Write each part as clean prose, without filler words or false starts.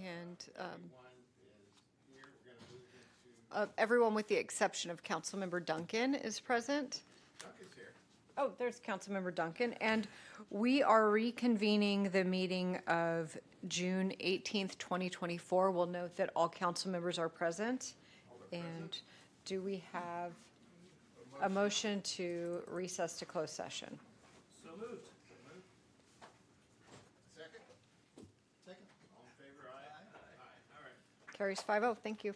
And Everyone is here. We're going to move into, everyone with the exception of Councilmember Duncan is present. Chuck is here. Oh, there's Councilmember Duncan. And we are reconvening the meeting of June 18th, 2024. We'll note that all council members are present. And do we have a motion to recess to closed session? So moved. Second? Second. All in favor, aye? Aye. All right. Carries 5-0. Thank you.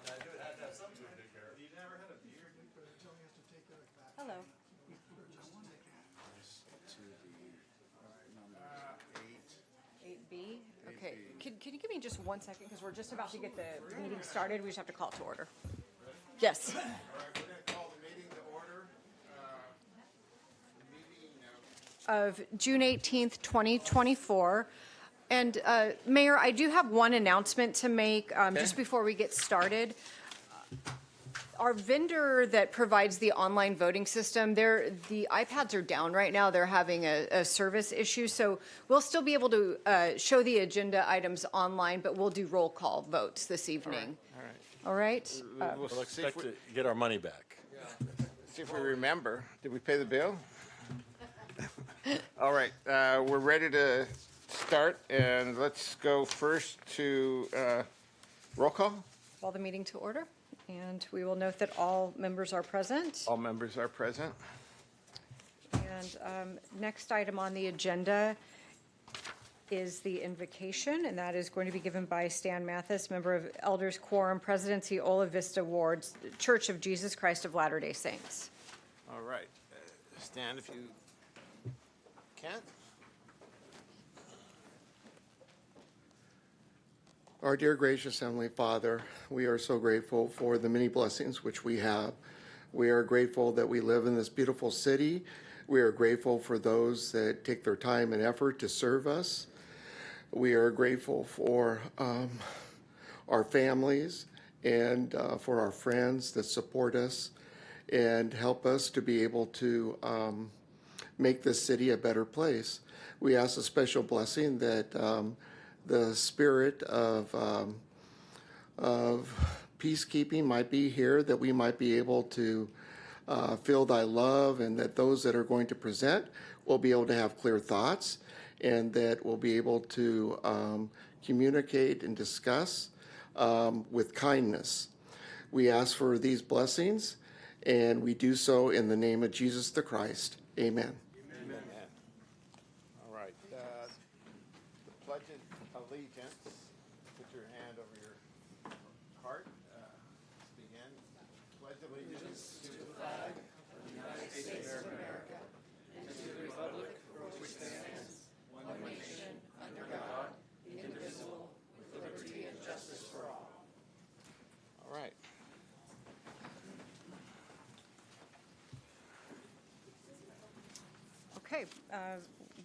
You never had a beard? Hello. Eight. 8B, okay. Can you give me just 1 second, because we're just about to get the meeting started, we just have to call it to order. Yes. All right, we're going to call the meeting to order. The meeting Of June 18th, 2024. And Mayor, I do have one announcement to make just before we get started. Our vendor that provides the online voting system, the iPads are down right now. They're having a service issue. So we'll still be able to show the agenda items online, but we'll do roll call votes this evening. All right? We'll expect to get our money back. See if we remember. Did we pay the bill? All right, we're ready to start, and let's go first to roll call. Call the meeting to order. And we will note that all members are present. All members are present. And next item on the agenda is the invocation, and that is going to be given by Stan Mathis, member of Elders Quorum, Presidency, Ola Vista Wards, Church of Jesus Christ of Latter-day Saints. All right, stand if you can. Our dear gracious Heavenly Father, we are so grateful for the many blessings which we have. We are grateful that we live in this beautiful city. We are grateful for those that take their time and effort to serve us. We are grateful for our families and for our friends that support us and help us to be able to make this city a better place. We ask a special blessing that the spirit of peacekeeping might be here, that we might be able to feel thy love, and that those that are going to present will be able to have clear thoughts, and that we'll be able to communicate and discuss with kindness. We ask for these blessings, and we do so in the name of Jesus the Christ. Amen. All right, the pledge of allegiance, put your hand over your heart. Let's begin. Pledge allegiance to the flag of the United States of America and to the republic for which it stands, one nation, under God, indivisible, with liberty and justice for all. All right. Okay,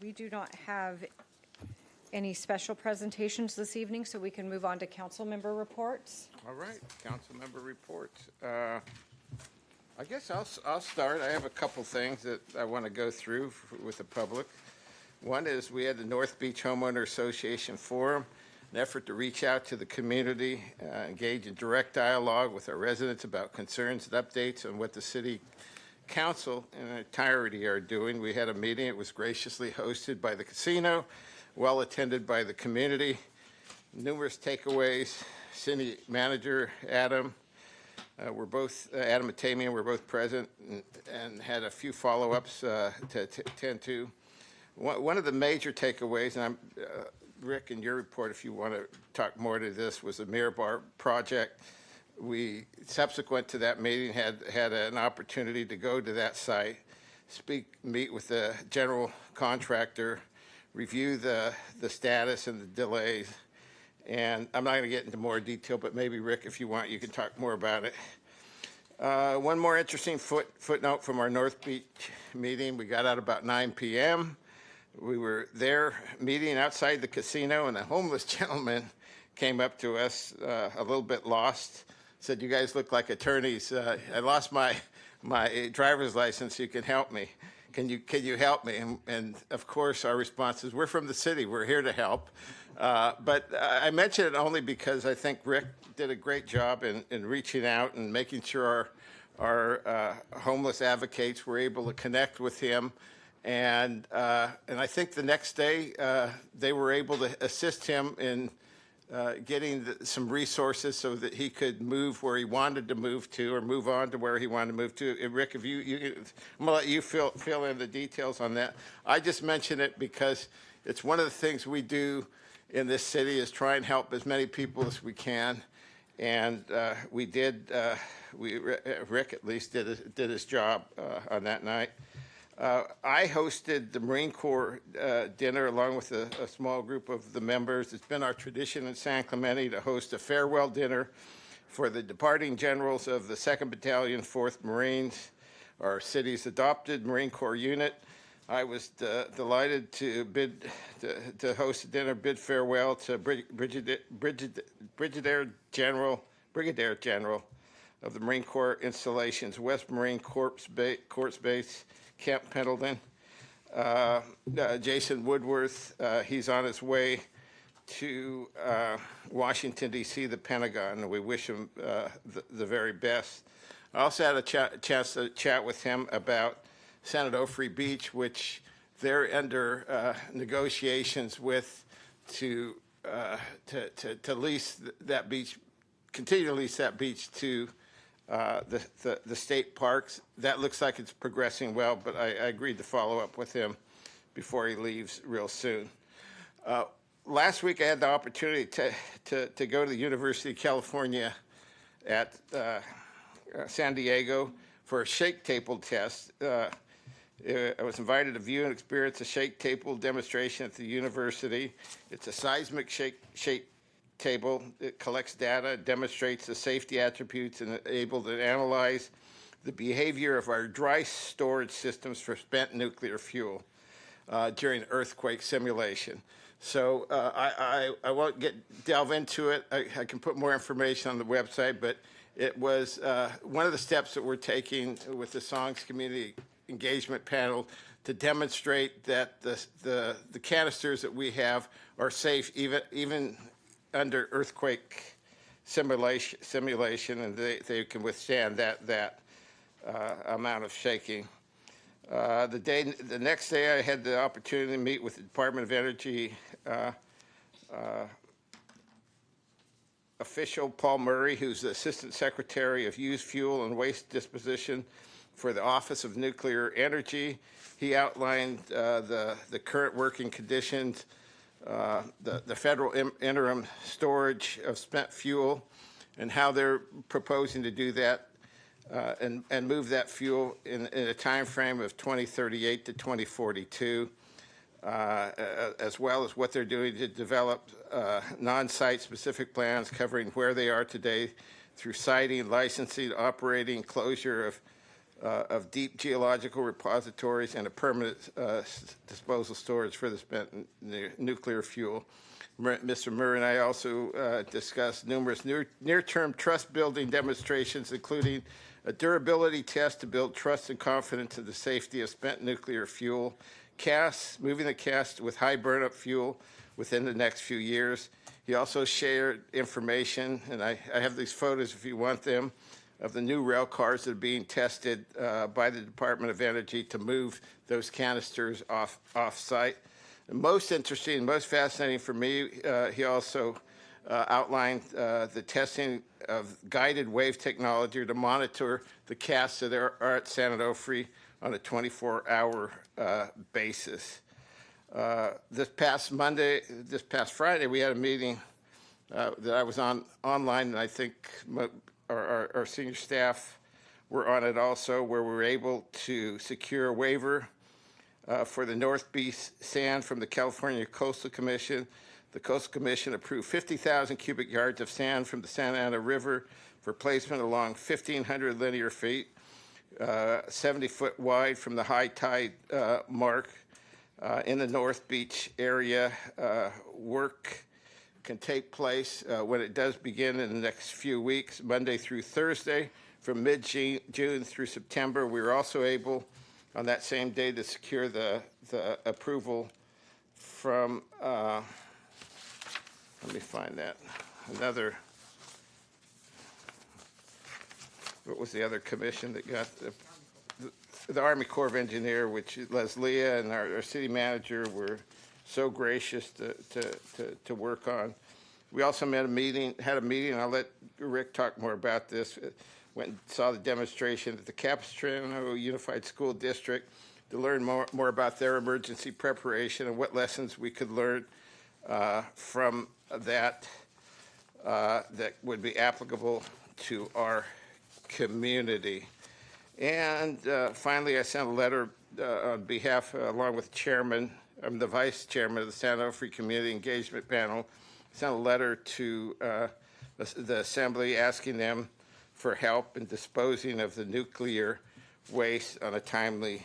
we do not have any special presentations this evening, so we can move on to council member reports. All right, council member reports. I guess I'll start. I have a couple things that I want to go through with the public. One is we had the North Beach Homeowner Association Forum, an effort to reach out to the community, engage in direct dialogue with our residents about concerns and updates on what the city council in entirety are doing. We had a meeting. It was graciously hosted by the casino, well attended by the community, numerous takeaways. City manager Adam, Adam and Tamian were both present and had a few follow-ups to attend to. One of the major takeaways, and Rick, in your report, if you want to talk more to this, was the Mirror Bar project. We, subsequent to that meeting, had an opportunity to go to that site, meet with the general contractor, review the status and the delays. And I'm not going to get into more detail, but maybe, Rick, if you want, you can talk more about it. One more interesting footnote from our North Beach meeting. We got out about 9 p.m. We were there meeting outside the casino, and a homeless gentleman came up to us, a little bit lost, said, "You guys look like attorneys. I lost my driver's license. You can help me. Can you help me?" And of course, our response is, "We're from the city. We're here to help." But I mention it only because I think Rick did a great job in reaching out and making sure our homeless advocates were able to connect with him. And I think the next day they were able to assist him in getting some resources so that he could move where he wanted to move to, or move on to where he wanted to move to. Rick, if I'm going to let you fill in the details on that. I just mention it because it's one of the things we do in this city is try and help as many people as we can. And Rick at least did his job on that night. I hosted the Marine Corps dinner along with a small group of the members. It's been our tradition in San Clemente to host a farewell dinner for the departing generals of the 2nd Battalion, 4th Marines, our city's adopted Marine Corps unit. I was delighted to host a dinner, bid farewell to Brigadier General of the Marine Corps Installations, West Marine Corps Base, Camp Pendleton. Jason Woodworth, he's on his way to Washington, D.C., the Pentagon, and we wish him the very best. I also had a chance to chat with him about San Onofre Beach, which they're under negotiations with to lease that beach, continue to lease that beach to the state parks. That looks like it's progressing well, but I agreed to follow up with him before he leaves real soon. Last week I had the opportunity to go to the University of California at San Diego for a shake table test. I was invited to view and experience a shake table demonstration at the university. It's a seismic shake table. It collects data, demonstrates the safety attributes, and is able to analyze the behavior of our dry storage systems for spent nuclear fuel during earthquake simulation. So I won't delve into it. I can put more information on the website, but it was one of the steps that we're taking with the Songs Community Engagement Panel to demonstrate that the canisters that we have are safe even under earthquake simulation, and they can withstand that amount of shaking. The next day, I had the opportunity to meet with the Department of Energy official Paul Murray, who's the Assistant Secretary of Used Fuel and Waste Disposition for the Office of Nuclear Energy. He outlined the current working conditions, the federal interim storage of spent fuel, and how they're proposing to do that and move that fuel in a time frame of 2038 to 2042, as well as what they're doing to develop non-site specific plans covering where they are today through siting, licensing, operating, closure of deep geological repositories, and a permanent disposal storage for the spent nuclear fuel. Mr. Murray and I also discussed numerous near-term trust-building demonstrations, including a durability test to build trust and confidence in the safety of spent nuclear fuel, moving the cast with high burnup fuel within the next few years. He also shared information, and I have these photos if you want them, of the new rail cars that are being tested by the Department of Energy to move those canisters off-site. Most interesting, most fascinating for me, he also outlined the testing of guided wave technology to monitor the casts that are at San Onofre on a 24-hour basis. This past Friday, we had a meeting that I was online, and I think our senior staff were on it also, where we were able to secure a waiver for the North Beach sand from the California Coastal Commission. The Coastal Commission approved 50,000 cubic yards of sand from the Santa Ana River for placement along 1,500 linear feet, 70 foot wide from the high tide mark in the North Beach area. Work can take place when it does begin in the next few weeks, Monday through Thursday, from mid-June through September. We were also able, on that same day, to secure the approval from, let me find that, what was the other commission that got the Army Corps of Engineer, which Leslie and our city manager were so gracious to work on. We also had a meeting, and I'll let Rick talk more about this. Went and saw the demonstration at the Capistrano Unified School District to learn more about their emergency preparation and what lessons we could learn from that. that would be applicable to our community. And finally, I sent a letter on behalf, along with the vice chairman of the San Onofre Community Engagement Panel, sent a letter to the Assembly asking them for help in disposing of the nuclear waste on a timely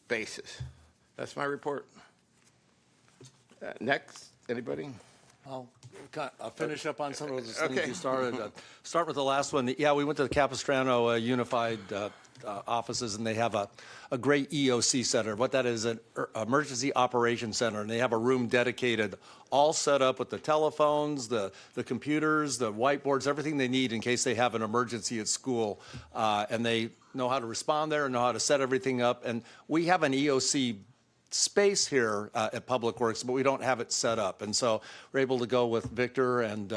basis. That's my report. Next, anybody? I'll finish up on some of those things Okay. you started. Start with the last one. Yeah, we went to the Capistrano Unified offices, and they have a great EOC center. What that is, an emergency operations center, and they have a room dedicated, all set up with the telephones, the computers, the whiteboards, everything they need in case they have an emergency at school. And they know how to respond there and know how to set everything up. And we have an EOC space here at Public Works, but we don't have it set up. And so we're able to go with Victor and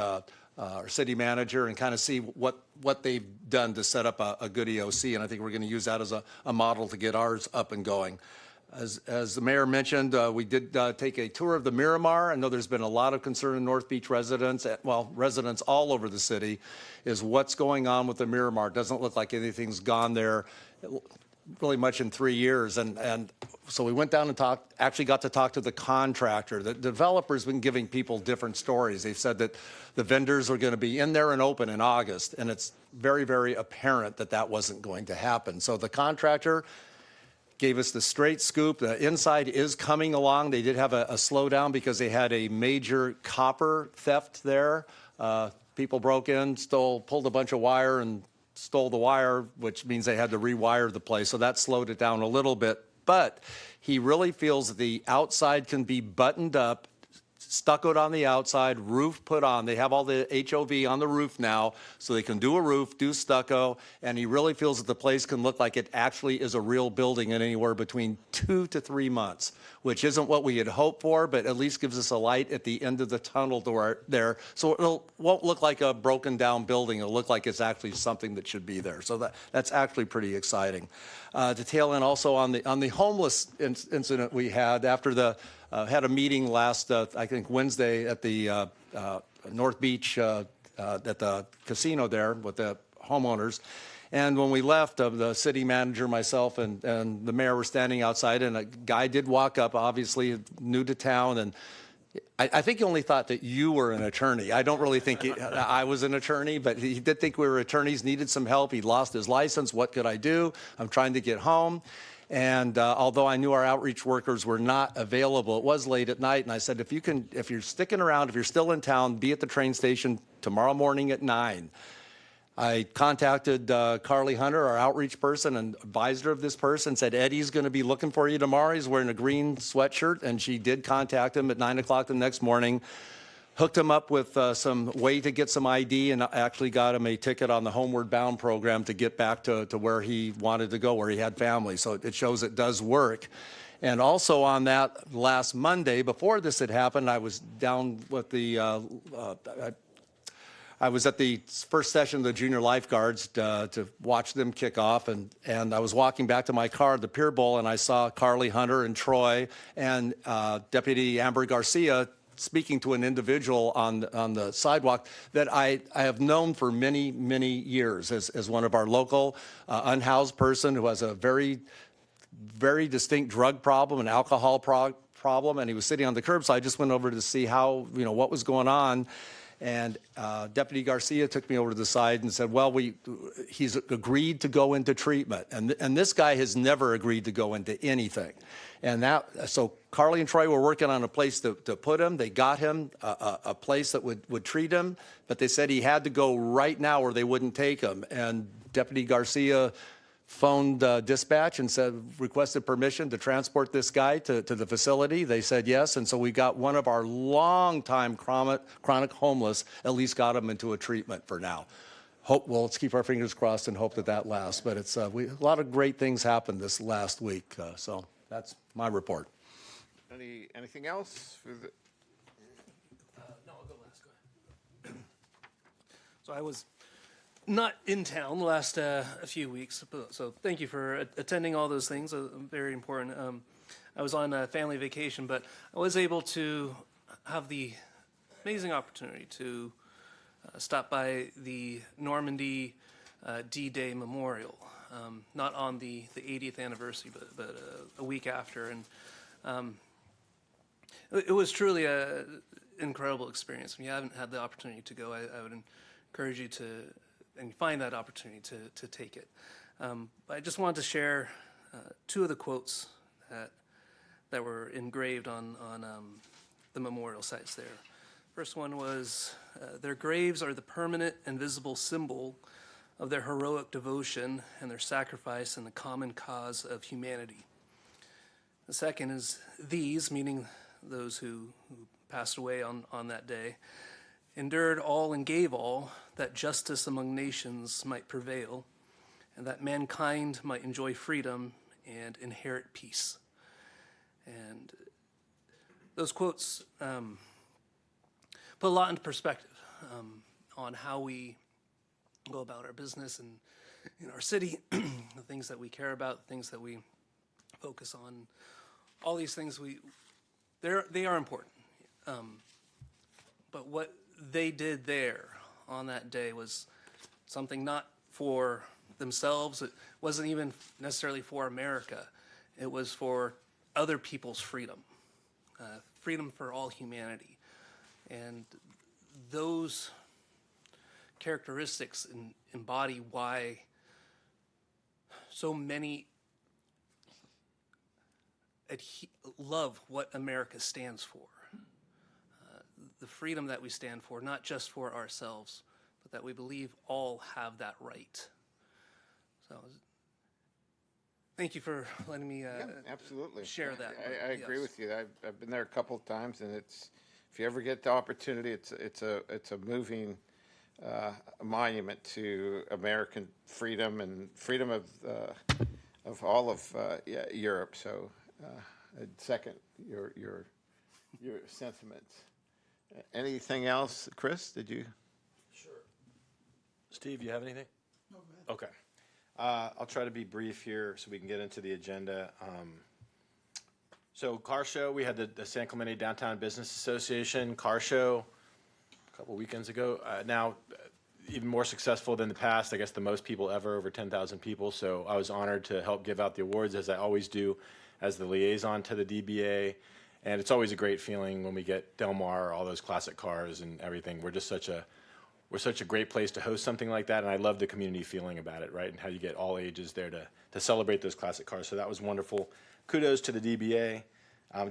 our city manager and kind of see what they've done to set up a good EOC. And I think we're going to use that as a model to get ours up and going. As the mayor mentioned, we did take a tour of the Miramar. I know there's been a lot of concern in North Beach residents, residents all over the city, is what's going on with the Miramar. It doesn't look like anything's gone there really much in 3 years. And so we went down and actually got to talk to the contractor. The developer's been giving people different stories. They've said that the vendors are going to be in there and open in August, and it's very, very apparent that that wasn't going to happen. So the contractor gave us the straight scoop. The inside is coming along. They did have a slowdown because they had a major copper theft there. People broke in, pulled a bunch of wire and stole the wire, which means they had to rewire the place. So that slowed it down a little bit. But he really feels that the outside can be buttoned up, stuccoed on the outside, roof put on. They have all the HOV on the roof now, so they can do a roof, do stucco, and he really feels that the place can look like it actually is a real building in anywhere between 2 to 3 months, which isn't what we had hoped for, but at least gives us a light at the end of the tunnel there. So it won't look like a broken down building. It'll look like it's actually something that should be there. So that's actually pretty exciting. To tail end also on the homeless incident we had after had a meeting last, I think, Wednesday at the North Beach at the casino there with the homeowners. And when we left, the city manager, myself, and the mayor were standing outside, and a guy did walk up, obviously new to town, and I think he only thought that you were an attorney. I don't really think I was an attorney, but he did think we were attorneys, needed some help. He'd lost his license. What could I do? I'm trying to get home. And although I knew our outreach workers were not available, it was late at night, and I said, if you're sticking around, if you're still in town, be at the train station tomorrow morning at 9. I contacted Carly Hunter, our outreach person, and advised her of this person, said, Eddie's going to be looking for you tomorrow. He's wearing a green sweatshirt, and she did contact him at 9 o'clock the next morning, hooked him up with some way to get some ID, and actually got him a ticket on the Homeward Bound program to get back to where he wanted to go, where he had family. So it shows it does work. And also on that last Monday, before this had happened, I was down with I was at the first session of the junior lifeguards to watch them kick off, and I was walking back to my car at the Pier Bowl, and I saw Carly Hunter and Troy and Deputy Amber Garcia speaking to an individual on the sidewalk that I have known for many, many years as one of our local unhoused person who has a very, very distinct drug problem and alcohol problem, and he was sitting on the curb, so I just went over to see what was going on. And Deputy Garcia took me over to the side and said, well, he's agreed to go into treatment. And this guy has never agreed to go into anything. And so Carly and Troy were working on a place to put him. They got him a place that would treat him, but they said he had to go right now or they wouldn't take him. And Deputy Garcia phoned dispatch and requested permission to transport this guy to the facility. They said yes, and so we got one of our longtime chronic homeless, at least got him into a treatment for now. Let's keep our fingers crossed and hope that lasts. But it's a lot of great things happened this last week, so that's my report. Anything else? No, I'll go last. Go ahead. So I was not in town the last a few weeks, so thank you for attending all those things. Very important. I was on a family vacation, but I was able to have the amazing opportunity to stopped by the Normandy D-Day Memorial, not on the 80th anniversary, but a week after. And it was truly an incredible experience. If you haven't had the opportunity to go, I would encourage you to, and find that opportunity to take it. I just wanted to share two of the quotes that were engraved on the memorial sites there. First one was, their graves are the permanent and visible symbol of their heroic devotion and their sacrifice in the common cause of humanity. The second is, these, meaning those who passed away on that day, endured all and gave all, that justice among nations might prevail, and that mankind might enjoy freedom and inherit peace. And those quotes put a lot into perspective on how we go about our business and in our city, the things that we care about, the things that we focus on. All these things, they are important. But what they did there on that day was something not for themselves. It wasn't even necessarily for America. It was for other people's freedom, freedom for all humanity. And those characteristics embody why so many love what America stands for. The freedom that we stand for, not just for ourselves, but that we believe all have that right. So thank you for letting me Absolutely. share that. I agree Yes. with you. I've been there a couple of times, and if you ever get the opportunity, it's a moving monument to American freedom and freedom of all of Europe. So I'd second your sentiments. Anything else, Chris? Did you? Steve, you have anything? No, go ahead. Okay. I'll try to be brief here so we can get into the agenda. So car show, we had the San Clemente Downtown Business Association car show a couple weekends ago. Now, even more successful than the past, I guess the most people ever, over 10,000 people. So I was honored to help give out the awards, as I always do, as the liaison to the DBA. And it's always a great feeling when we get Del Mar, all those classic cars and everything. We're such a great place to host something like that, and I love the community feeling about it, right? And how you get all ages there to celebrate those classic cars. So that was wonderful. Kudos to the DBA.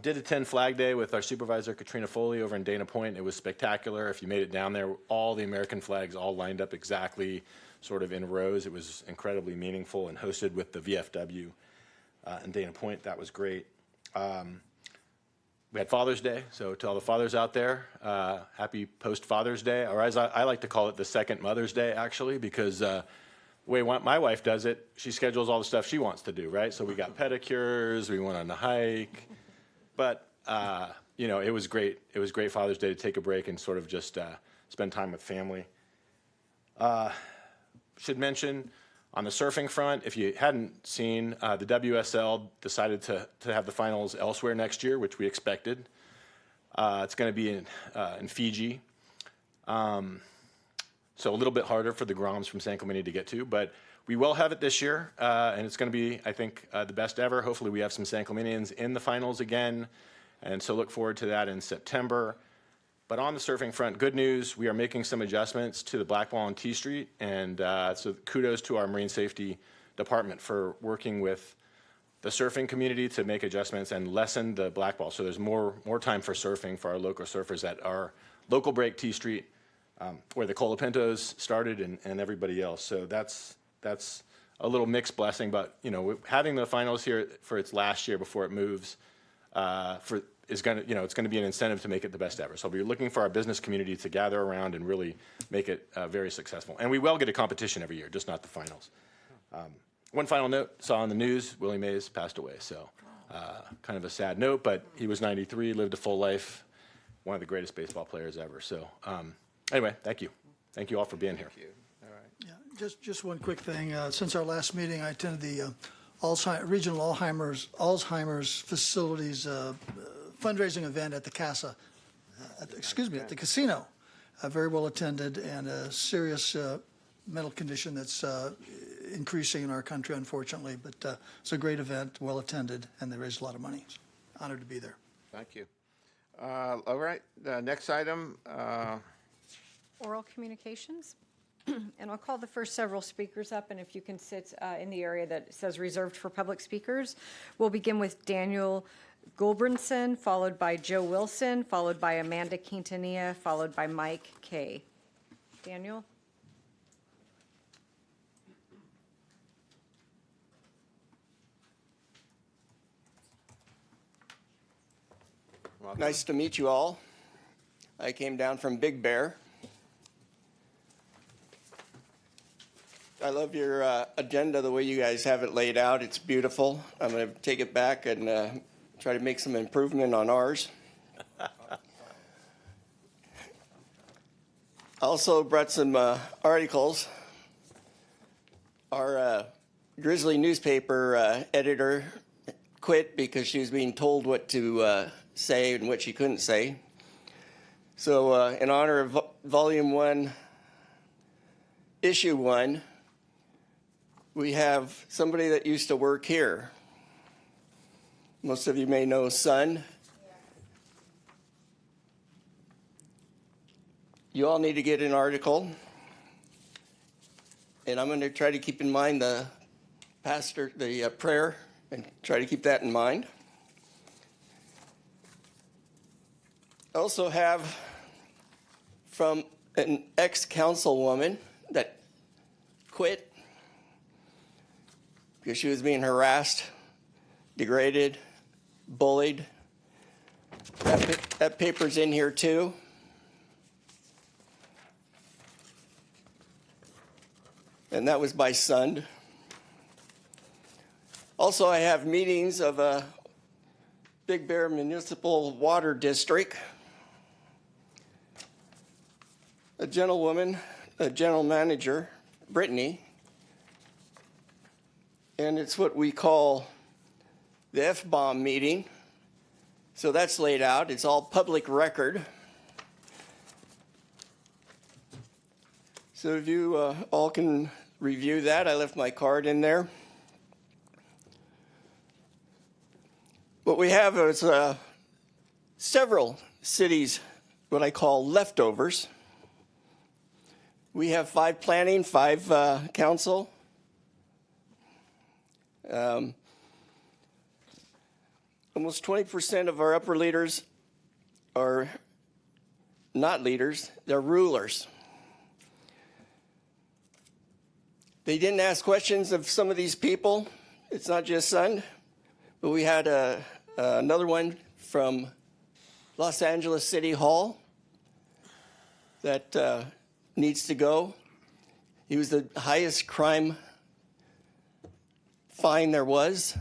Did attend Flag Day with our supervisor, Katrina Foley, over in Dana Point. It was spectacular. If you made it down there, all the American flags all lined up exactly sort of in rows. It was incredibly meaningful and hosted with the VFW in Dana Point. That was great. We had Father's Day, so to all the fathers out there, happy post-Father's Day, or as I like to call it, the second Mother's Day, actually, because the way my wife does it, she schedules all the stuff she wants to do, right? So we got pedicures, we went on a hike, but, it was great. It was great Father's Day to take a break and sort of just spend time with family. Should mention, on the surfing front, if you hadn't seen, the WSL decided to have the finals elsewhere next year, which we expected. It's going to be in Fiji. So a little bit harder for the Groms from San Clemente to get to, but we will have it this year, and it's going to be, I think, the best ever. Hopefully we have some San Clementeans in the finals again, and so look forward to that in September. But on the surfing front, good news, we are making some adjustments to the blackball on T Street, and so kudos to our Marine Safety Department for working with the surfing community to make adjustments and lessen the blackball. So there's more time for surfing for our local surfers at our local break T Street, where the Colapintos started and everybody else. So that's a little mixed blessing, but having the finals here for its last year before it moves it's going to be an incentive to make it the best ever. So we're looking for our business community to gather around and really make it very successful. And we will get a competition every year, just not the finals. One final note, saw on the news, Willie Mays passed away. So kind of a sad note, but he was 93, lived a full life, one of the greatest baseball players ever. So anyway, thank you. Thank you all for being here. Thank you. All right. Yeah, just one quick thing. Since our last meeting, I attended the Regional Alzheimer's Facilities fundraising event at the Casa, at the casino. very well attended, and a serious mental condition that's increasing in our country, unfortunately. But it's a great event, well attended, and they raised a lot of money. Honored to be there. Thank you. All right, next item. Oral communications. And I'll call the first several speakers up, and if you can sit in the area that says reserved for public speakers. We'll begin with Daniel Gulbranson, followed by Joe Wilson, followed by Amanda Quintanilla, followed by Mike Kay. Daniel? Welcome. Nice to meet you all. I came down from Big Bear. I love your agenda, the way you guys have it laid out. It's beautiful. I'm going to take it back and try to make some improvement on ours. Also brought some articles. Our Grizzly newspaper editor quit because she was being told what to say and what she couldn't say. So in honor of Volume 1, Issue 1, we have somebody that used to work here. Most of you may know Son. You all need to get an article. And I'm going to try to keep in mind the prayer, and try to keep that in mind. I also have from an ex-councilwoman that quit because she was being harassed, degraded, bullied. That paper's in here too. And that was by Sund. Also, I have meetings of a Big Bear Municipal Water District. A gentlewoman, a general manager, Brittany, and it's what we call the F-bomb meeting. So that's laid out. It's all public record. So if you all can review that, I left my card in there. What we have is several cities, what I call leftovers. We have 5 planning, 5 council. Almost 20% of our upper leaders are not leaders, they're rulers. They didn't ask questions of some of these people. It's not just Sund, but we had another one from Los Angeles City Hall that needs to go. He was the highest crime fine there was.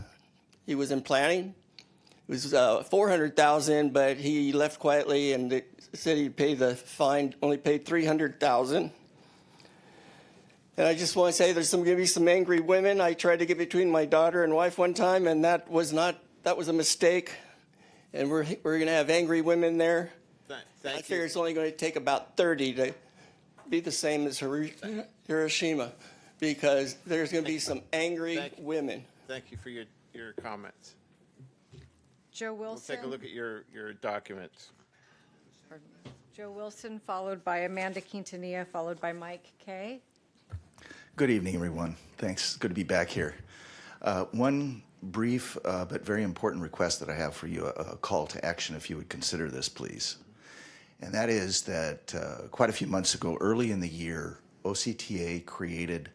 He was in planning. It was $400,000, but he left quietly and said he'd pay the fine. Only paid $300,000. And I just want to say there's going to be some angry women. I tried to get between my daughter and wife one time, and that was a mistake. And we're going to have angry women there. Thank I figure it's only going to take about 30 to be the same as Hiroshima, because there's going to be some angry women. Thank you for your comments. Joe We'll Wilson. take a look at your documents. Pardon me. Joe Wilson, followed by Amanda Quintanilla, followed by Mike Kay. Good evening, everyone. Thanks. Good to be back here. One brief but very important request that I have for you, a call to action, if you would consider this, please. And that is that quite a few months ago, early in the year, OCTA created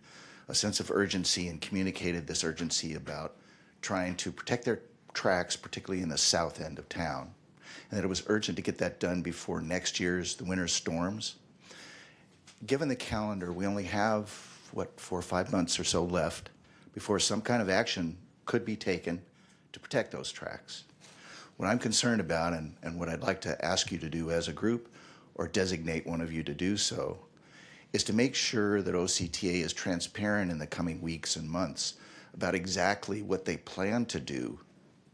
a sense of urgency and communicated this urgency about trying to protect their tracks, particularly in the south end of town, and that it was urgent to get that done before next year's, the winter storms. Given the calendar, we only have, 4 or 5 months or so left before some kind of action could be taken to protect those tracks. What I'm concerned about, and what I'd like to ask you to do as a group, or designate one of you to do so, is to make sure that OCTA is transparent in the coming weeks and months about exactly what they plan to do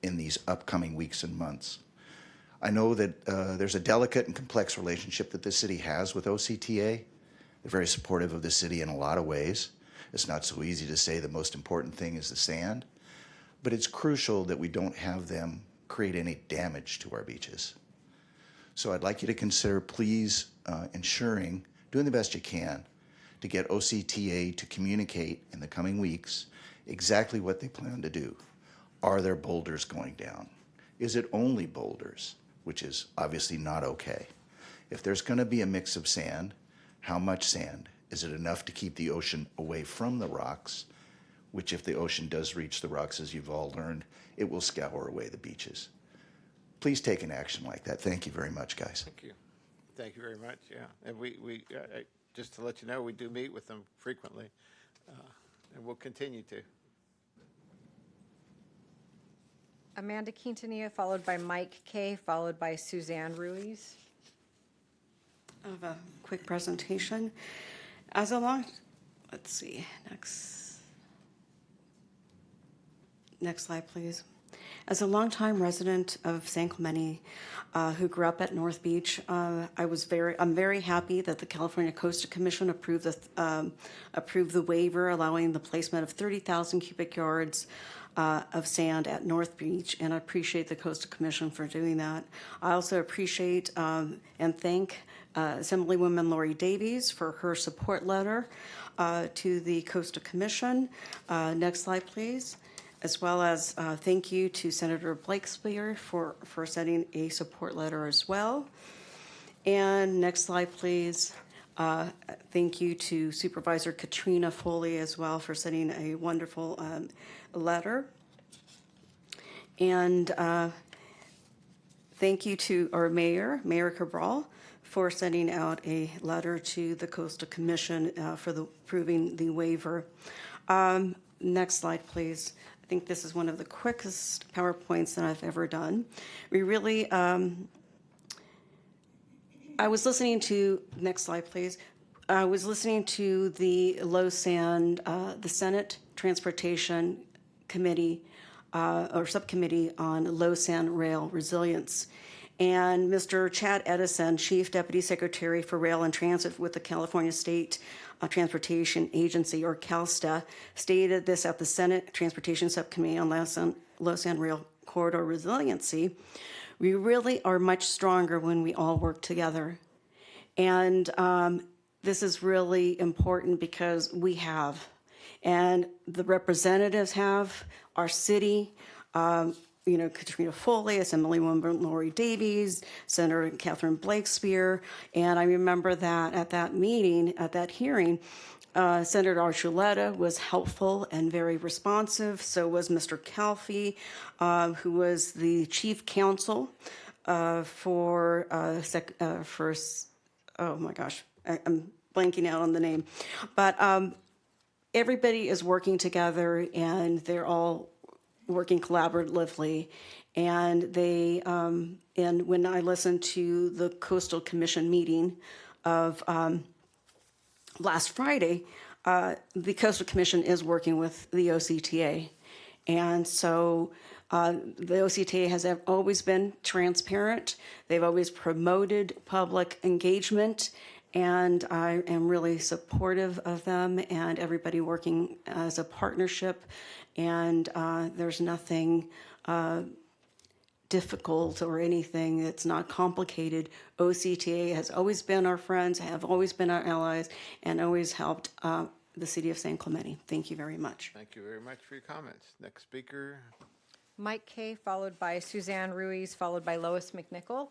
in these upcoming weeks and months. I know that there's a delicate and complex relationship that this city has with OCTA. They're very supportive of the city in a lot of ways. It's not so easy to say the most important thing is the sand, but it's crucial that we don't have them create any damage to our beaches. So I'd like you to consider, please, ensuring, doing the best you can to get OCTA to communicate in the coming weeks exactly what they plan to do. Are there boulders going down? Is it only boulders, which is obviously not okay? If there's going to be a mix of sand, how much sand? Is it enough to keep the ocean away from the rocks, which if the ocean does reach the rocks, as you've all learned, it will scour away the beaches. Please take an action like that. Thank you very much, guys. Thank you. Thank you very much, yeah. And we just to let you know, we do meet with them frequently, and we'll continue to. Amanda Quintanilla, followed by Mike Kay, followed by Suzanne Ruiz. I have a quick presentation. Let's see, next slide, please. As a longtime resident of San Clemente, who grew up at North Beach, I'm very happy that the California Coastal Commission approved the waiver allowing the placement of 30,000 cubic yards of sand at North Beach, and I appreciate the Coastal Commission for doing that. I also appreciate and thank Assemblywoman Lori Davies for her support letter to the Coastal Commission. Next slide, please. As well as thank you to Senator Blakespear for sending a support letter as well. And next slide, please. Thank you to Supervisor Katrina Foley as well for sending a wonderful letter. And thank you to our Mayor Cabral, for sending out a letter to the Coastal Commission for approving the waiver. Next slide, please. I think this is one of the quickest PowerPoints that I've ever done. We really, I was listening to, next slide, please. I was listening to the the Senate Transportation Committee or Subcommittee on Low Sand Rail Resilience. And Mr. Chad Edison, Chief Deputy Secretary for Rail and Transit with the California State Transportation Agency, or CalSTA, stated this at the Senate Transportation Subcommittee on Low Sand Rail Corridor Resiliency. We really are much stronger when we all work together. And this is really important because we have, and the representatives have, our city, Katrina Foley, Assemblywoman Lori Davies, Senator Catherine Blakespear, and I remember that at that meeting, at that hearing, Senator Archuleta was helpful and very responsive. So was Mr. Calfee, who was the chief counsel for oh my gosh, I'm blanking out on the name, but everybody is working together and they're all working collaboratively, and they and when I listened to the Coastal Commission meeting of last Friday, the Coastal Commission is working with the OCTA, and so the OCTA has always been transparent. They've always promoted public engagement, and I am really supportive of them and everybody working as a partnership. And there's nothing difficult or anything that's not complicated. OCTA has always been our friends, have always been our allies, and always helped the city of San Clemente. Thank you very much. Thank you very much for your comments. Next speaker. Mike Kay, followed by Suzanne Ruiz, followed by Lois McNichol.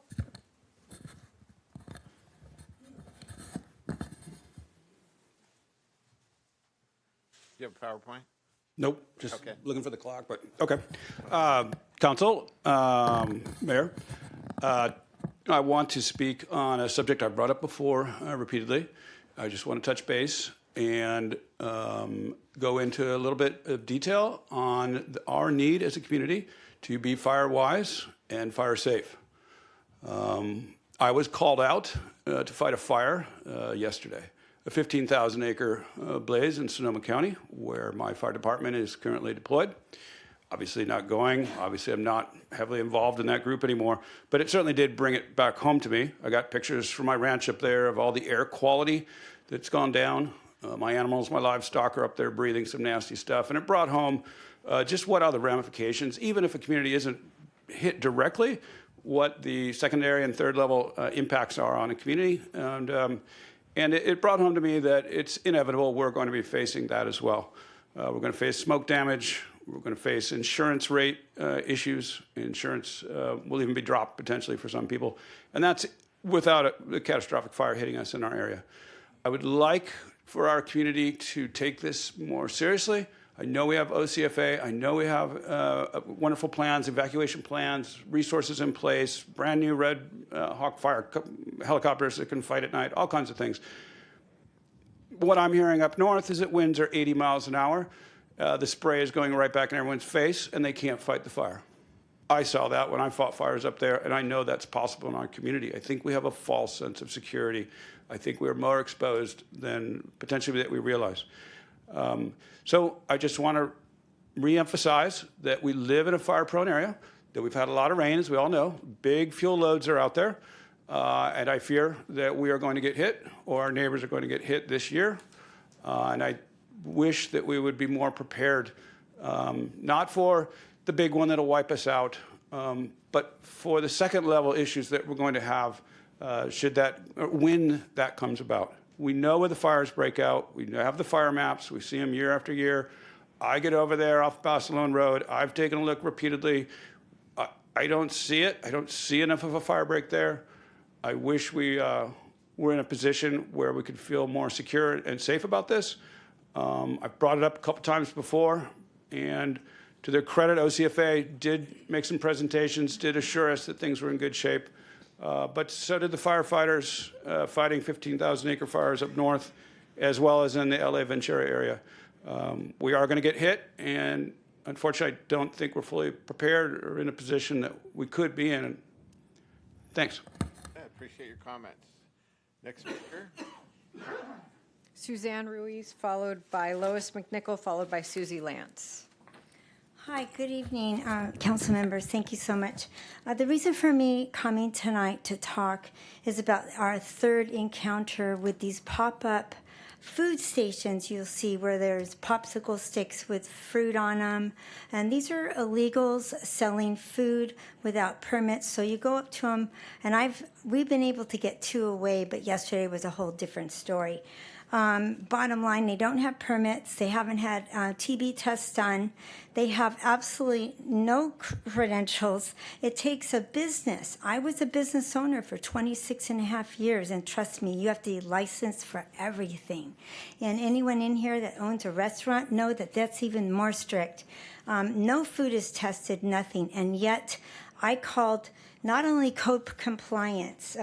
You have a PowerPoint? Nope, just Okay. looking for the clock, but, okay. Council, Mayor, I want to speak on a subject I've brought up before repeatedly. I just want to touch base and go into a little bit of detail on our need as a community to be fire wise and fire safe. I was called out to fight a fire yesterday. A 15,000 acre blaze in Sonoma County, where my fire department is currently deployed. obviously not going. Obviously, I'm not heavily involved in that group anymore, but it certainly did bring it back home to me. I got pictures from my ranch up there of all the air quality that's gone down. My animals, my livestock are up there breathing some nasty stuff, and it brought home just what are the ramifications, even if a community isn't hit directly, what the secondary and third level impacts are on a community. And it brought home to me that it's inevitable we're going to be facing that as well. We're going to face smoke damage. We're going to face insurance rate issues. Insurance will even be dropped potentially for some people. And that's without a catastrophic fire hitting us in our area. I would like for our community to take this more seriously. I know we have OCFA. I know we have wonderful plans, evacuation plans, resources in place, brand new Red Hawk fire helicopters that can fight at night, all kinds of things. What I'm hearing up north is that winds are 80 miles an hour. The spray is going right back in everyone's face, and they can't fight the fire. I saw that when I fought fires up there, and I know that's possible in our community. I think we have a false sense of security. I think we're more exposed than potentially that we realize. So I just want to reemphasize that we live in a fire-prone area, that we've had a lot of rain, as we all know. Big fuel loads are out there, and I fear that we are going to get hit, or our neighbors are going to get hit this year. And I wish that we would be more prepared, not for the big one that'll wipe us out, but for the second level issues that we're going to have when that comes about. We know where the fires break out. We have the fire maps. We see them year after year. I get over there off Barcelona Road. I've taken a look repeatedly. I don't see it. I don't see enough of a fire break there. I wish we were in a position where we could feel more secure and safe about this. I've brought it up a couple times before, and to their credit, OCFA did make some presentations, did assure us that things were in good shape. But so did the firefighters fighting 15,000-acre fires up north, as well as in the LA Ventura area. We are going to get hit, and unfortunately, I don't think we're fully prepared or in a position that we could be in. Thanks. I appreciate your comments. Next speaker. Suzanne Ruiz, followed by Lois McNichol, followed by Susie Lance. Hi, good evening, council members. Thank you so much. The reason for me coming tonight to talk is about our third encounter with these pop-up food stations you'll see where there's popsicle sticks with fruit on them. And these are illegals selling food without permits. So you go up to them, and we've been able to get 2 away, but yesterday was a whole different story. Bottom line, they don't have permits. They haven't had TB tests done. They have absolutely no credentials. It takes a business. I was a business owner for 26 and a half years, and trust me, you have to be licensed for everything. And anyone in here that owns a restaurant know that that's even more strict. No food is tested, nothing. And yet I called not only code compliance,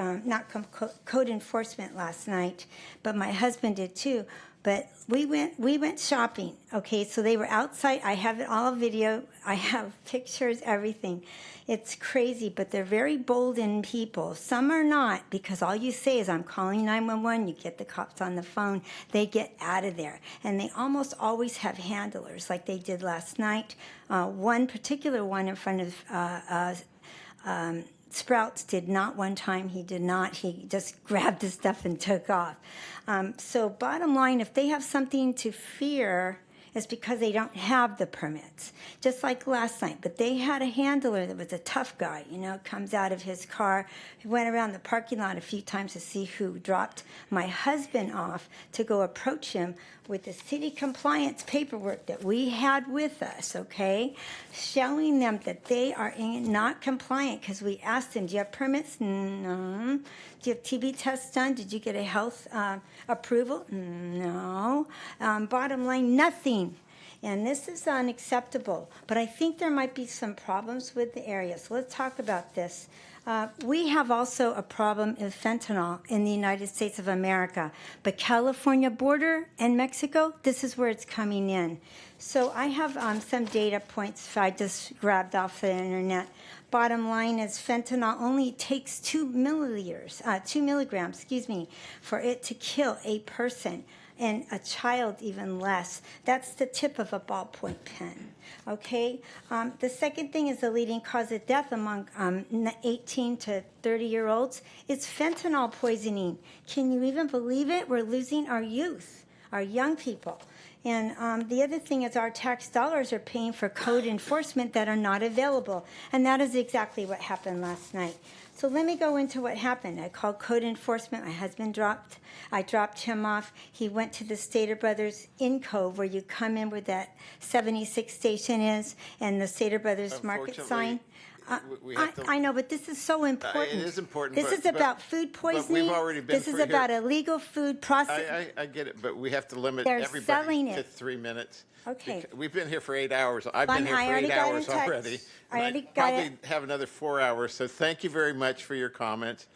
code enforcement last night, but my husband did too. But we went shopping. Okay, so they were outside. I have it all video. I have pictures, everything. It's crazy, but they're very bolden people. Some are not, because all you say is, I'm calling 911. You get the cops on the phone. They get out of there. And they almost always have handlers, like they did last night. One particular one in front of Sprouts did not one time. He did not. He just grabbed the stuff and took off. So bottom line, if they have something to fear, it's because they don't have the permits. Just like last night. But they had a handler that was a tough guy, comes out of his car. He went around the parking lot a few times to see who dropped my husband off to go approach him with the city compliance paperwork that we had with us, okay? Showing them that they are not compliant, because we asked them, do you have permits? No. Do you have TB tests done? Did you get a health approval? No. Bottom line, nothing. And this is unacceptable. But I think there might be some problems with the area. So let's talk about this. We have also a problem with fentanyl in the United States of America. But California border and Mexico, this is where it's coming in. So I have some data points I just grabbed off the internet. Bottom line is fentanyl only takes 2 milligrams, for it to kill a person. and a child even less. That's the tip of a ballpoint pen. Okay. The second thing is the leading cause of death among 18 to 30-year-olds. It's fentanyl poisoning. Can you even believe it? We're losing our youth, our young people. And the other thing is our tax dollars are paying for code enforcement that are not available. And that is exactly what happened last night. So let me go into what happened. I called code enforcement. My husband dropped. I dropped him off. He went to the Stater Brothers in Cove, where you come in where that 76 station is, and the Stater Brothers market sign. We have to- I know, but this is so important. It is important, This but- is about but- food but we've poisoning. already been This is through about here. illegal food processing. I get it, but we have to limit They're everybody selling to it. 3 minutes. Okay. We've been here for 8 hours. I've Fine, been here I for already 8 got in hours touch. already. I already And got probably it. have another 4 hours, so thank you very much for your comments.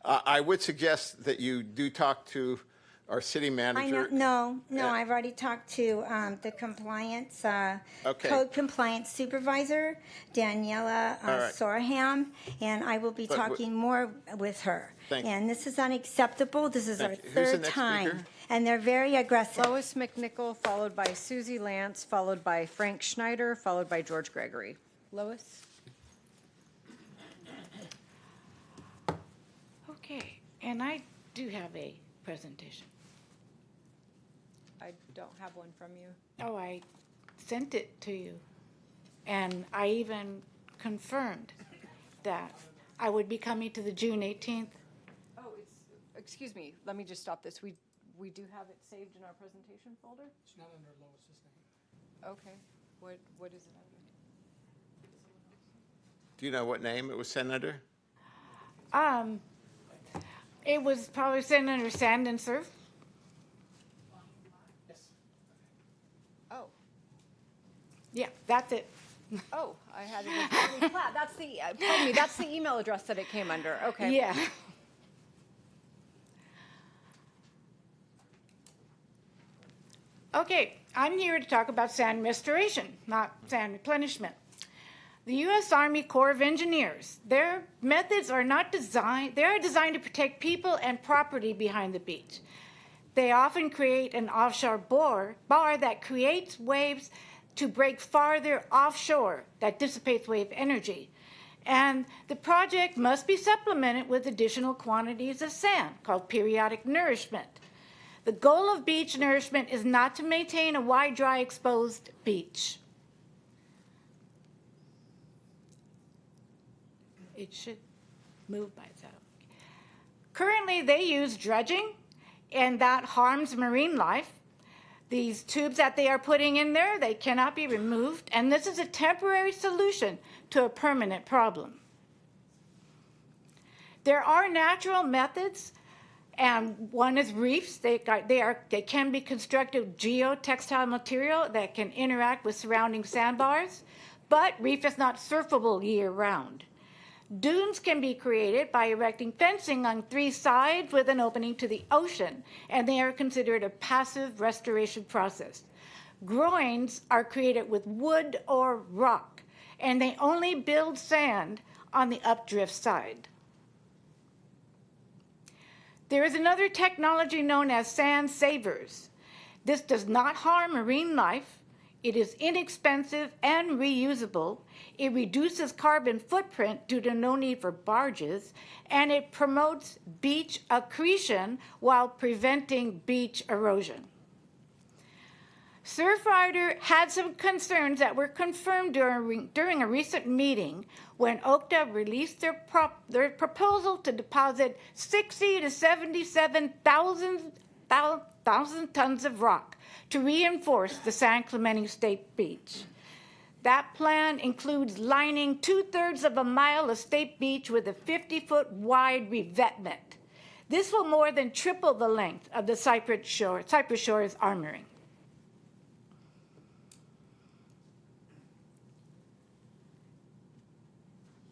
I would suggest that you do talk to our city I know, manager. no, I've already talked to the compliance, Okay. code compliance supervisor, Daniela All right. Sorham, and I will be But talking more with her. Thank you. And this is unacceptable. This is our Thank you. Who's the third next time. speaker? And they're very aggressive. Lois McNichol, followed by Susie Lance, followed by Frank Schneider, followed by George Gregory. Lois? Okay, and I do have a presentation. I don't have one from you. Oh, I sent it to you. And I even confirmed that I would be coming to the June 18th. Oh, excuse me, let me just stop this. We do have it saved in our presentation folder? It's not under Lois's name. Okay, what is it under? Do you know what name it was sent under? It was probably sent under Sand and Surf. Oh, Yeah, that's it. oh, I had it in Family Plat. That's the, pardon me, that's the email address that it came under. Okay. Yeah. Okay, I'm here to talk about sand restoration, not sand replenishment. The U.S. Army Corps of Engineers, their methods are not designed, they are designed to protect people and property behind the beach. They often create an offshore bar that creates waves to break farther offshore that dissipates wave energy. And the project must be supplemented with additional quantities of sand called periodic nourishment. The goal of beach nourishment is not to maintain a wide, dry, exposed beach. It should move by itself. Currently, they use dredging, and that harms marine life. These tubes that they are putting in there, they cannot be removed, and this is a temporary solution to a permanent problem. There are natural methods, and one is reefs. They can be constructed with geotextile material that can interact with surrounding sandbars, but reef is not surfable year-round. Dunes can be created by erecting fencing on 3 sides with an opening to the ocean, and they are considered a passive restoration process. Groins are created with wood or rock, and they only build sand on the updrift side. There is another technology known as sand savers. This does not harm marine life. It is inexpensive and reusable. It reduces carbon footprint due to no need for barges, and it promotes beach accretion while preventing beach erosion. Surfrider had some concerns that were confirmed during a recent meeting when OCTA released their proposal to deposit 60 to 77,000 tons of rock to reinforce the San Clemente State Beach. That plan includes lining 2/3 of a mile of state beach with a 50-foot wide revetment. This will more than triple the length of the Cypress Shore's armoring.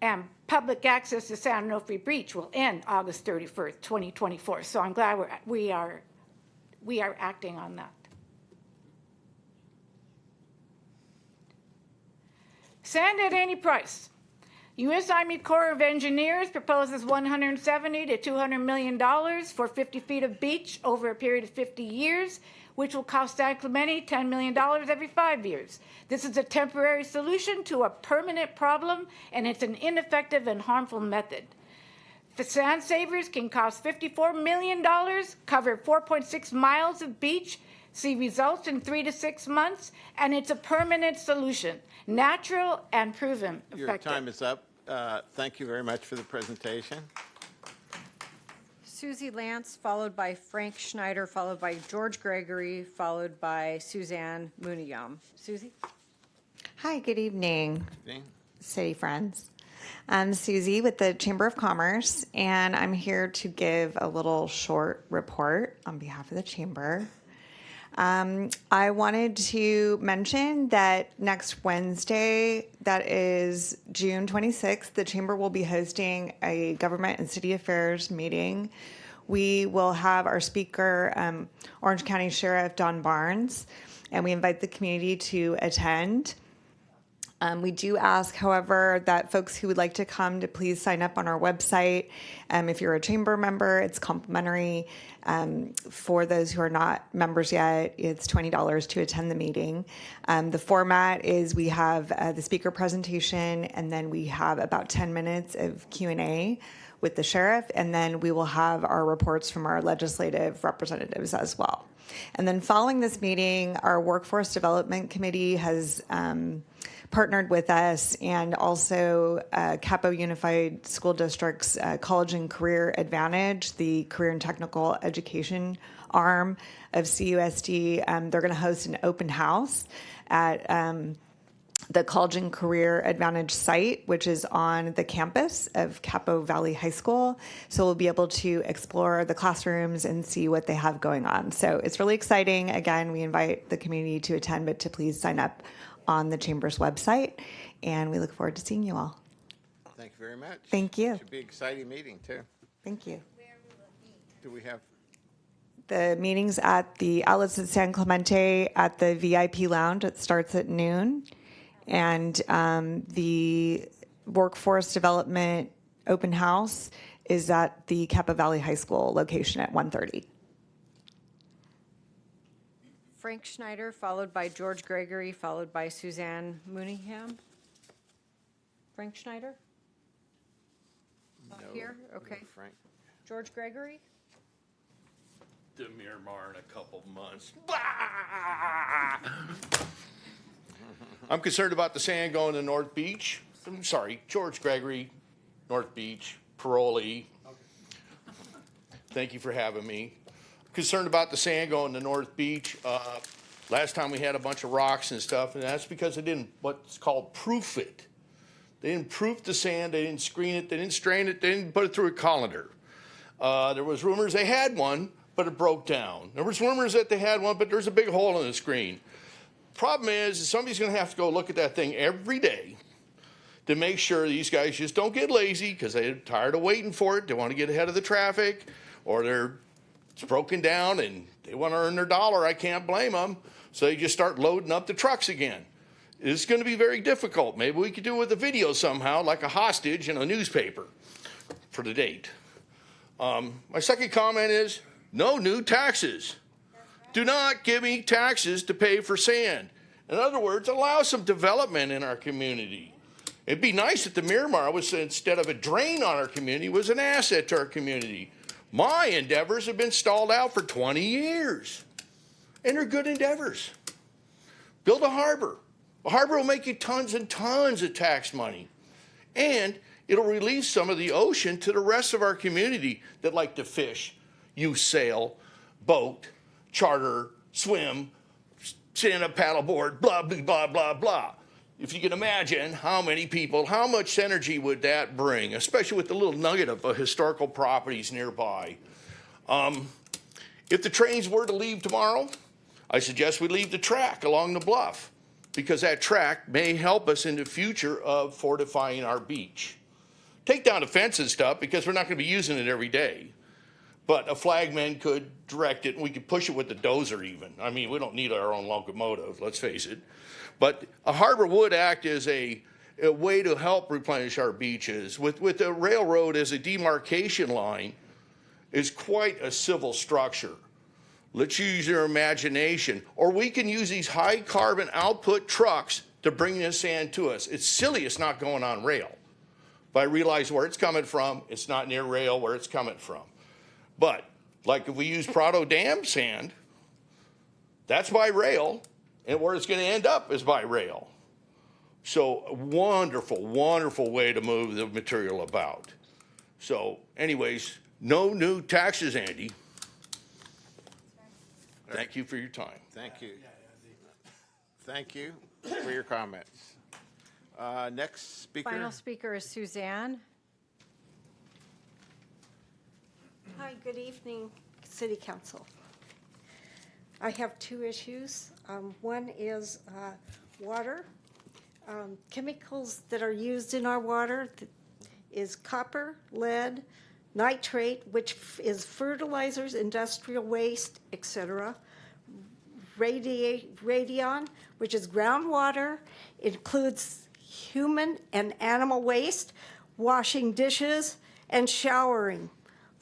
And public access to San Onofre Beach will end August 31st, 2024. So I'm glad we are acting on that. Sand at any price. U.S. Army Corps of Engineers proposes $170 to $200 million for 50 feet of beach over a period of 50 years, which will cost San Clemente $10 million every 5 years. This is a temporary solution to a permanent problem, and it's an ineffective and harmful method. The sand savers can cost $54 million, cover 4.6 miles of beach, see results in 3 to 6 months, and it's a permanent solution, natural and proven effective. Your time is up. Thank you very much for the presentation. Susie Lance, followed by Frank Schneider, followed by George Gregory, followed by Suzanne Muniyam. Susie? Hi, good evening, Dean? city friends. I'm Susie with the Chamber of Commerce, and I'm here to give a little short report on behalf of the Chamber. I wanted to mention that next Wednesday, that is June 26th, the Chamber will be hosting a government and city affairs meeting. We will have our speaker, Orange County Sheriff Don Barnes, and we invite the community to attend. We do ask, however, that folks who would like to come to please sign up on our website. If you're a chamber member, it's complimentary. For those who are not members yet, it's $20 to attend the meeting. The format is we have the speaker presentation, and then we have about 10 minutes of Q&A with the sheriff, and then we will have our reports from our legislative representatives as well. And then following this meeting, our Workforce Development Committee has partnered with us, and also Capo Unified School District's College and Career Advantage, the career and technical education arm of CUSD. They're going to host an open house at the College and Career Advantage site, which is on the campus of Capo Valley High School. So we'll be able to explore the classrooms and see what they have going on. So it's really exciting. Again, we invite the community to attend, but to please sign up on the Chamber's website, and we look forward to seeing you all. Thank you very much. Thank you. Should be an exciting meeting, too. Thank you. Do we have? The meeting's at the Outlets at San Clemente at the VIP Lounge. It starts at noon. And the Workforce Development Open House is at the Capo Valley High School location at 1:30. Frank Schneider, followed by George Gregory, followed by Suzanne Muniham. Frank Schneider? Not No, here? no, Okay. Frank. George Gregory? The Miramar in a couple months. I'm concerned about the sand going to North Beach. I'm sorry, George Gregory, North Beach, parolee. Thank you for having me. Concerned about the sand going to North Beach. Last time we had a bunch of rocks and stuff, and that's because they didn't what's called proof it. They didn't proof the sand, they didn't screen it, they didn't strain it, they didn't put it through a colander. There was rumors they had one, but it broke down. There was rumors that they had one, but there's a big hole in the screen. Problem is somebody's going to have to go look at that thing every day to make sure these guys just don't get lazy because they're tired of waiting for it. They want to get ahead of the traffic, or it's broken down and they want to earn their dollar. I can't blame them. So they just start loading up the trucks again. It's going to be very difficult. Maybe we could do it with a video somehow, like a hostage in a newspaper for the date. My second comment is no new taxes. Do not give me taxes to pay for sand. In other words, allow some development in our community. It'd be nice if the Miramar was, instead of a drain on our community, was an asset to our community. My endeavors have been stalled out for 20 years, and they're good endeavors. Build a harbor. A harbor will make you tons and tons of tax money, and it'll release some of the ocean to the rest of our community that like to fish, use sail, boat, charter, swim, stand up paddleboard, blah, blah, blah, blah, blah. If you can imagine how many people, how much energy would that bring, especially with the little nugget of historical properties nearby. If the trains were to leave tomorrow, I suggest we leave the track along the bluff, because that track may help us in the future of fortifying our beach. Take down the fence and stuff, because we're not going to be using it every day. But a flagman could direct it, and we could push it with the dozer even. I mean, we don't need our own locomotive, let's face it. But a harbor would act as a a way to help replenish our beaches. With the railroad as a demarcation line is quite a civil structure. Let's use your imagination. Or we can use these high carbon output trucks to bring this sand to us. It's silly it's not going on rail. But I realize where it's coming from, it's not near rail where it's coming from. But like if we use Prado Dam sand, that's by rail, and where it's going to end up is by rail. So a wonderful, wonderful way to move the material about. So anyways, no new taxes, Andy. Thank you for your time. Thank you. Thank you for your comments. Next speaker. Final speaker is Suzanne. Hi, good evening, City Council. I have two issues. One is water. Chemicals that are used in our water is copper, lead, nitrate, which is fertilizers, industrial waste, etc. Radion, which is groundwater, includes human and animal waste, washing dishes, and showering.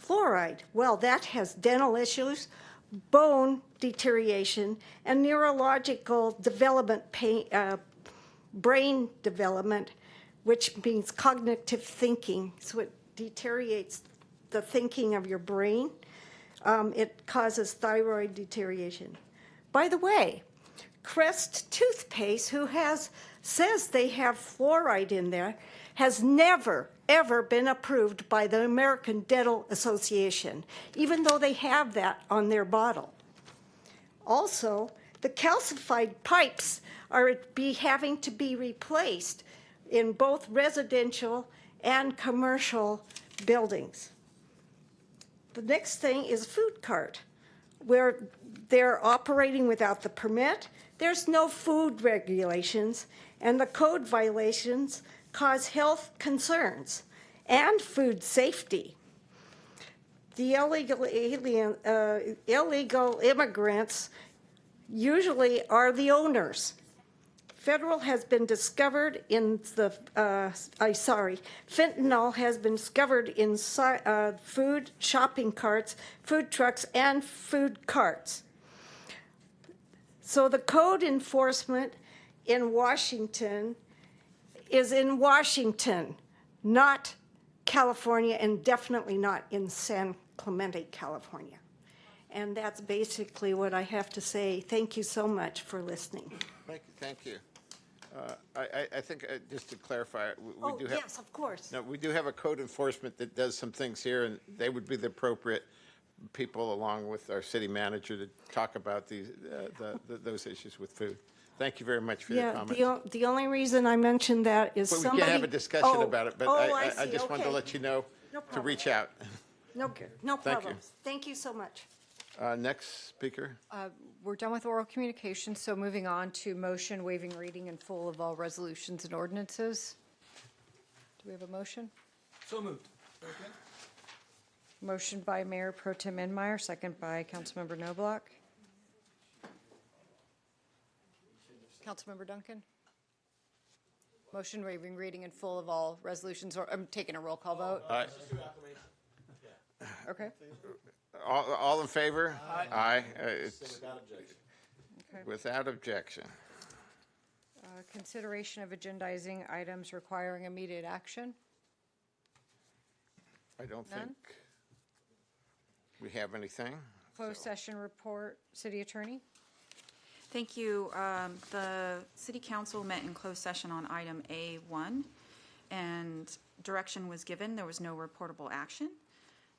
Fluoride, well, that has dental issues, bone deterioration, and neurological development, brain development, which means cognitive thinking. So it deteriorates the thinking of your brain. It causes thyroid deterioration. By the way, Crest toothpaste, who says they have fluoride in there, has never, ever been approved by the American Dental Association, even though they have that on their bottle. Also, the calcified pipes are having to be replaced in both residential and commercial buildings. The next thing is food cart, where they're operating without the permit. There's no food regulations, and the code violations cause health concerns and food safety. The illegal immigrants usually are the owners. Fentanyl has been discovered in fentanyl has been discovered in food shopping carts, food trucks, and food carts. So the code enforcement in Washington is in Washington, not California, and definitely not in San Clemente, California. And that's basically what I have to say. Thank you so much for listening. Thank you. I think, just to clarify, we do have. Yes, of course. No, we do have a code enforcement that does some things here, and they would be the appropriate people, along with our city manager, to talk about those issues with food. Thank you very much for your comments. Yeah, the only reason I mentioned that is But somebody. we can't have a discussion about it, but I see. just wanted to Okay. let you know No to problem. reach out. No Thank problem. you. Thank you so much. Next speaker. We're done with oral communication, so moving on to motion waiving reading in full of all resolutions and ordinances. Do we have a motion? So moved. Motion by Mayor Pro Tem Enmeyer, second by Councilmember Noblock. Councilmember Duncan? Motion waiving reading in full of all resolutions, or I'm taking a roll call vote. Okay. All in favor? Aye. Without objection. Consideration of agendizing items requiring immediate action. I don't None? think we have anything. Closed session report, City Attorney. Thank you. The City Council met in closed session on item A1, and direction was given. There was no reportable action.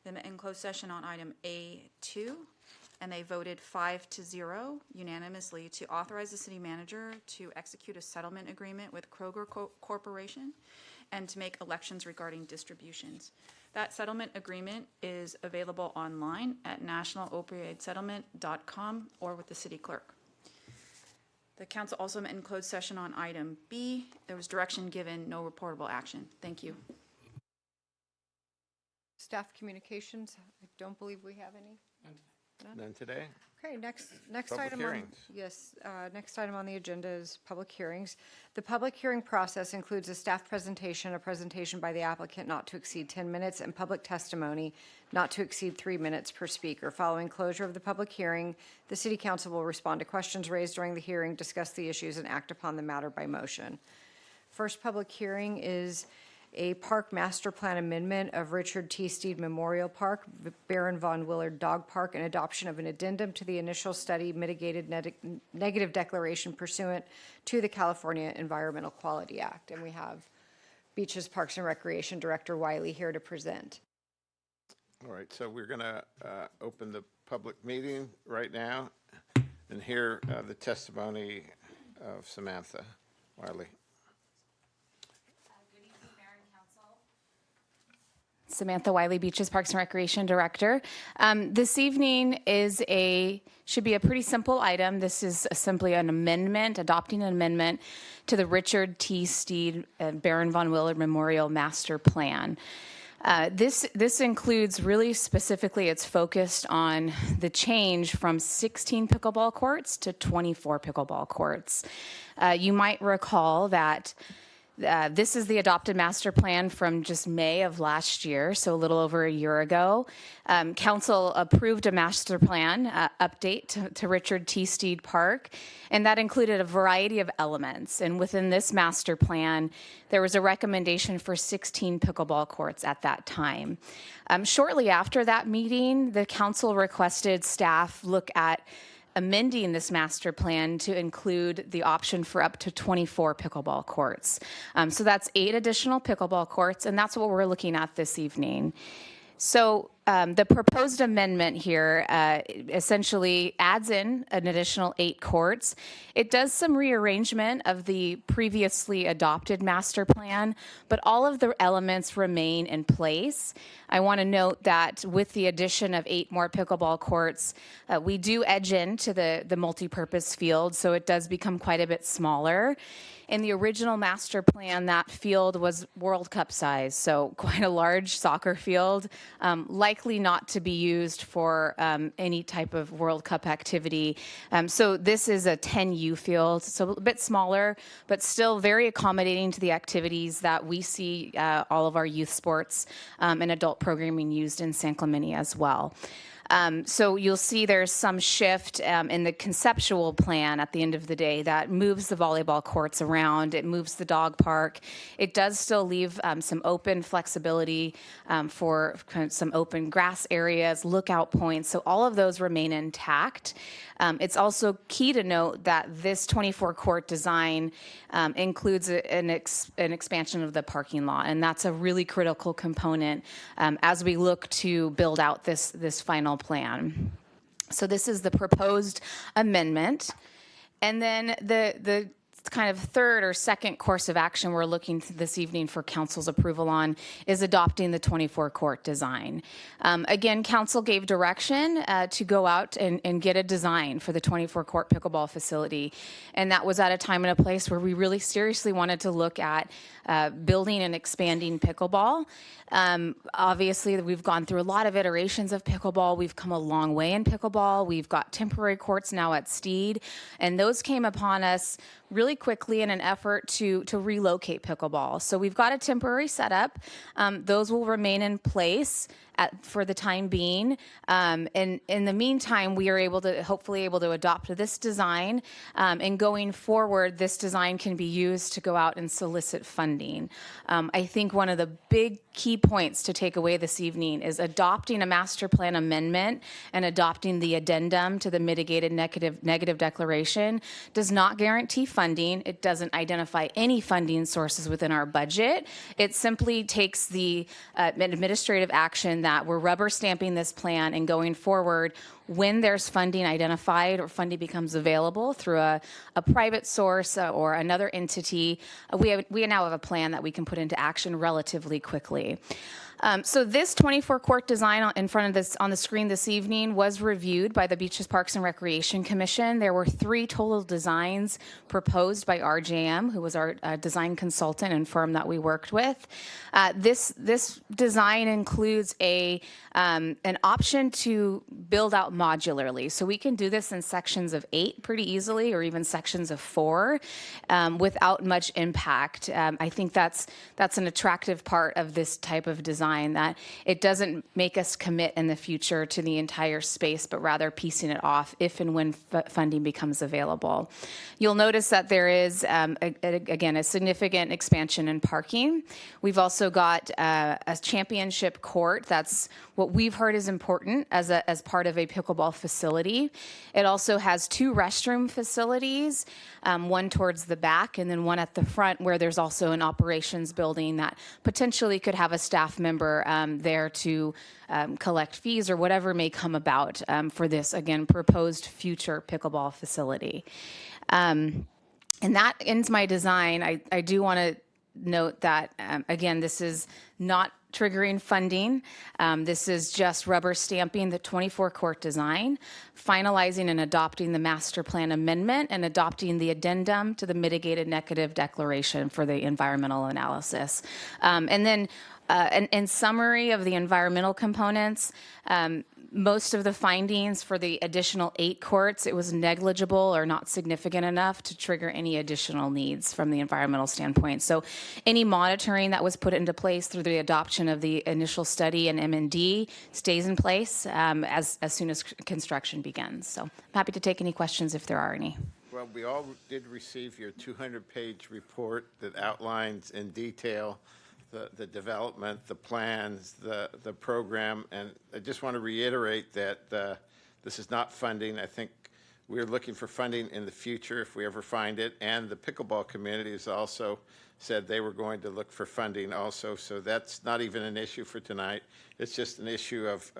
They met in closed session on item A2, and they voted 5-0 unanimously to authorize the city manager to execute a settlement agreement with Kroger Corporation and to make elections regarding distributions. That settlement agreement is available online at nationalopioidsettlement.com or with the city clerk. The council also met in closed session on item B. There was direction given, no reportable action. Thank you. Staff communications, I don't believe we have any. None today? Okay, next Public item hearings. next item on the agenda is public hearings. The public hearing process includes a staff presentation, a presentation by the applicant not to exceed 10 minutes, and public testimony not to exceed 3 minutes per speaker. Following closure of the public hearing, the city council will respond to questions raised during the hearing, discuss the issues, and act upon the matter by motion. First public hearing is a park master plan amendment of Richard T. Steed Memorial Park, Baron von Willard Dog Park, and adoption of an addendum to the initial study mitigated negative declaration pursuant to the California Environmental Quality Act. And we have Beaches, Parks, and Recreation Director Wiley here to present. All right, so we're going to open the public meeting right now and hear the testimony of Samantha Wiley. Samantha Wiley, Beaches, Parks, and Recreation Director. This evening should be a pretty simple item. This is simply an amendment, adopting an amendment to the Richard T. Steed Baron von Willard Memorial Master Plan. This includes, really specifically, it's focused on the change from 16 pickleball courts to 24 pickleball courts. You might recall that this is the adopted master plan from just May of last year, so a little over a year ago. Council approved a master plan update to Richard T. Steed Park, and that included a variety of elements. And within this master plan, there was a recommendation for 16 pickleball courts at that time. Shortly after that meeting, the council requested staff look at amending this master plan to include the option for up to 24 pickleball courts. So that's 8 additional pickleball courts, and that's what we're looking at this evening. So the proposed amendment here essentially adds in an additional 8 courts. It does some rearrangement of the previously adopted master plan, but all of the elements remain in place. I want to note that with the addition of 8 more pickleball courts, we do edge into the multipurpose field, so it does become quite a bit smaller. In the original master plan, that field was World Cup size, so quite a large soccer field, likely not to be used for any type of World Cup activity. So this is a 10U field, so a bit smaller, but still very accommodating to the activities that we see all of our youth sports and adult programming used in San Clemente as well. So you'll see there's some shift in the conceptual plan at the end of the day that moves the volleyball courts around. It moves the dog park. It does still leave some open flexibility for kind of some open grass areas, lookout points. So all of those remain intact. It's also key to note that this 24-court design includes an expansion of the parking lot, and that's a really critical component as we look to build out this final plan. So this is the proposed amendment. And then the kind of third or second course of action we're looking this evening for council's approval on is adopting the 24-court design. Again, council gave direction to go out and get a design for the 24-court pickleball facility. And that was at a time and a place where we really seriously wanted to look at building and expanding pickleball. Obviously, we've gone through a lot of iterations of pickleball. We've come a long way in pickleball. We've got temporary courts now at Steed, and those came upon us really quickly in an effort to relocate pickleball. So we've got a temporary setup. Those will remain in place for the time being. And in the meantime, we are hopefully able to adopt this design. And going forward, this design can be used to go out and solicit funding. I think one of the big key points to take away this evening is adopting a master plan amendment and adopting the addendum to the mitigated negative declaration does not guarantee funding. It doesn't identify any funding sources within our budget. It simply takes the administrative action that we're rubber stamping this plan, and going forward, when there's funding identified or funding becomes available through a private source or another entity, we now have a plan that we can put into action relatively quickly. So this 24-court design in front of this on the screen this evening was reviewed by the Beaches, Parks, and Recreation Commission. There were 3 total designs proposed by RJM, who was our design consultant and firm that we worked with. This design includes an option to build out modularly. So we can do this in sections of 8 pretty easily, or even sections of 4, without much impact. I think that's an attractive part of this type of design, that it doesn't make us commit in the future to the entire space, but rather piecing it off if and when funding becomes available. You'll notice that there is, again, a significant expansion in parking. We've also got a championship court. That's what we've heard is important as part of a pickleball facility. It also has 2 restroom facilities, one towards the back and then one at the front, where there's also an operations building that potentially could have a staff member there to collect fees or whatever may come about for this, again, proposed future pickleball facility. And that ends my design. I do want to note that, again, this is not triggering funding. This is just rubber stamping the 24-court design, finalizing and adopting the master plan amendment, and adopting the addendum to the mitigated negative declaration for the environmental analysis. And then in summary of the environmental components, most of the findings for the additional 8 courts, it was negligible or not significant enough to trigger any additional needs from the environmental standpoint. So any monitoring that was put into place through the adoption of the initial study and M&D stays in place as soon as construction begins. So I'm happy to take any questions if there are any. Well, we all did receive your 200-page report that outlines in detail the development, the plans, the program, and I just want to reiterate that this is not funding. I think we're looking for funding in the future if we ever find it, and the pickleball community has also said they were going to look for funding also, so that's not even an issue for tonight. It's just an issue of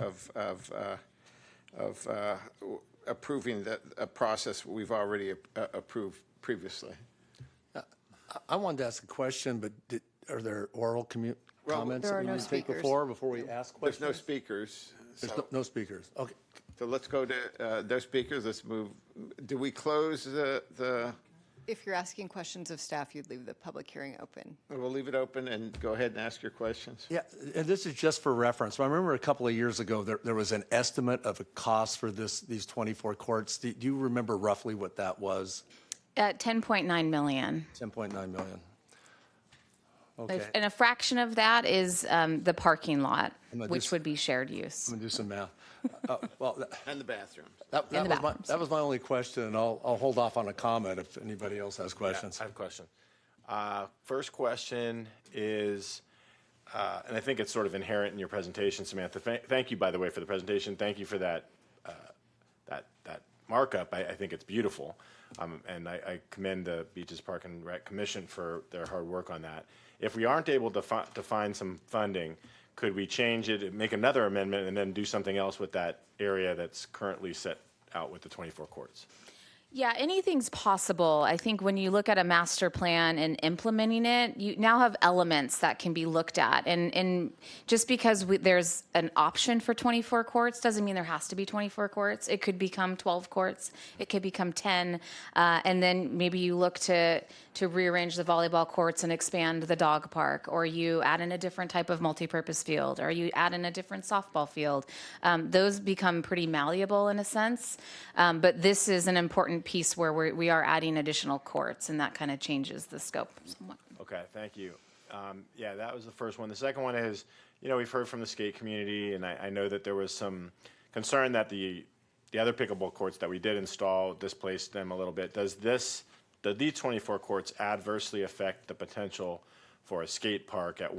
approving a process we've already approved previously. I wanted to ask a question, but are there oral comments there that are we no need to take speakers. before we ask questions? There's no speakers. There's so- no speakers. Okay. So let's go to no speakers. Let's move. Do we close the? If you're asking questions of staff, you'd leave the public hearing open. We'll leave it open and go ahead and ask your questions. Yeah, and this is just for reference. I remember a couple of years ago, there was an estimate of a cost for these 24 courts. Do you remember roughly what that was? At 10.9 million. 10.9 million. Okay. And a fraction of that is the parking lot, I'm gonna which do would be shared use. I'm going to do some math. And the bathrooms. That was my only question, and I'll hold off on a comment if anybody else has questions. I have a question. First question is, and I think it's sort of inherent in your presentation, Samantha. Thank you, by the way, for the presentation. Thank you for that that markup. I think it's beautiful, and I commend the Beaches Park and Rec Commission for their hard work on that. If we aren't able to find some funding, could we change it, make another amendment, and then do something else with that area that's currently set out with the 24 courts? Yeah, anything's possible. I think when you look at a master plan and implementing it, you now have elements that can be looked at. And just because there's an option for 24 courts doesn't mean there has to be 24 courts. It could become 12 courts. It could become 10. And then maybe you look to rearrange the volleyball courts and expand the dog park, or you add in a different type of multipurpose field, or you add in a different softball field. Those become pretty malleable in a sense. But this is an important piece where we are adding additional courts, and that kind of changes the scope somewhat. Okay, thank you. Yeah, that was the first one. The second one is, we've heard from the skate community, and I know that there was some concern that the other pickleball courts that we did install displaced them a little bit. Does these 24 courts adversely affect the potential for a skate park at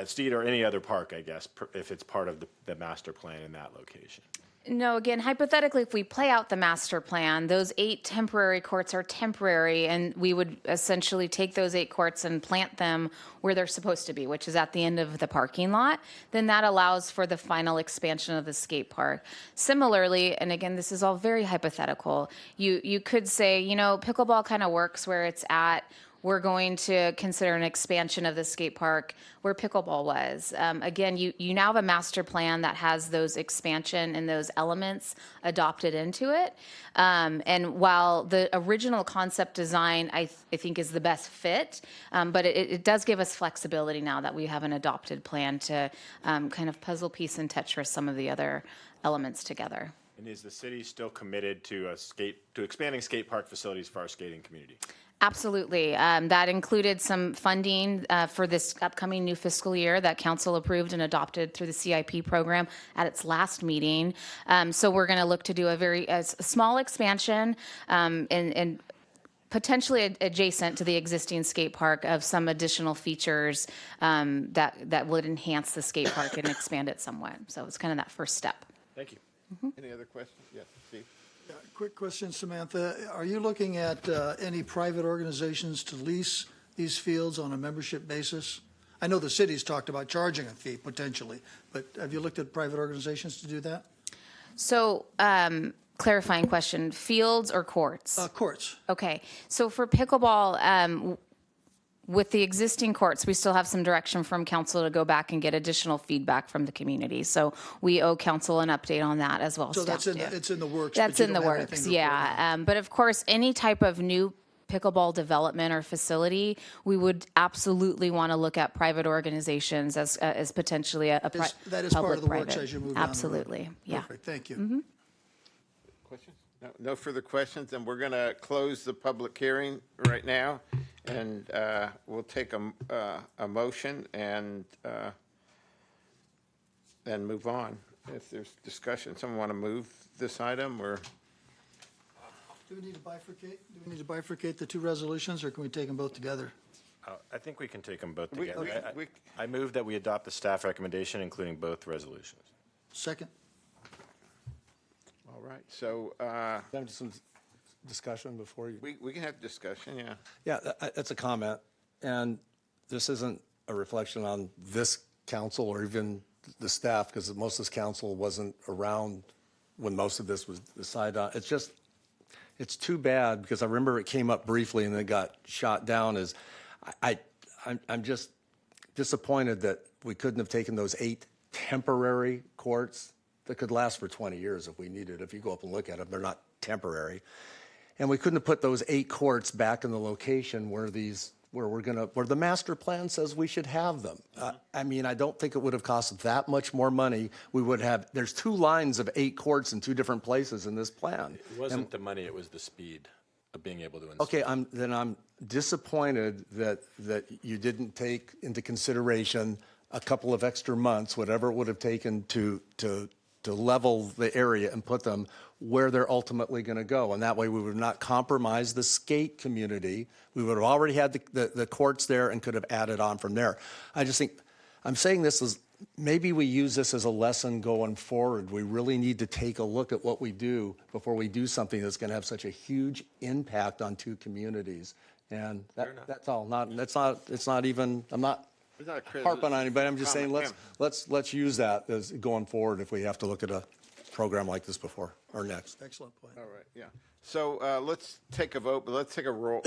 Steed or any other park, I guess, if it's part of the master plan in that location? No, again, hypothetically, if we play out the master plan, those 8 temporary courts are temporary, and we would essentially take those 8 courts and plant them where they're supposed to be, which is at the end of the parking lot. Then that allows for the final expansion of the skate park. Similarly, and again, this is all very hypothetical, you could say, pickleball kind of works where it's at we're going to consider an expansion of the skate park where pickleball was. Again, you now have a master plan that has those expansion and those elements adopted into it. And while the original concept design, I think, is the best fit, but it does give us flexibility now that we have an adopted plan to kind of puzzle piece and Tetris some of the other elements together. And is the city still committed to expanding skate park facilities for our skating community? Absolutely. That included some funding for this upcoming new fiscal year that council approved and adopted through the CIP program at its last meeting. So we're going to look to do a small expansion and potentially adjacent to the existing skate park of some additional features that would enhance the skate park and expand it somewhat. So it's kind of that first step. Thank you. Any other questions? Yes, Steve? Quick question, Samantha. Are you looking at any private organizations to lease these fields on a membership basis? I know the city's talked about charging a fee potentially, but have you looked at private organizations to do that? So, clarifying question, fields or courts? Courts. Okay, so for pickleball, with the existing courts, we still have some direction from council to go back and get additional feedback from the community. So we owe council an update on that as well. So Staff it's in the works. That's but you in the don't have works, anything to report yeah. But of course, any type of new pickleball development or facility, we would absolutely want to look at private organizations as potentially a That is part of the works public-private. as you move down the road. Absolutely, yeah. Perfect, thank you. Questions? No further questions, and we're going to close the public hearing right now, and we'll take a motion and then move on. If there's discussion, someone want to move this item, or? Do we need to bifurcate? Do we need to bifurcate the two resolutions, or can we take them both together? I think we can take them both We- together. we- I move that we adopt the staff recommendation, including both resolutions. Second. All right, so Have some discussion before you. we can have discussion, yeah. Yeah, that's a comment, and this isn't a reflection on this council or even the staff, because most of this council wasn't around when most of this was decided on. It's too bad, because I remember it came up briefly and then got shot down. I'm just disappointed that we couldn't have taken those 8 temporary courts that could last for 20 years if we needed. If you go up and look at them, they're not temporary. And we couldn't have put those 8 courts back in the location where the master plan says we should have them. I mean, I don't think it would have cost that much more money. There's 2 lines of 8 courts in 2 different places in this plan. It wasn't the money, it was the speed of being able to install. Okay, I'm disappointed that you didn't take into consideration a couple of extra months, whatever it would have taken to level the area and put them where they're ultimately going to go. And that way we would not compromise the skate community. We would have already had the courts there and could have added on from there. I just think, I'm saying this as, maybe we use this as a lesson going forward. We really need to take a look at what we do before we do something that's going to have such a huge impact on 2 communities. And that's all. It's not even, I'm not harping on anybody. I'm just saying let's use that as going forward if we have to look at a program like this before or next. Excellent point. All right, yeah. So let's take a vote, but let's take a roll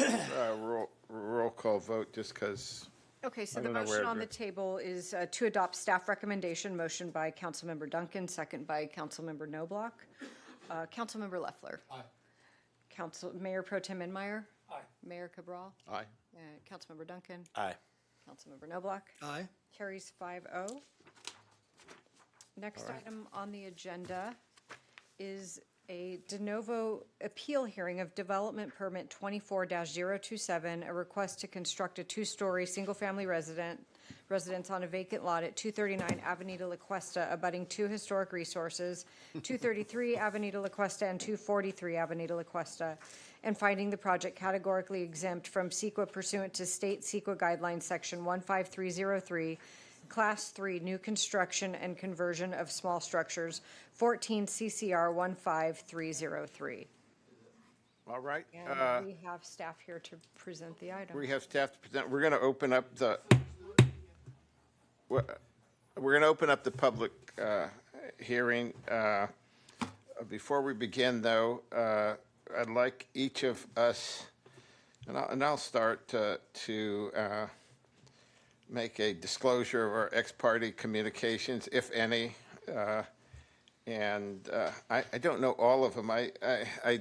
call vote, just because. Okay, so the motion on the table is to adopt staff recommendation, motion by Councilmember Duncan, second by Councilmember Knobloch. Councilmember Loeffler. Aye. Mayor Pro Tem Enmeyer. Aye. Mayor Cabral. Aye. Councilmember Duncan. Aye. Councilmember Knobloch. Aye. Carries 5-0. Next item on the agenda is a de novo appeal hearing of development permit 24-027, a request to construct a 2-story single-family residence on a vacant lot at 239 Avenida La Cuesta, abutting 2 historic resources, 233 Avenida La Cuesta and 243 Avenida La Cuesta, and finding the project categorically exempt from CEQA pursuant to state CEQA guidelines section 15303, Class 3, new construction and conversion of small structures, 14 CCR 15303. All right. And we have staff here to present the item. We have staff to present. We're going to open up the public hearing. Before we begin, though, I'd like each of us And I'll start to make a disclosure of our ex parte communications, if any. I don't know all of them. I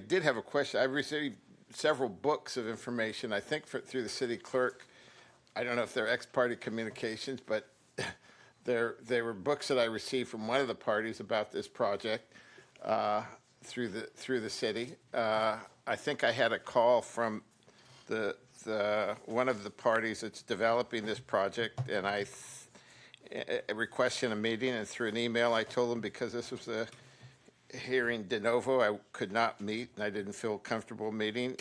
did have a question. I received several books of information, I think through the city clerk. I don't know if they're ex parte communications, but they were books that I received from one of the parties about this project through the city. I think I had a call from the one of the parties that's developing this project, and I requested a meeting, and through an email I told them because this was a hearing de novo, I could not meet, and I didn't feel comfortable meeting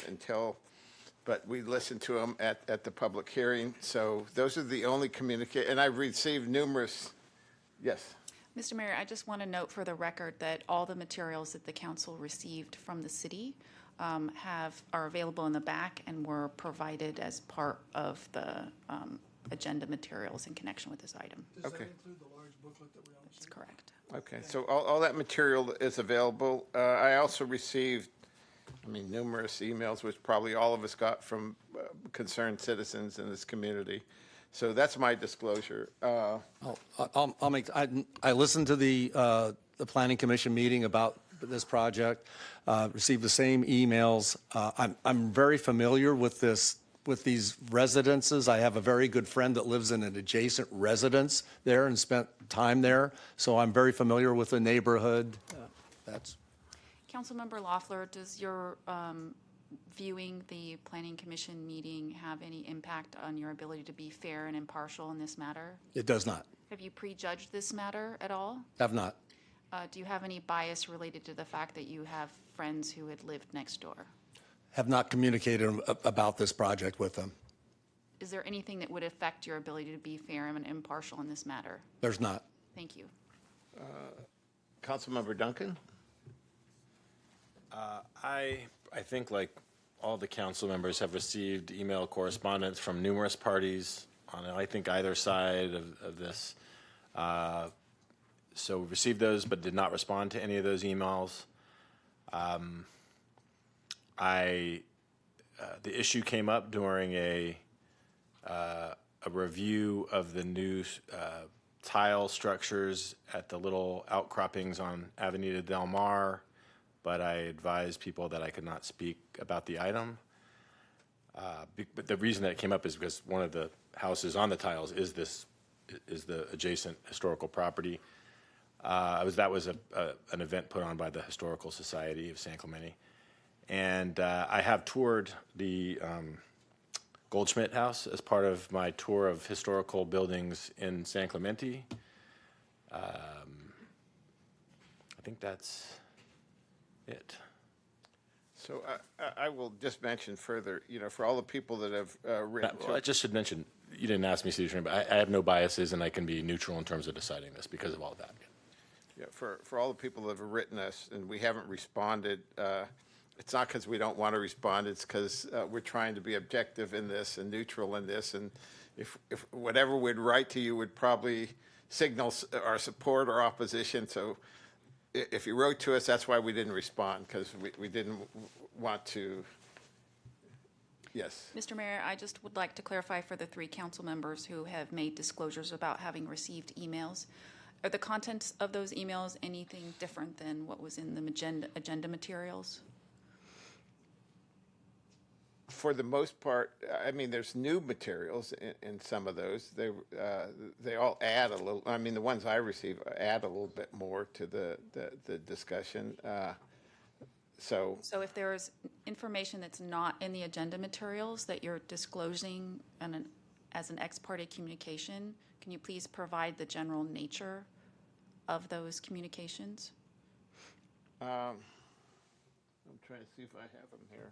but we listened to them at the public hearing. So those are the only and I've received numerous, yes. Mr. Mayor, I just want to note for the record that all the materials that the council received from the city are available in the back and were provided as part of the agenda materials in connection with this item. Does that include the large booklet that we all That's correct. Okay, so all that material is available. I also received, numerous emails, which probably all of us got from concerned citizens in this community. So that's my disclosure. I'll make. I listened to the Planning Commission meeting about this project. Received the same emails. I'm very familiar with these residences. I have a very good friend that lives in an adjacent residence there and spent time there. So I'm very familiar with the neighborhood. That's. Councilmember Loeffler, does your viewing the Planning Commission meeting have any impact on your ability to be fair and impartial in this matter? It does not. Have you prejudged this matter at all? Have not. Do you have any bias related to the fact that you have friends who had lived next door? Have not communicated about this project with them. Is there anything that would affect your ability to be fair and impartial in this matter? There's not. Thank you. Councilmember Duncan? I think, like all the council members, have received email correspondence from numerous parties on, I think, either side of this. So we received those, but did not respond to any of those emails. The issue came up during a review of the new tile structures at the little outcroppings on Avenida Del Mar, but I advised people that I could not speak about the item. But the reason that it came up is because one of the houses on the tiles is the adjacent historical property. That was an event put on by the Historical Society of San Clemente. And I have toured the Goldschmidt House as part of my tour of historical buildings in San Clemente. I think that's it. So I will just mention further, for all the people that have written. Well, I just should mention, you didn't ask me, City Attorney, but I have no biases and I can be neutral in terms of deciding this because of all of that. Yeah, for all the people that have written us and we haven't responded, it's not because we don't want to respond, it's because we're trying to be objective in this and neutral in this. And if whatever we'd write to you would probably signal our support or opposition. So if you wrote to us, that's why we didn't respond, because we didn't want to. Yes. Mr. Mayor, I just would like to clarify for the 3 council members who have made disclosures about having received emails. Are the contents of those emails anything different than what was in the agenda materials? For the most part, there's new materials in some of those. They all add a little. The ones I receive add a little bit more to the discussion. So if there's information that's not in the agenda materials that you're disclosing as an ex parte communication, can you please provide the general nature of those communications? I'm trying to see if I have them here.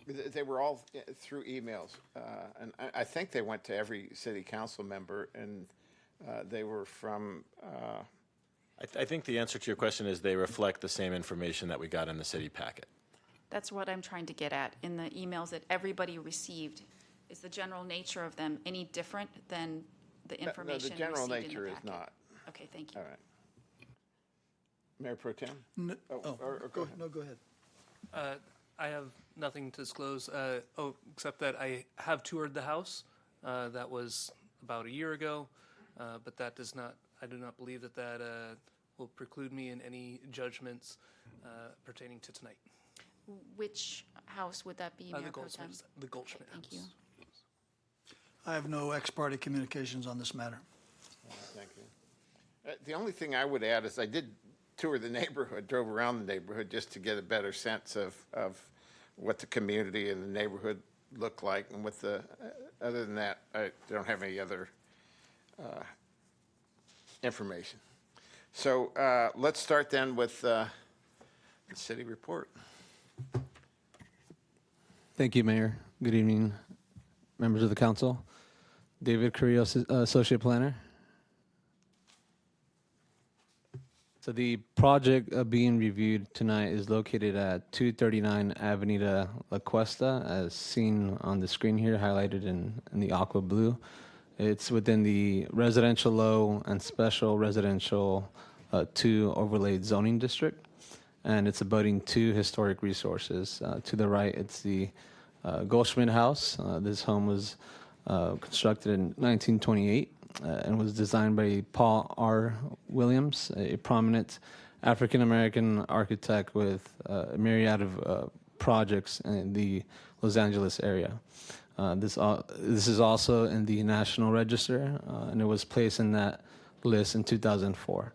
They were all through emails, and I think they went to every city council member, and they were from. I think the answer to your question is they reflect the same information that we got in the city packet. That's what I'm trying to get at. In the emails that everybody received, is the general nature of them any different than the information No, the general received nature in the is packet? not. Okay, thank you. All right. Mayor Pro Tem? No, Go ahead. No, go ahead. I have Nothing to disclose, except that I have toured the house. That was about a year ago, but I do not believe that will preclude me in any judgments pertaining to tonight. Which house would that be, Mayor Pro Tem? The Goldschmidt Thank house. you. I have no ex parte communications on this matter. Thank you. The only thing I would add is I did tour the neighborhood, drove around the neighborhood just to get a better sense of what the community and the neighborhood look like. And with other than that, I don't have any other information. So let's start then with the city report. Thank you, Mayor. Good evening, members of the council. David Carrillo, Associate Planner. So the project being reviewed tonight is located at 239 Avenida La Cuesta, as seen on the screen here, highlighted in the aqua blue. It's within the residential low and special residential 2 overlaid zoning district, and it's abutting 2 historic resources. To the right, it's the Goldschmidt House. This home was constructed in 1928 and was designed by Paul R. Williams, a prominent African-American architect with a myriad of projects in the Los Angeles area. This is also in the National Register, and it was placed in that list in 2004.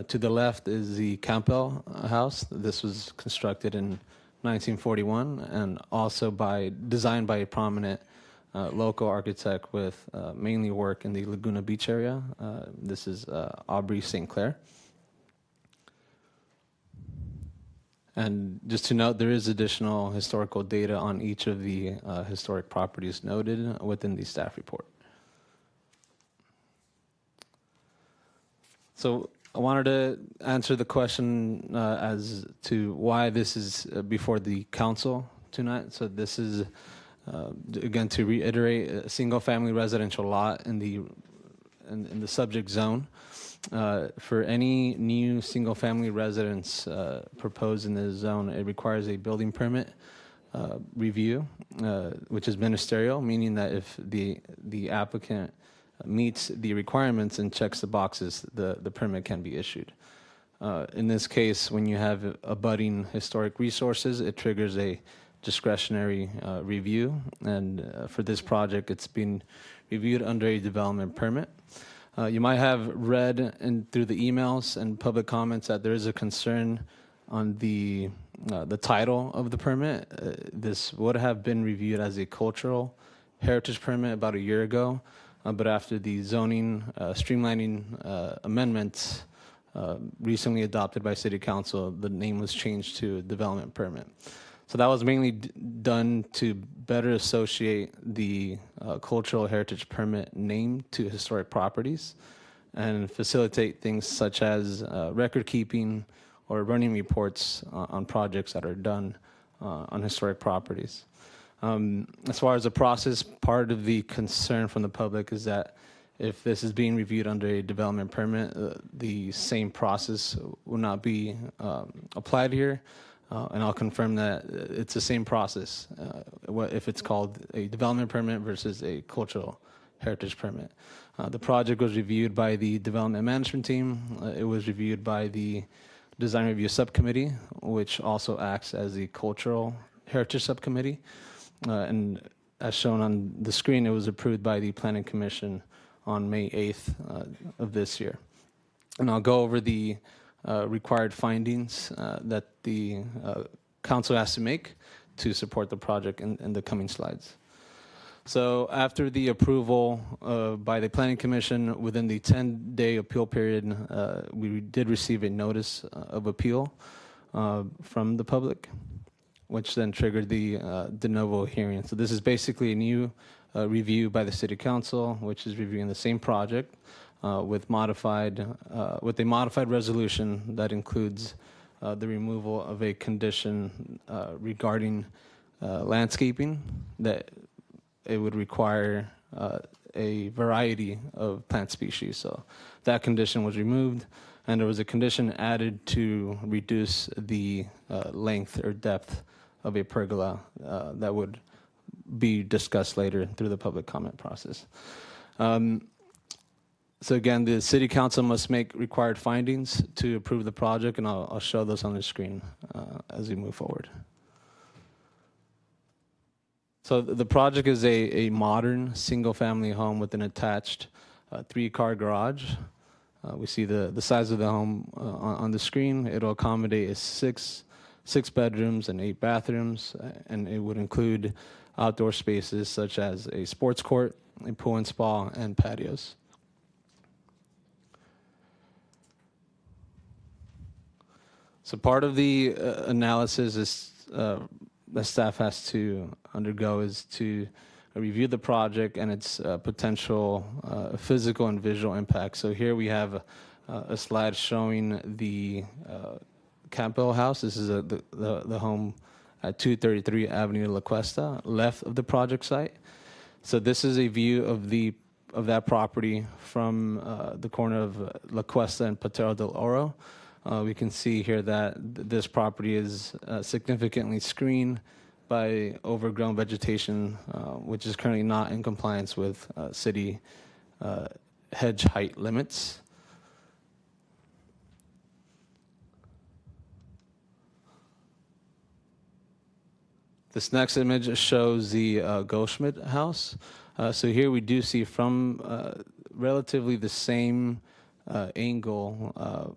To the left is the Campbell House. This was constructed in 1941 and also designed by a prominent local architect with mainly work in the Laguna Beach area. This is Aubrey St. Clair. And just to note, there is additional historical data on each of the historic properties noted within the staff report. So I wanted to answer the question as to why this is before the council tonight. So this is, again, to reiterate, a single-family residential lot in the subject zone. For any new single-family residence proposed in this zone, it requires a building permit review, which is ministerial, meaning that if the applicant meets the requirements and checks the boxes, the permit can be issued. In this case, when you have abutting historic resources, it triggers a discretionary review, and for this project, it's been reviewed under a development permit. You might have read through the emails and public comments that there is a concern on the title of the permit. This would have been reviewed as a cultural heritage permit about a year ago, but after the zoning streamlining amendments recently adopted by City Council, the name was changed to development permit. So that was mainly done to better associate the cultural heritage permit name to historic properties and facilitate things such as record keeping or running reports on projects that are done on historic properties. As far as the process, part of the concern from the public is that if this is being reviewed under a development permit, the same process will not be applied here. And I'll confirm that it's the same process if it's called a development permit versus a cultural heritage permit. The project was reviewed by the development management team. It was reviewed by the design review subcommittee, which also acts as the cultural heritage subcommittee. And as shown on the screen, it was approved by the Planning Commission on May 8th of this year. And I'll go over the required findings that the council has to make to support the project in the coming slides. So after the approval by the Planning Commission, within the 10-day appeal period, we did receive a notice of appeal from the public, which then triggered the de novo hearing. So this is basically a new review by the City Council, which is reviewing the same project with a modified resolution that includes the removal of a condition regarding landscaping, that it would require a variety of plant species. So that condition was removed, and there was a condition added to reduce the length or depth a pergola that would be discussed later through the public comment process. So again, the city council must make required findings to approve the project, and I'll show those on the screen as we move forward. So the project is a modern single-family home with an attached 3-car garage. We see the size of the home on the screen. It'll accommodate six bedrooms and 8 bathrooms, and it would include outdoor spaces such as a sports court, a pool and spa, and patios. So part of the analysis is that staff has to undergo is to review the project and its potential physical and visual impact. So here we have a slide showing the Campbell house. This is the home at 233 Avenida La Cuesta, left of the project site. So this is a view of that property from the corner of La Cuesta and Patero del Oro. We can see here that this property is significantly screened by overgrown vegetation, which is currently not in compliance with city hedge height limits. This next image shows the Goldschmidt house. So here we do see from relatively the same angle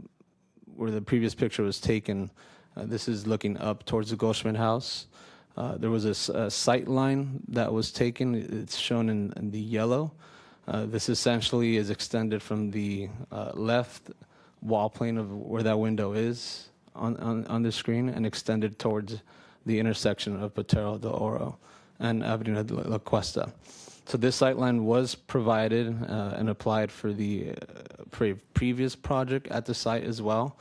where the previous picture was taken. This is looking up towards the Goldschmidt house. There was a sight line that was taken. It's shown in the yellow. This essentially is extended from the left wall plane of where that window is on the screen and extended towards the intersection of Patero del Oro and Avenida de La Cuesta. So this sight line was provided and applied for the previous project at the site as well.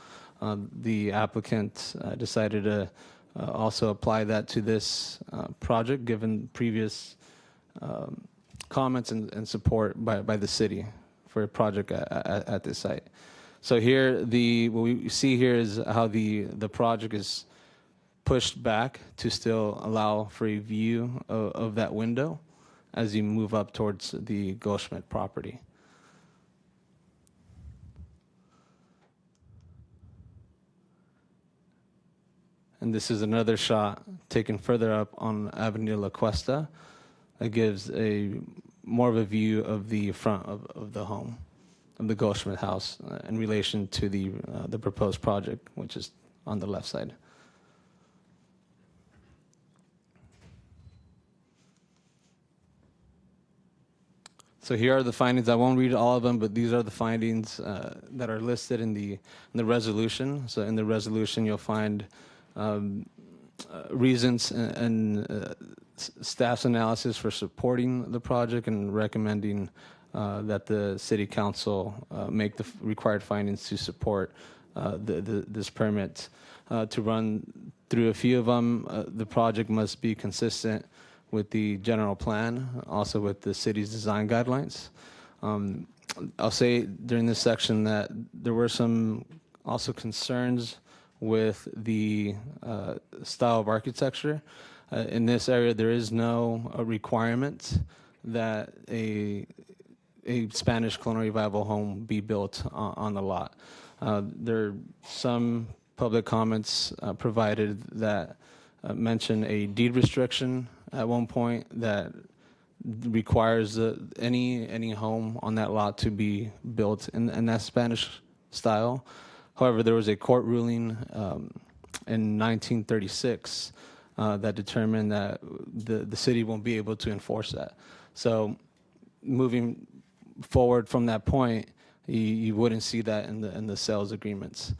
The applicant decided to also apply that to this project, given previous comments and support by the city for a project at this site. So here, what we see here is how the project is pushed back to still allow for a view of that window as you move up towards the Goldschmidt property. And this is another shot taken further up on Avenida La Cuesta that gives more of a view of the front of the home, of the Goldschmidt house, in relation to the proposed project, which is on the left side. So here are the findings. I won't read all of them, but these are the findings that are listed in the resolution. So in the resolution, you'll find reasons and staff's analysis for supporting the project and recommending that the city council make the required findings to support this permit. To run through a few of them, the project must be consistent with the general plan, also with the city's design guidelines. I'll say during this section that there were some also concerns with the style of architecture. In this area, there is no requirement that a Spanish colonial revival home be built on the lot. There are some public comments provided that mention a deed restriction at one point that requires any home on that lot to be built in that Spanish style. However, there was a court ruling in 1936 that determined that the city won't be able to enforce that. So moving forward from that point, you wouldn't see that in the sales agreements.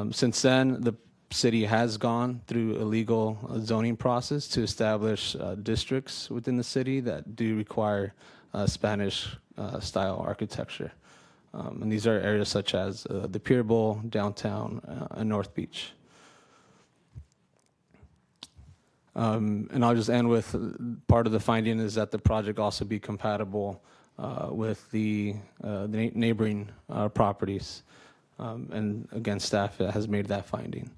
Since then, the city has gone through a legal zoning process to establish districts within the city that do require Spanish style architecture. And these are areas such as the Pier Bowl, downtown, and North Beach. And I'll just end with part of the finding is that the project also be compatible with the neighboring properties. And again, staff has made that finding.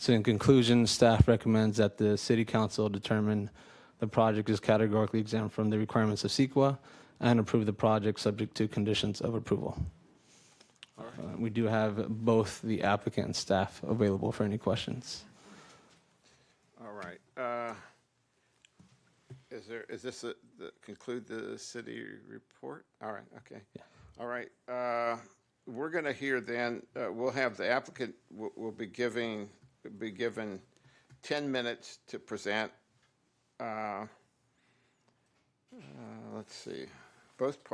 So in conclusion, staff recommends that the City Council determine the project is categorically exempt from the requirements of CEQA and approve the project subject to conditions of approval. We do have both the applicant and staff available for any questions. All right. Is this conclude the city report? All right, okay. Yeah. All right. We're going to hear then, we'll have the applicant will be given 10 minutes to present. Let's see.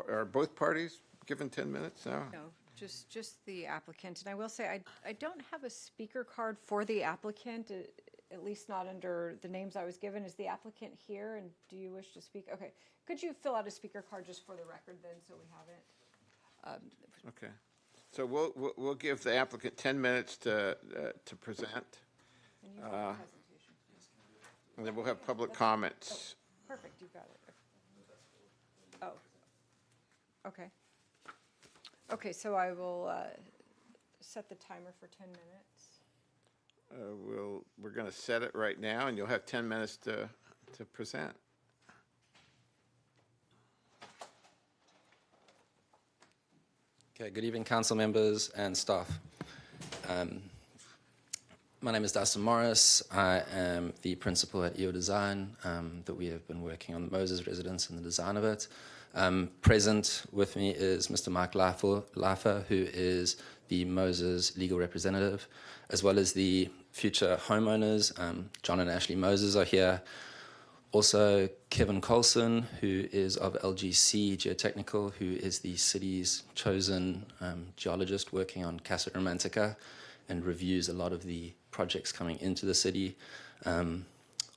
Are both parties given 10 minutes now? No, just the applicant. And I will say, I don't have a speaker card for the applicant, at least not under the names I was given. Is the applicant here, and do you wish to speak? Okay. Could you fill out a speaker card just for the record then, so we have it? Okay. So we'll give the applicant 10 minutes to present. And you have a presentation. And then we'll have public comments. Perfect, you've got it. Oh, okay. Okay, so I will set the timer for 10 minutes. We're going to set it right now, and you'll have 10 minutes to present. Okay, good evening, council members and staff. My name is Dustin Morris. I am the principal at EO Design that we have been working on the Moses residence and the design of it. Present with me is Mr. Mike Laffer, who is the Moses legal representative, as well as the future homeowners. John and Ashley Moses are here. Also, Kevin Colson, who is of LGC Geotechnical, who is the city's chosen geologist working on Casa Romantica and reviews a lot of the projects coming into the city.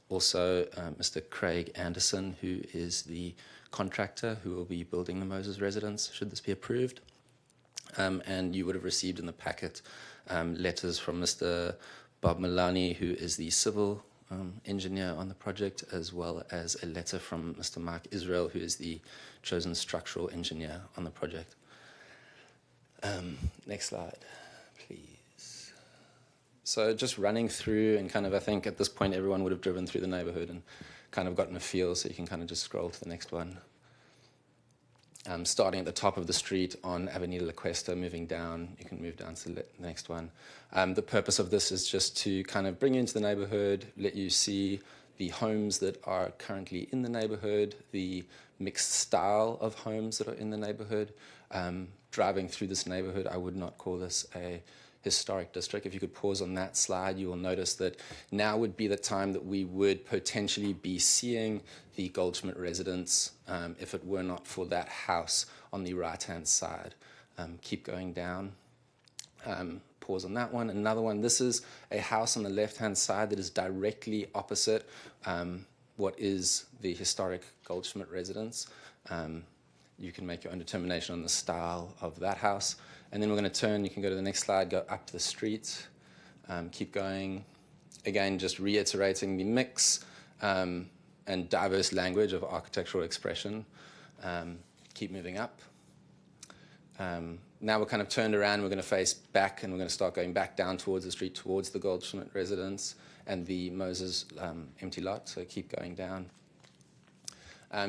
Also, Mr. Craig Anderson, who is the contractor who will be building the Moses residence, should this be approved. And you would have received in the packet letters from Mr. Bob Milani, who is the civil engineer on the project, as well as a letter from Mr. Mark Israel, who is the chosen structural engineer on the project. Next slide, please. So just running through, and kind of, I think at this point everyone would have driven through the neighborhood and kind of gotten a feel, so you can kind of just scroll to the next one. Starting at the top of the street on Avenida Cuesta, moving down, you can move down to the next one. The purpose of this is just to kind of bring you into the neighborhood, let you see the homes that are currently in the neighborhood, the mixed style of homes that are in the neighborhood. Driving through this neighborhood, I would not call this a historic district. If you could pause on that slide, you will notice that now would be the time that we would potentially be seeing the Goldschmidt residence if it were not for that house on the right-hand side. Keep going down. Pause on that one. Another one, this is a house on the left-hand side that is directly opposite what is the historic Goldschmidt residence. You can make your own determination on the style of that house. And then we're going to turn, you can go to the next slide, go up the street, keep going. Again, just reiterating the mix and diverse language of architectural expression. Keep moving up. Now we're kind of turned around, we're going to face back, and we're going to start going back down towards the street, towards the Goldschmidt residence and the Moses empty lot, so keep going down.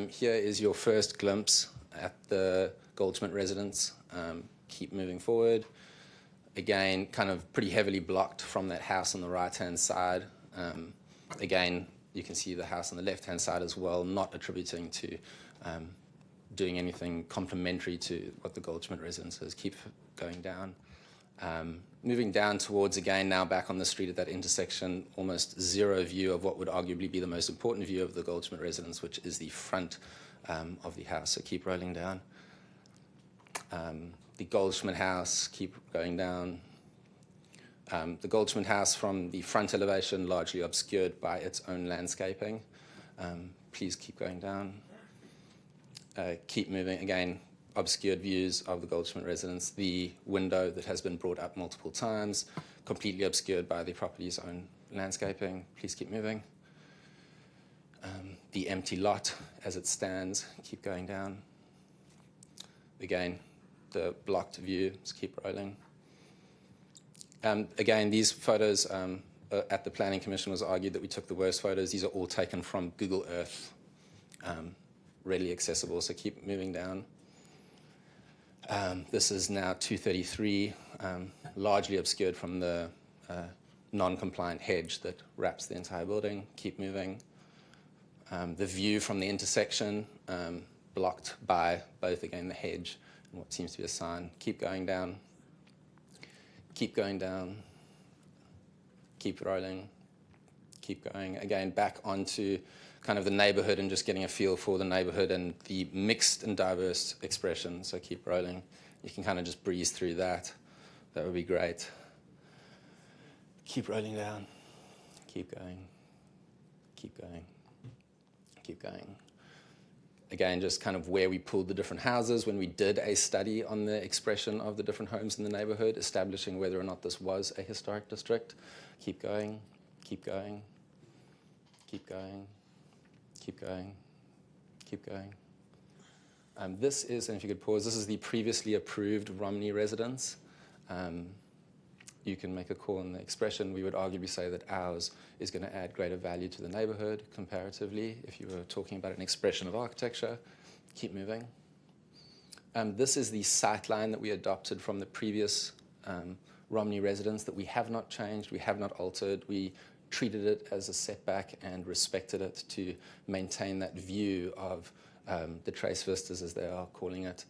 Here is your first glimpse at the Goldschmidt residence. Keep moving forward. Again, kind of pretty heavily blocked from that house on the right-hand side. Again, you can see the house on the left-hand side as well, not attributing to doing anything complementary to what the Goldschmidt residence is. Keep going down. Moving down towards, again, now back on the street at that intersection, almost zero view of what would arguably be the most important view of the Goldschmidt residence, which is the front of the house. So keep rolling down. The Goldschmidt house, keep going down. The Goldschmidt house from the front elevation, largely obscured by its own landscaping. Please keep going down. Keep moving. Again, obscured views of the Goldschmidt residence. The window that has been brought up multiple times, completely obscured by the property's own landscaping. Please keep moving. The empty lot as it stands, keep going down. Again, the blocked view, just keep rolling. Again, these photos at the Planning Commission was argued that we took the worst photos. These are all taken from Google Earth, readily accessible, so keep moving down. This is now 233, largely obscured from the non-compliant hedge that wraps the entire building. Keep moving. The view from the intersection, blocked by both, again, the hedge and what seems to be a sign. Keep going down. Keep going down. Keep rolling. Keep going. Again, back onto kind of the neighborhood and just getting a feel for the neighborhood and the mixed and diverse expression. So keep rolling. You can kind of just breeze through that. That would be great. Keep rolling down. Keep going. Keep going. Keep going. Again, just kind of where we pulled the different houses when we did a study on the expression of the different homes in the neighborhood, establishing whether or not this was a historic district. Keep going. Keep going. Keep going. Keep going. Keep going. This is, and if you could pause, this is the previously approved Romney residence. You can make a call on the expression. We would arguably say that ours is going to add greater value to the neighborhood comparatively if you were talking about an expression of architecture. Keep moving. This is the sight line that we adopted from the previous Romney residence that we have not changed, we have not altered. We treated it as a setback and respected it to maintain that view of the trace vistas, as they are calling it,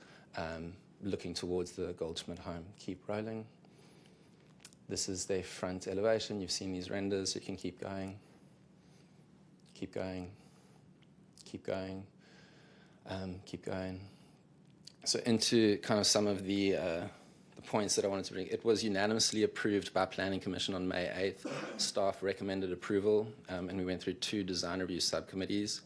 looking towards the Goldschmidt home. Keep rolling. This is their front elevation. You've seen these renders. You can keep going. Keep going. Keep going. Keep going. So into kind of some of the points that I wanted to bring. It was unanimously approved by Planning Commission on May 8th. Staff recommended approval, and we went through 2 design review subcommittees.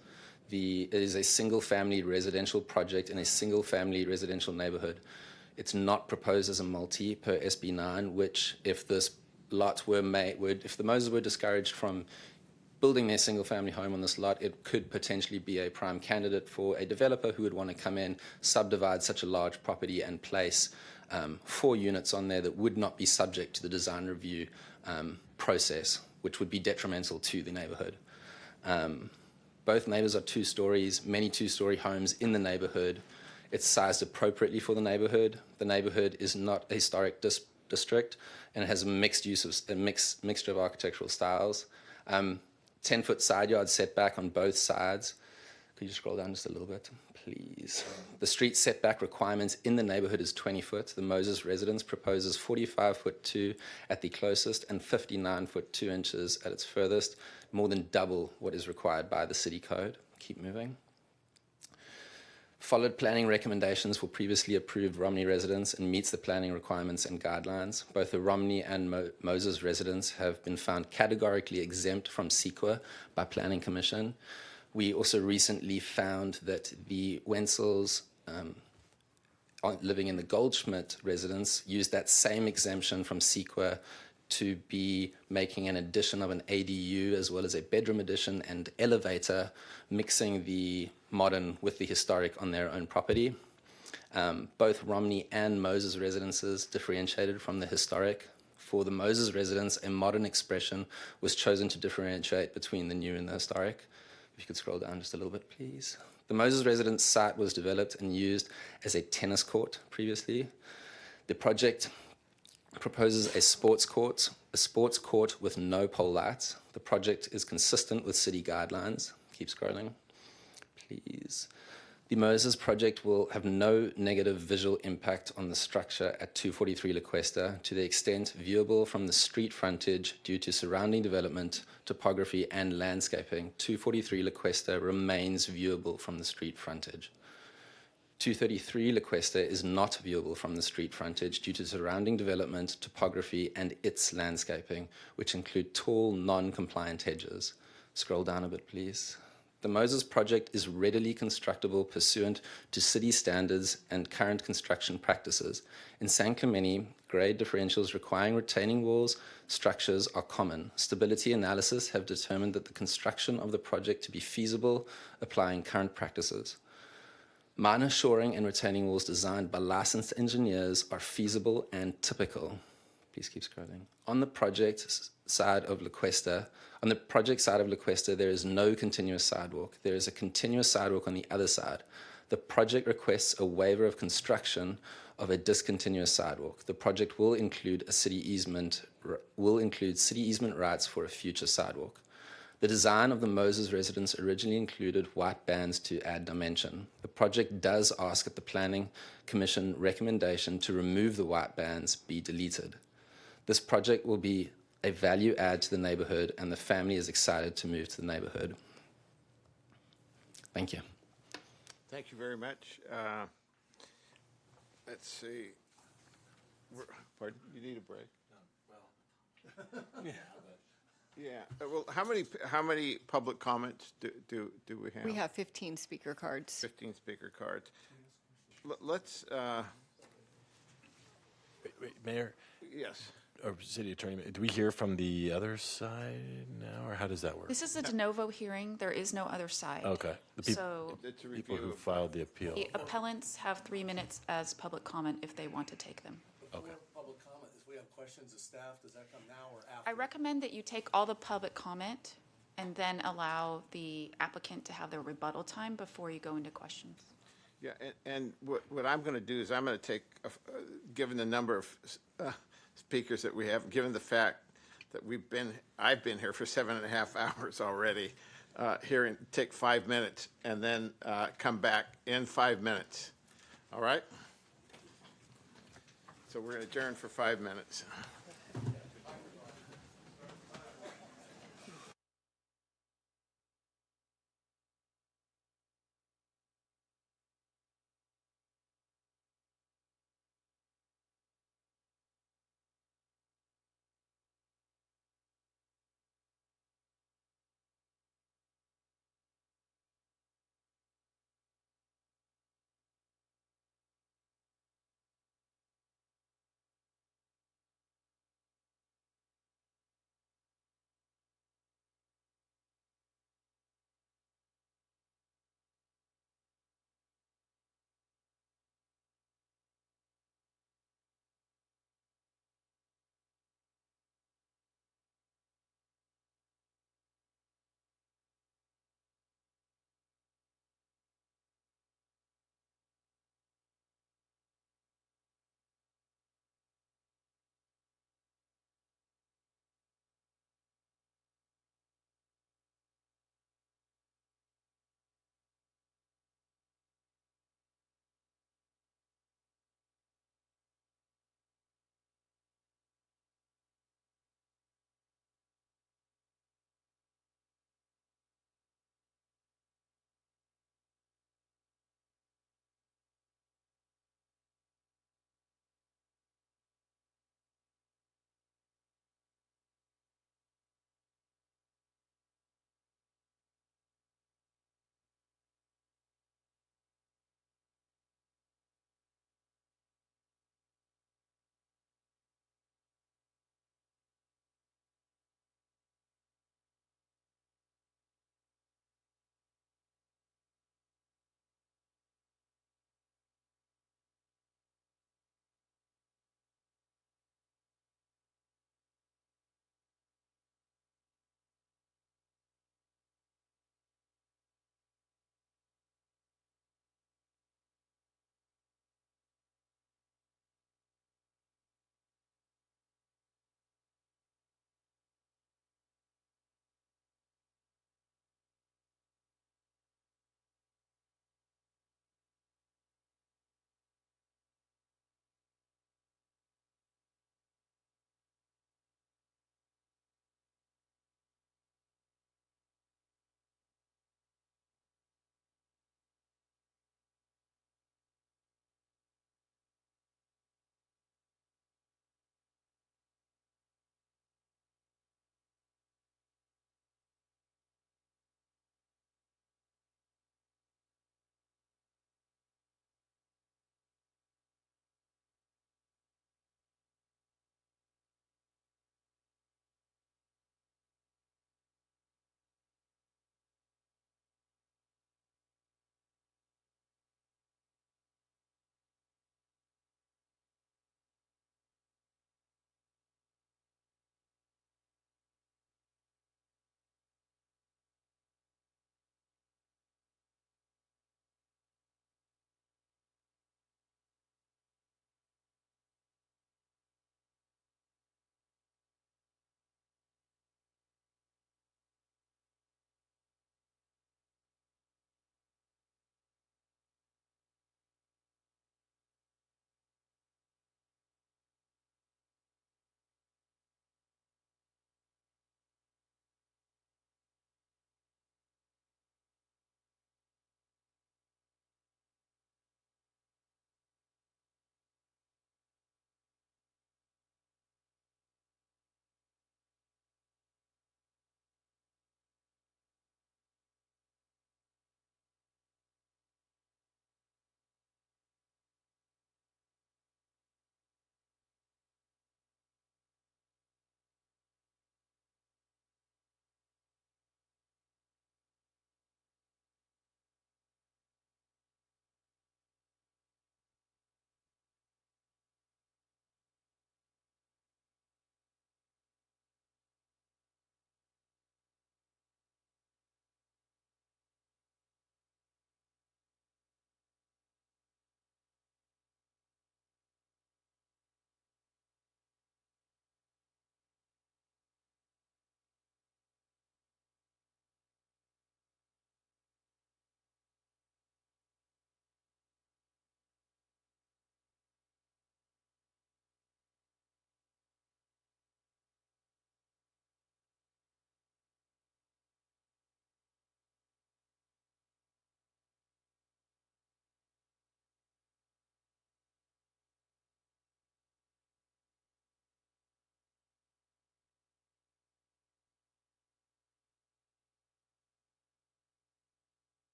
It is a single-family residential project in a single-family residential neighborhood. It's not proposed as a multi per SB 9, which if this lot were made, if the Moses were discouraged from building their single-family home on this lot, it could potentially be a prime candidate for a developer who would want to come in, subdivide such a large property and place 4 units on there that would not be subject to the design review process, which would be detrimental to the neighborhood. Both neighbors are 2 stories, many 2-story homes in the neighborhood. It's sized appropriately for the neighborhood. The neighborhood is not a historic district, and it has a mixture of architectural styles. 10-foot side yard setback on both sides. Could you scroll down just a little bit, please? The street setback requirement in the neighborhood is 20 foot. The Moses residence proposes 45'2" at the closest and 59'2" at its furthest, more than double what is required by the city code. Keep moving. Followed planning recommendations for previously approved Romney residents and meets the planning requirements and guidelines. Both the Romney and Moses residents have been found categorically exempt from CEQA by Planning Commission. We also recently found that the Wenzels living in the Goldschmidt residence used that same exemption from CEQA to be making an addition of an ADU as well as a bedroom addition and elevator, mixing the modern with the historic on their own property. Both Romney and Moses residences differentiated from the historic. For the Moses residence, a modern expression was chosen to differentiate between the new and the historic. If you could scroll down just a little bit, please. The Moses residence site was developed and used as a tennis court previously. The project proposes a sports court with no pole lights. The project is consistent with city guidelines. Keep scrolling, please. The Moses project will have no negative visual impact on the structure at 243 La Cuesta to the extent viewable from the street frontage due to surrounding development, topography, and landscaping. 243 La Cuesta remains viewable from the street frontage. 233 La Cuesta is not viewable from the street frontage due to surrounding development, topography, and its landscaping, which include tall, non-compliant hedges. Scroll down a bit, please. The Moses project is readily constructible pursuant to city standards and current construction practices. In San Clemente, grade differentials requiring retaining walls structures are common. Stability analysis have determined that the construction of the project to be feasible, applying current practices. Minor shoring and retaining walls designed by licensed engineers are feasible and typical. Please keep scrolling. On the project side of La Cuesta, there is no continuous sidewalk. There is a continuous sidewalk on the other side. The project requests a waiver of construction of a discontinuous sidewalk. The project will include city easement rights for a future sidewalk. The design of the Moses residence originally included white bands to add dimension. The project does ask that the Planning Commission recommendation to remove the white bands be deleted. This project will be a value add to the neighborhood, and the family is excited to move to the neighborhood. Thank you. Thank you very much. Let's see. Pardon? You need a break? Yeah. Well, how many public comments do we have? We have 15 speaker cards. 15 speaker cards. Let's. Wait, Mayor. Yes. Or City Attorney, do we hear from the other side now, or how does that work? This is a de novo hearing. There is no other side. Okay. So It's a People review who of- filed the appeal. the appellants have 3 minutes as public comment if they want to take them. Okay. Public comment, if we have questions of staff, does that come now or after? I recommend that you take all the public comment and then allow the applicant to have their rebuttal time before you go into questions. Yeah, and what I'm going to do is I'm going to take, given the number of speakers that we have, given the fact that I've been here for 7.5 hours already, take 5 minutes and then come back in 5 minutes. All right? So we're going to adjourn for 5 minutes.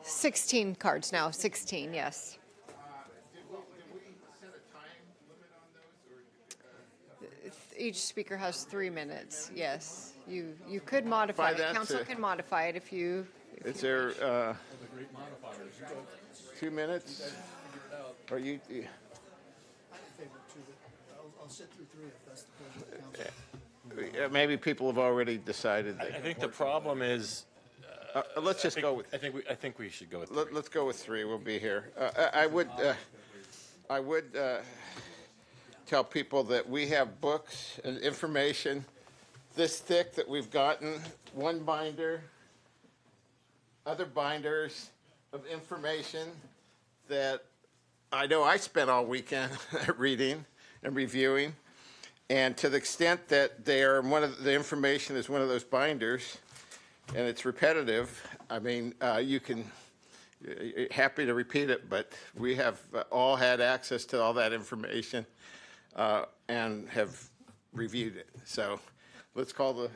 16 cards now, 16, yes. Each speaker has 3 minutes, yes. You could modify it. that Council to- can modify it if you. Is there 2 minutes? Or you? I'll sit through 3 if that's the pleasure of the council. Maybe people have already decided. I think the problem is. Let's just go with. I think we should go with. Let's go with 3. We'll be here. I would tell people that we have books and information this thick that we've gotten, one binder, other binders of information that I know I spent all weekend reading and reviewing. And to the extent that they are the information is one of those binders, and it's repetitive, I mean, you can, happy to repeat it, but we have all had access to all that information and have reviewed it. So let's call the.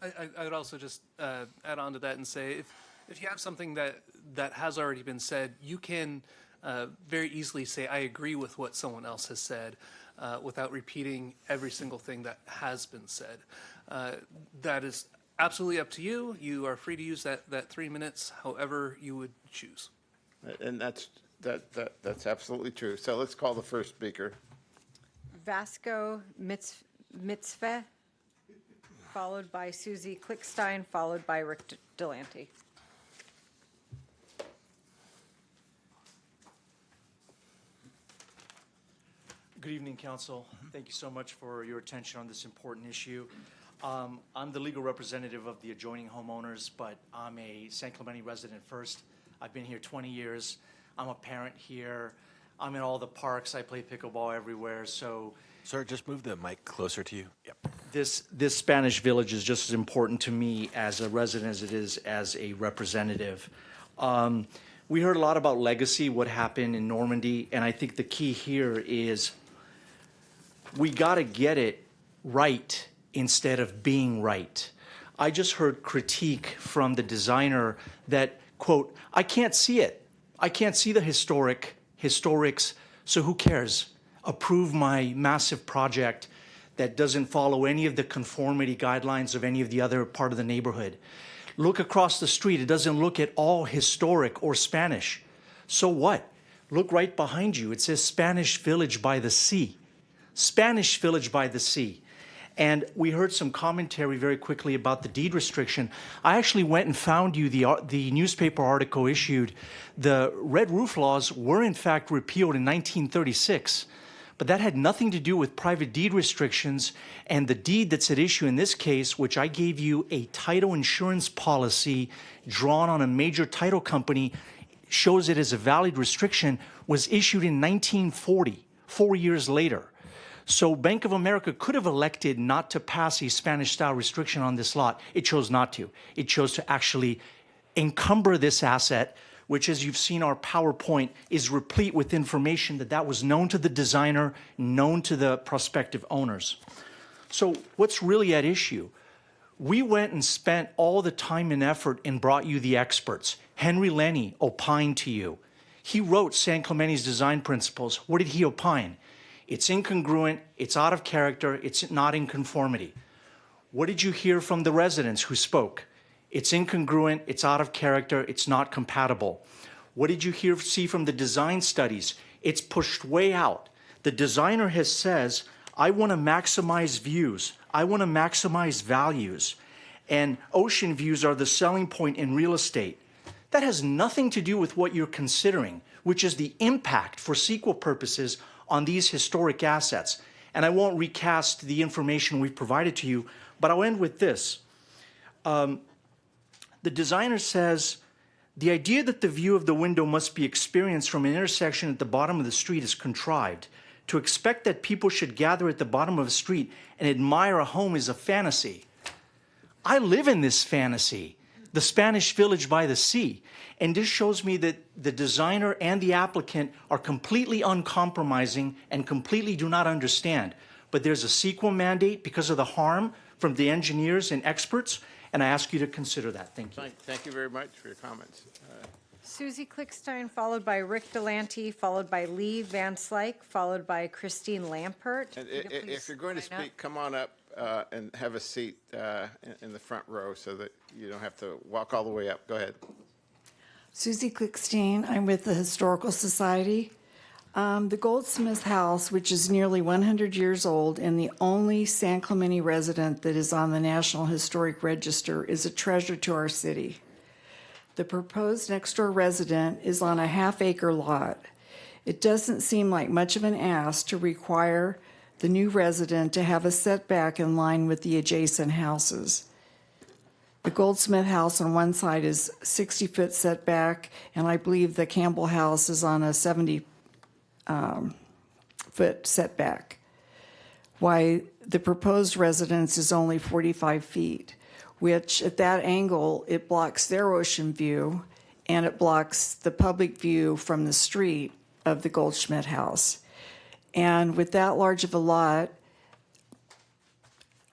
I would also just add on to that and say, if you have something that has already been said, you can very easily say, I agree with what someone else has said, without repeating every single thing that has been said. That is absolutely up to you. You are free to use that 3 minutes however you would choose. And that's absolutely true. So let's call the first speaker. Vasco Mitzveh, followed by Susie Klickstein, followed by Rick Delante. Good evening, Council. Thank you so much for your attention on this important issue. I'm the legal representative of the adjoining homeowners, but I'm a San Clemente resident first. I've been here 20 years. I'm a parent here. I'm in all the parks. I play pickleball everywhere. So, Sir, just move the mic closer to you. Yep. this Spanish village is just as important to me as a resident as it is as a representative. We heard a lot about legacy, what happened in Normandy, and I think the key here is we got to get it right instead of being right. I just heard critique from the designer that, quote, I can't see it. I can't see the historics, so who cares? Approve my massive project that doesn't follow any of the conformity guidelines of any of the other part of the neighborhood. Look across the street. It doesn't look at all historic or Spanish. So what? Look right behind you. It says Spanish Village by the Sea. Spanish Village by the Sea. And we heard some commentary very quickly about the deed restriction. I actually went and found you the newspaper article issued. The red roof laws were in fact repealed in 1936, but that had nothing to do with private deed restrictions. And the deed that's at issue in this case, which I gave you a title insurance policy drawn on a major title company, shows it as a valid restriction, was issued in 1940, 4 years later. So Bank of America could have elected not to pass a Spanish-style restriction on this lot. It chose not to. It chose to actually encumber this asset, which, as you've seen our PowerPoint, is replete with information that was known to the designer, known to the prospective owners. So what's really at issue? We went and spent all the time and effort and brought you the experts. Henry Lenny opined to you. He wrote San Clemente's design principles. What did he opine? It's incongruent, it's out of character, it's not in conformity. What did you hear from the residents who spoke? It's incongruent, it's out of character, it's not compatible. What did you see from the design studies? It's pushed way out. The designer says, I want to maximize views, I want to maximize values, and ocean views are the selling point in real estate. That has nothing to do with what you're considering, which is the impact for CEQA purposes on these historic assets. And I won't recast the information we've provided to you, but I'll end with this. The designer says, the idea that the view of the window must be experienced from an intersection at the bottom of the street is contrived. To expect that people should gather at the bottom of a street and admire a home is a fantasy. I live in this fantasy, the Spanish Village by the Sea. And this shows me that the designer and the applicant are completely uncompromising and completely do not understand. But there's a CEQA mandate because of the harm from the engineers and experts, and I ask you to consider that. Thank you. Thank you very much for your comments. Susie Klickstein, followed by Rick Delante, followed by Lee Van Slyke, followed by Christine Lampert. And if you're going to speak, come on up and have a seat in the front row so that you don't have to walk all the way up. Go ahead. Susie Klickstein, I'm with the Historical Society. The Goldsmith House, which is nearly 100 years old and the only San Clemente resident that is on the National Historic Register, is a treasure to our city. The proposed next-door resident is on a half-acre lot. It doesn't seem like much of an ask to require the new resident to have a setback in line with the adjacent houses. The Goldsmith House on one side is 60-foot setback, and I believe the Campbell House is on a 70-foot setback. Why the proposed residence is only 45 feet. Which at that angle, it blocks their ocean view and it blocks the public view from the street of the Goldschmidt House. And with that large of a lot,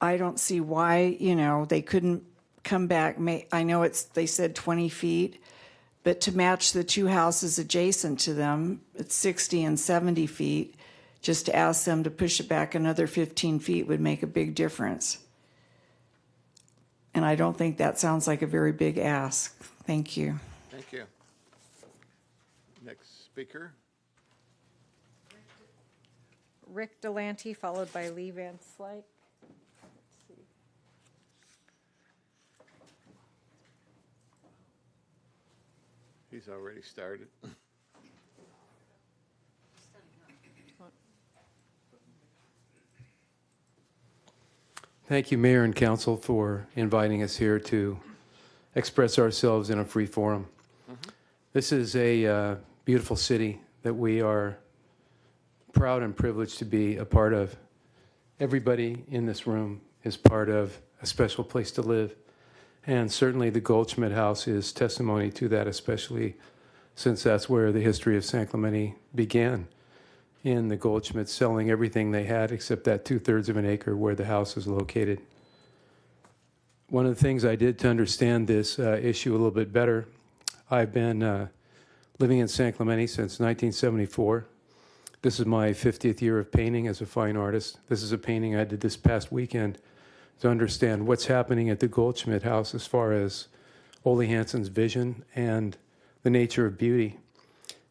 I don't see why, they couldn't come back. I know they said 20 feet, but to match the two houses adjacent to them, it's 60 and 70 feet, just to ask them to push it back another 15 feet would make a big difference. And I don't think that sounds like a very big ask. Thank you. Thank you. Next speaker. Rick Delante, followed by Lee Van Slyke. Let's see. He's already started. Thank you, Mayor and Council, for inviting us here to express ourselves in a free forum. This is a beautiful city that we are proud and privileged to be a part of. Everybody in this room is part of a special place to live, and certainly the Goldschmidt House is testimony to that, especially since that's where the history of San Clemente began, in the Goldschmidts selling everything they had except that 2/3 of an acre where the house is located. One of the things I did to understand this issue a little bit better, I've been living in San Clemente since 1974. This is my 50th year of painting as a fine artist. This is a painting I did this past weekend to understand what's happening at the Goldschmidt House as far as Ole Hansen's vision and the nature of beauty.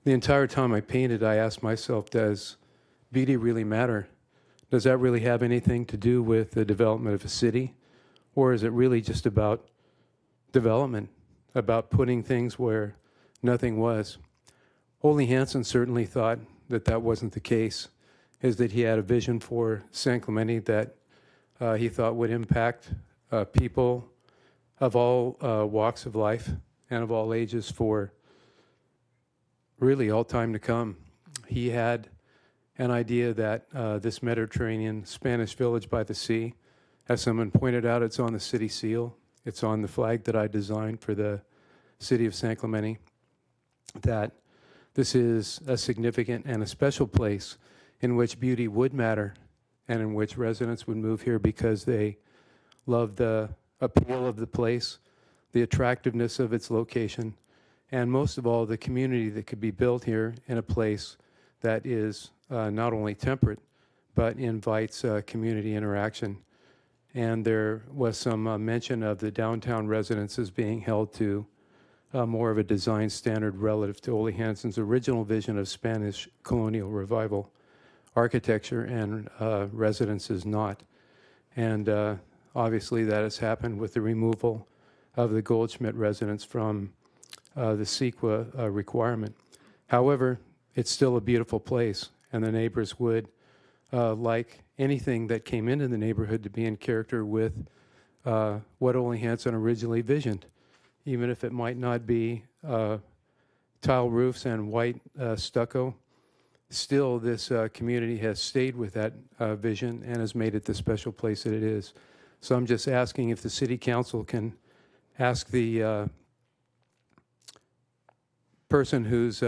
The entire time I painted, I asked myself, does beauty really matter? Does that really have anything to do with the development of a city? Or is it really just about development, about putting things where nothing was? Ole Hansen certainly thought that that wasn't the case, is that he had a vision for San Clemente that he thought would impact people of all walks of life and of all ages for really all time to come. He had an idea that this Mediterranean Spanish village by the sea, as someone pointed out, it's on the city seal. It's on the flag that I designed for the city of San Clemente, that this is a significant and a special place in which beauty would matter and in which residents would move here because they love the appeal of the place, the attractiveness of its location, and most of all, the community that could be built here in a place that is not only temperate, but invites community interaction. And there was some mention of the downtown residences being held to more of a design standard relative to Ole Hansen's original vision of Spanish colonial revival architecture, and residences not. And obviously that has happened with the removal of the Goldschmidt residence from the CEQA requirement. However, it's still a beautiful place, and the neighbors would like anything that came into the neighborhood to be in character with what Ole Hansen originally visioned, even if it might not be tile roofs and white stucco. Still, this community has stayed with that vision and has made it the special place that it is. So I'm just asking if the City Council can ask the person who's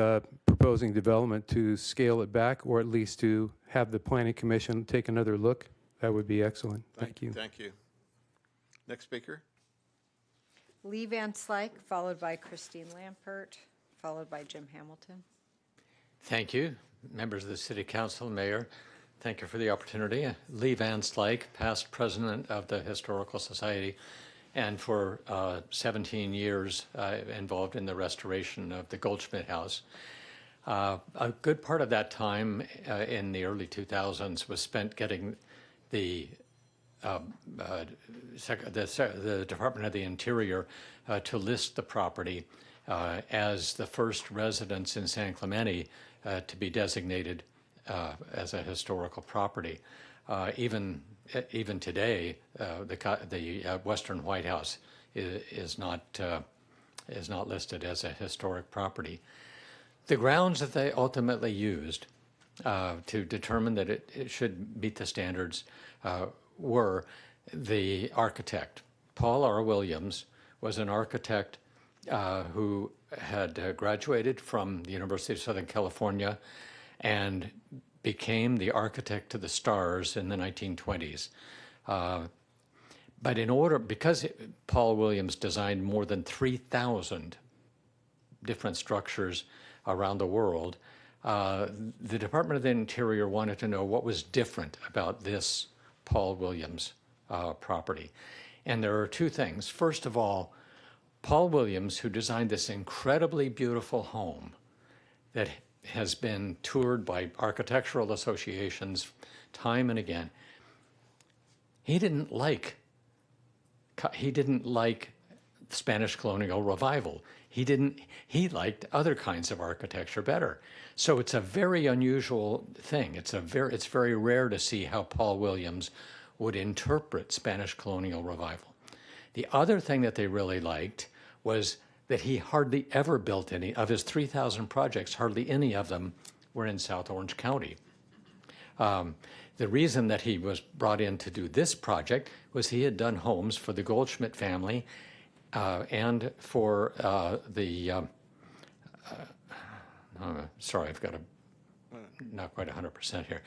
proposing development to scale it back, or at least to have the Planning Commission take another look. That would be excellent. Thank you. Thank you. Next speaker. Lee Van Slyke, followed by Christine Lampert, followed by Jim Hamilton. Thank you, members of the City Council, Mayor. Thank you for the opportunity. Lee Van Slyke, past president of the Historical Society, and for 17 years involved in the restoration of the Goldschmidt House. A good part of that time in the early 2000s was spent getting the Department of the Interior to list the property as the first residence in San Clemente to be designated as a historical property. Even today, the Western White House is not listed as a historic property. The grounds that they ultimately used to determine that it should meet the standards were the architect. Paul R. Williams was an architect who had graduated from the University of Southern California and became the architect to the stars in the 1920s. But because Paul Williams designed more than 3,000 different structures around the world, the Department of the Interior wanted to know what was different about this Paul Williams property. And there are two things. First of all, Paul Williams, who designed this incredibly beautiful home that has been toured by architectural associations time and again, he didn't like Spanish colonial revival. He liked other kinds of architecture better. So it's a very unusual thing. It's very rare to see how Paul Williams would interpret Spanish colonial revival. The other thing that they really liked was that he hardly ever built any of his 3,000 projects. Hardly any of them were in South Orange County. The reason that he was brought in to do this project was he had done homes for the Goldschmidt family and for sorry, I've got not quite 100% here.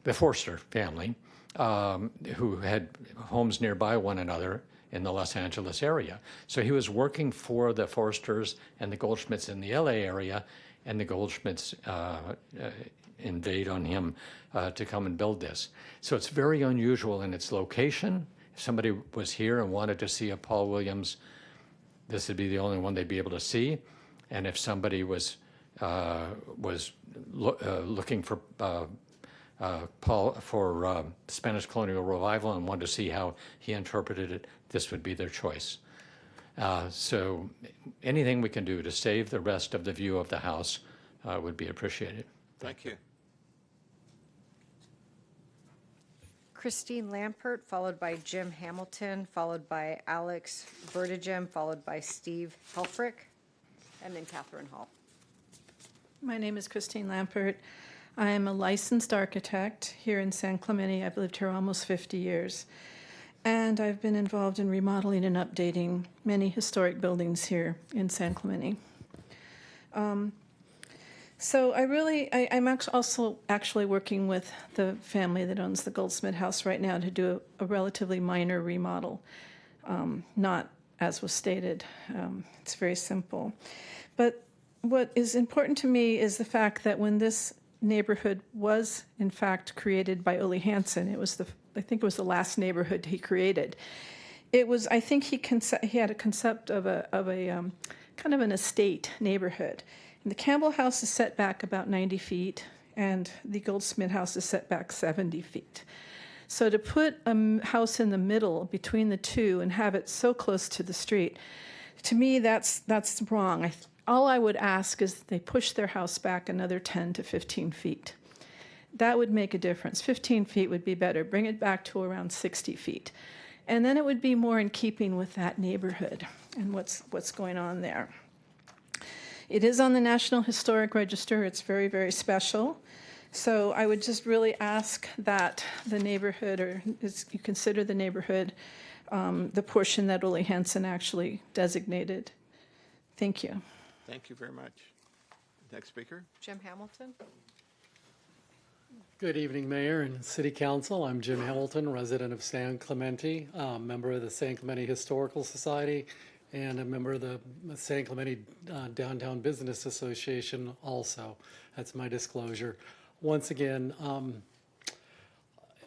The Forster family, who had homes nearby one another in the Los Angeles area. So he was working for the Forsters and the Goldschmidts in the LA area, and the Goldschmidts invade on him to come and build this. So it's very unusual in its location. If somebody was here and wanted to see a Paul Williams, this would be the only one they'd be able to see. And if somebody was looking for Paul for Spanish colonial revival and wanted to see how he interpreted it, this would be their choice. So anything we can do to save the rest of the view of the house would be appreciated. Thank you. Christine Lampert, followed by Jim Hamilton, followed by Alex Vertigem, followed by Steve Helfrich, and then Catherine Hall. My name is Christine Lampert. I am a licensed architect here in San Clemente. I've lived here almost 50 years. And I've been involved in remodeling and updating many historic buildings here in San Clemente. So I'm also actually working with the family that owns the Goldsmith House right now to do a relatively minor remodel, not as was stated. It's very simple. But what is important to me is the fact that when this neighborhood was in fact created by Uli Hansen, I think it was the last neighborhood he created. It was, I think he had a concept of a kind of an estate neighborhood. And the Campbell House is set back about 90 feet, and the Goldsmith House is set back 70 feet. So to put a house in the middle between the two and have it so close to the street, to me, that's wrong. All I would ask is that they push their house back another 10 to 15 feet. That would make a difference. 15 feet would be better. Bring it back to around 60 feet. And then it would be more in keeping with that neighborhood and what's going on there. It is on the National Historic Register. It's very, very special. So I would just really ask that the neighborhood, you consider the neighborhood, the portion that Uli Hansen actually designated. Thank you. Thank you very much. Next speaker. Jim Hamilton. Good evening, Mayor and City Council. I'm Jim Hamilton, resident of San Clemente, member of the San Clemente Historical Society, and a member of the San Clemente Downtown Business Association also. That's my disclosure. Once again,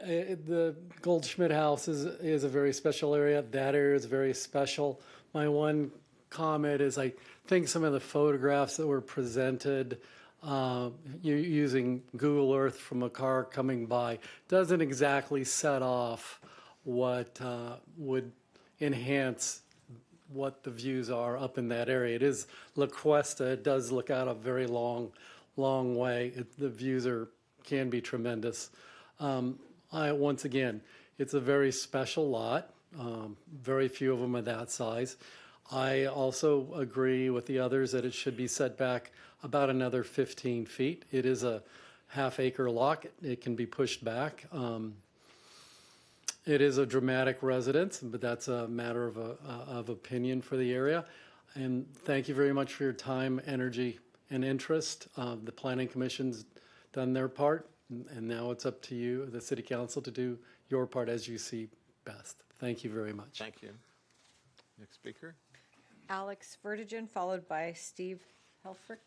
the Goldschmidt House is a very special area. That area is very special. My one comment is I think some of the photographs that were presented using Google Earth from a car coming by doesn't exactly set off what would enhance what the views are up in that area. It is La Cuesta. It does look out a very long way. The views can be tremendous. Once again, it's a very special lot. Very few of them are that size. I also agree with the others that it should be set back about another 15 feet. It is a half-acre lot. It can be pushed back. It is a dramatic residence, but that's a matter of opinion for the area. And thank you very much for your time, energy, and interest. The Planning Commission's done their part, and now it's up to you, the City Council, to do your part as you see best. Thank you very much. Thank you. Next speaker. Alex Vertigen, followed by Steve Helfrich.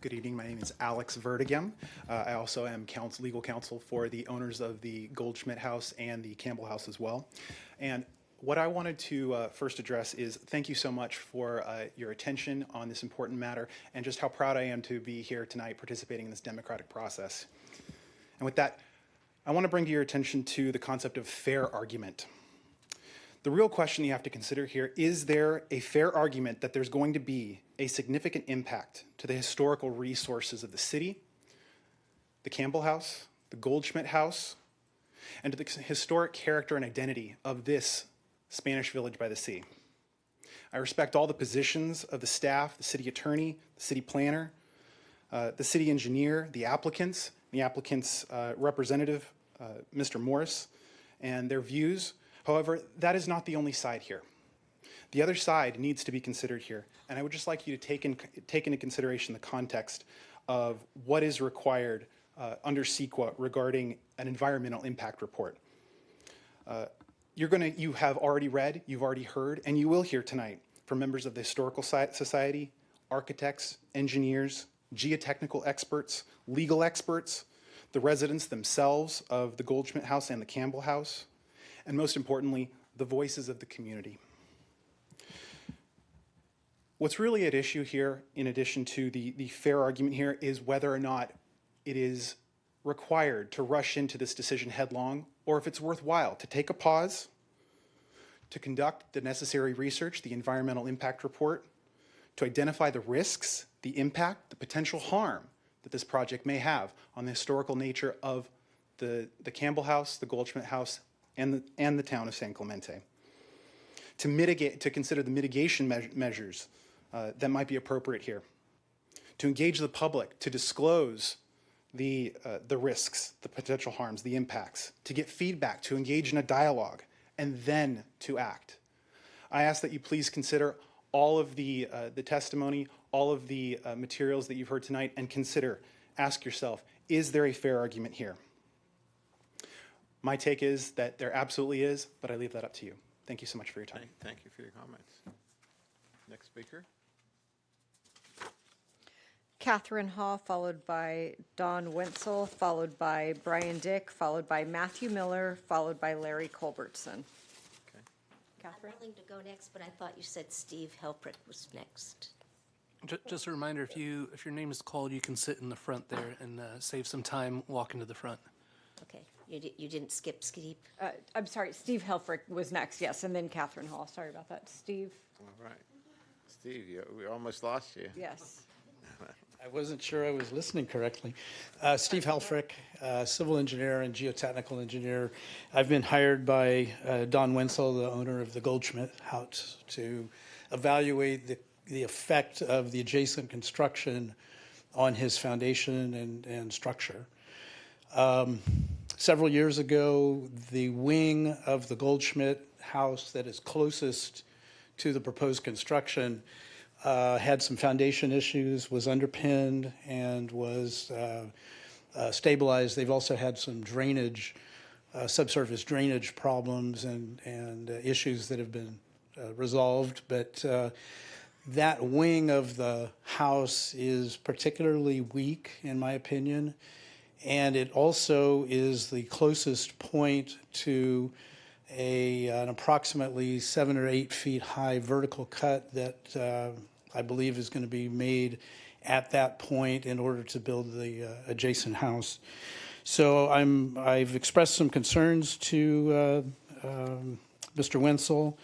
Good evening. My name is Alex Vertigen. I also am legal counsel for the owners of the Goldschmidt House and the Campbell House as well. And what I wanted to first address is thank you so much for your attention on this important matter and just how proud I am to be here tonight participating in this democratic process. And with that, I want to bring to your attention to the concept of fair argument. The real question you have to consider here, is there a fair argument that there's going to be a significant impact to the historical resources of the city, the Campbell House, the Goldschmidt House, and to the historic character and identity of this Spanish village by the sea? I respect all the positions of the staff, the city attorney, the city planner, the city engineer, the applicants representative, Mr. Morris, and their views. However, that is not the only side here. The other side needs to be considered here, and I would just like you to take into consideration the context of what is required under CEQA regarding an environmental impact report. You have already read, you've already heard, and you will hear tonight from members of the Historical Society, architects, engineers, geotechnical experts, legal experts, the residents themselves of the Goldschmidt House and the Campbell House, and most importantly, the voices of the community. What's really at issue here, in addition to the fair argument here, is whether or not it is required to rush into this decision headlong, or if it's worthwhile to take a pause, to conduct the necessary research, the environmental impact report, to identify the risks, the impact, the potential harm that this project may have on the historical nature of the Campbell House, the Goldschmidt House, and the town of San Clemente. To consider the mitigation measures that might be appropriate here. To engage the public, to disclose the risks, the potential harms, the impacts, to get feedback, to engage in a dialogue, and then to act. I ask that you please consider all of the testimony, all of the materials that you've heard tonight, and ask yourself, is there a fair argument here? My take is that there absolutely is, but I leave that up to you. Thank you so much for your time. Thank you for your comments. Next speaker. Catherine Hall, followed by Don Wenzel, followed by Brian Dick, followed by Matthew Miller, followed by Larry Culbertson. Catherine? I'm willing to go next, but I thought you said Steve Helfrich was next. Just a reminder, if your name is called, you can sit in the front there and save some time walking to the front. Okay, you didn't skip Steve? I'm sorry, Steve Helfrich was next, yes, and then Catherine Hall. Sorry about that. Steve? All right. Steve, we almost lost you. Yes. I wasn't sure I was listening correctly. Steve Helfrich, civil engineer and geotechnical engineer. I've been hired by Don Wenzel, the owner of the Goldschmidt House, to evaluate the effect of the adjacent construction on his foundation and structure. Several years ago, the wing of the Goldschmidt House that is closest to the proposed construction had some foundation issues, was underpinned, and was stabilized. They've also had some drainage subsurface drainage problems and issues that have been resolved, but that wing of the house is particularly weak, in my opinion, and it also is the closest point to an approximately 7 or 8 feet high vertical cut that I believe is going to be made at that point in order to build the adjacent house. So I've expressed some concerns to Mr. Wenzel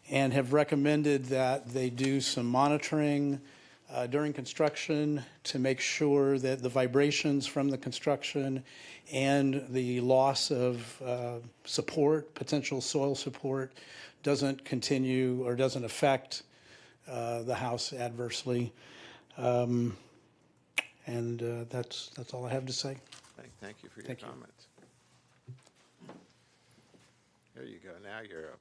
and have recommended that they do some monitoring during construction to make sure that the vibrations from the construction and the loss of support, potential soil support, doesn't continue or doesn't affect the house adversely. And that's all I have to say. Thank you for your comments. There you go. Now you're up.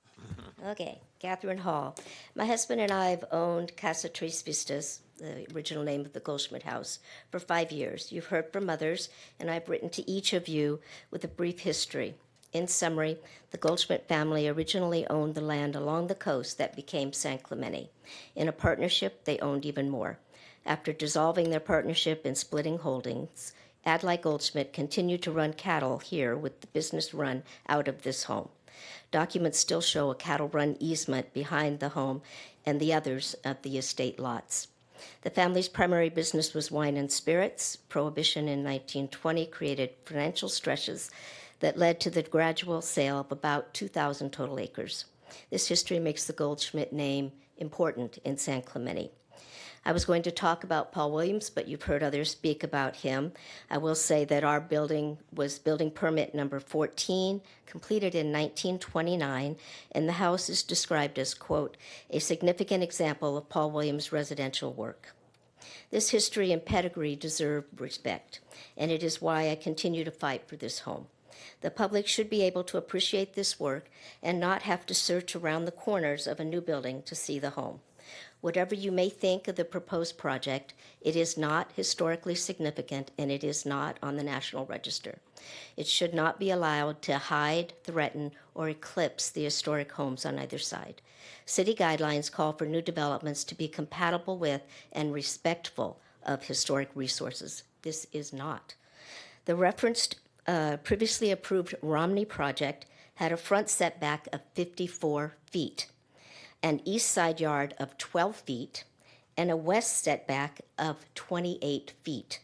Okay, Catherine Hall. My husband and I have owned Casa Tres Vistas, the original name of the Goldschmidt House, for 5 years. You've heard from others, and I've written to each of you with a brief history. In summary, the Goldschmidt family originally owned the land along the coast that became San Clemente. In a partnership, they owned even more. After dissolving their partnership and splitting holdings, Adlai Goldschmidt continued to run cattle here with the business run out of this home. Documents still show a cattle run easement behind the home and the others of the estate lots. The family's primary business was wine and spirits. Prohibition in 1920 created financial stresses that led to the gradual sale of about 2,000 total acres. This history makes the Goldschmidt name important in San Clemente. I was going to talk about Paul Williams, but you've heard others speak about him. I will say that our building was building permit number 14, completed in 1929, and the house is described as, quote, a significant example of Paul Williams' residential work. This history and pedigree deserve respect, and it is why I continue to fight for this home. The public should be able to appreciate this work and not have to search around the corners of a new building to see the home. Whatever you may think of the proposed project, it is not historically significant and it is not on the National Register. It should not be allowed to hide, threaten, or eclipse the historic homes on either side. City guidelines call for new developments to be compatible with and respectful of historic resources. This is not. The referenced previously approved Romney project had a front setback of 54 feet, an east side yard of 12 feet, and a west setback of 28 feet.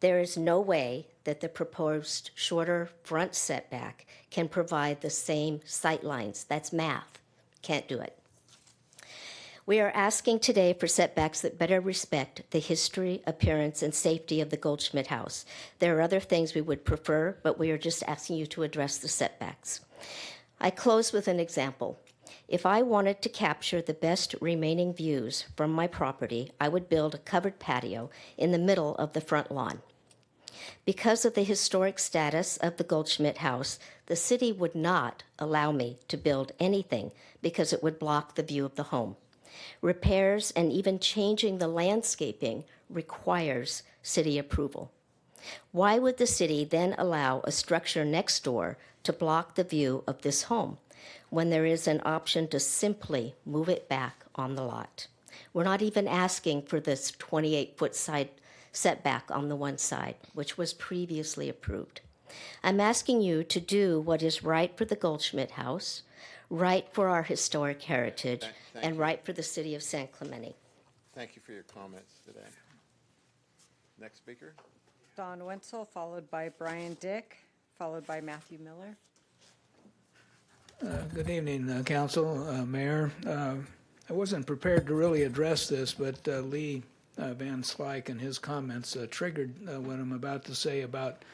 There is no way that the proposed shorter front setback can provide the same sight lines. That's math. Can't do it. We are asking today for setbacks that better respect the history, appearance, and safety of the Goldschmidt House. There are other things we would prefer, but we are just asking you to address the setbacks. I close with an example. If I wanted to capture the best remaining views from my property, I would build a covered patio in the middle of the front lawn. Because of the historic status of the Goldschmidt House, the city would not allow me to build anything because it would block the view of the home. Repairs and even changing the landscaping requires city approval. Why would the city then allow a structure next door to block the view of this home when there is an option to simply move it back on the lot? We're not even asking for this 28-foot side setback on the one side, which was previously approved. I'm asking you to do what is right for the Goldschmidt House, right for our historic heritage, and right for the city of San Clemente. Thank you for your comments today. Next speaker. Don Wenzel, followed by Brian Dick, followed by Matthew Miller. Good evening, Council, Mayor. I wasn't prepared to really address this, but Lee Van Slyke and his comments triggered what I'm about to say about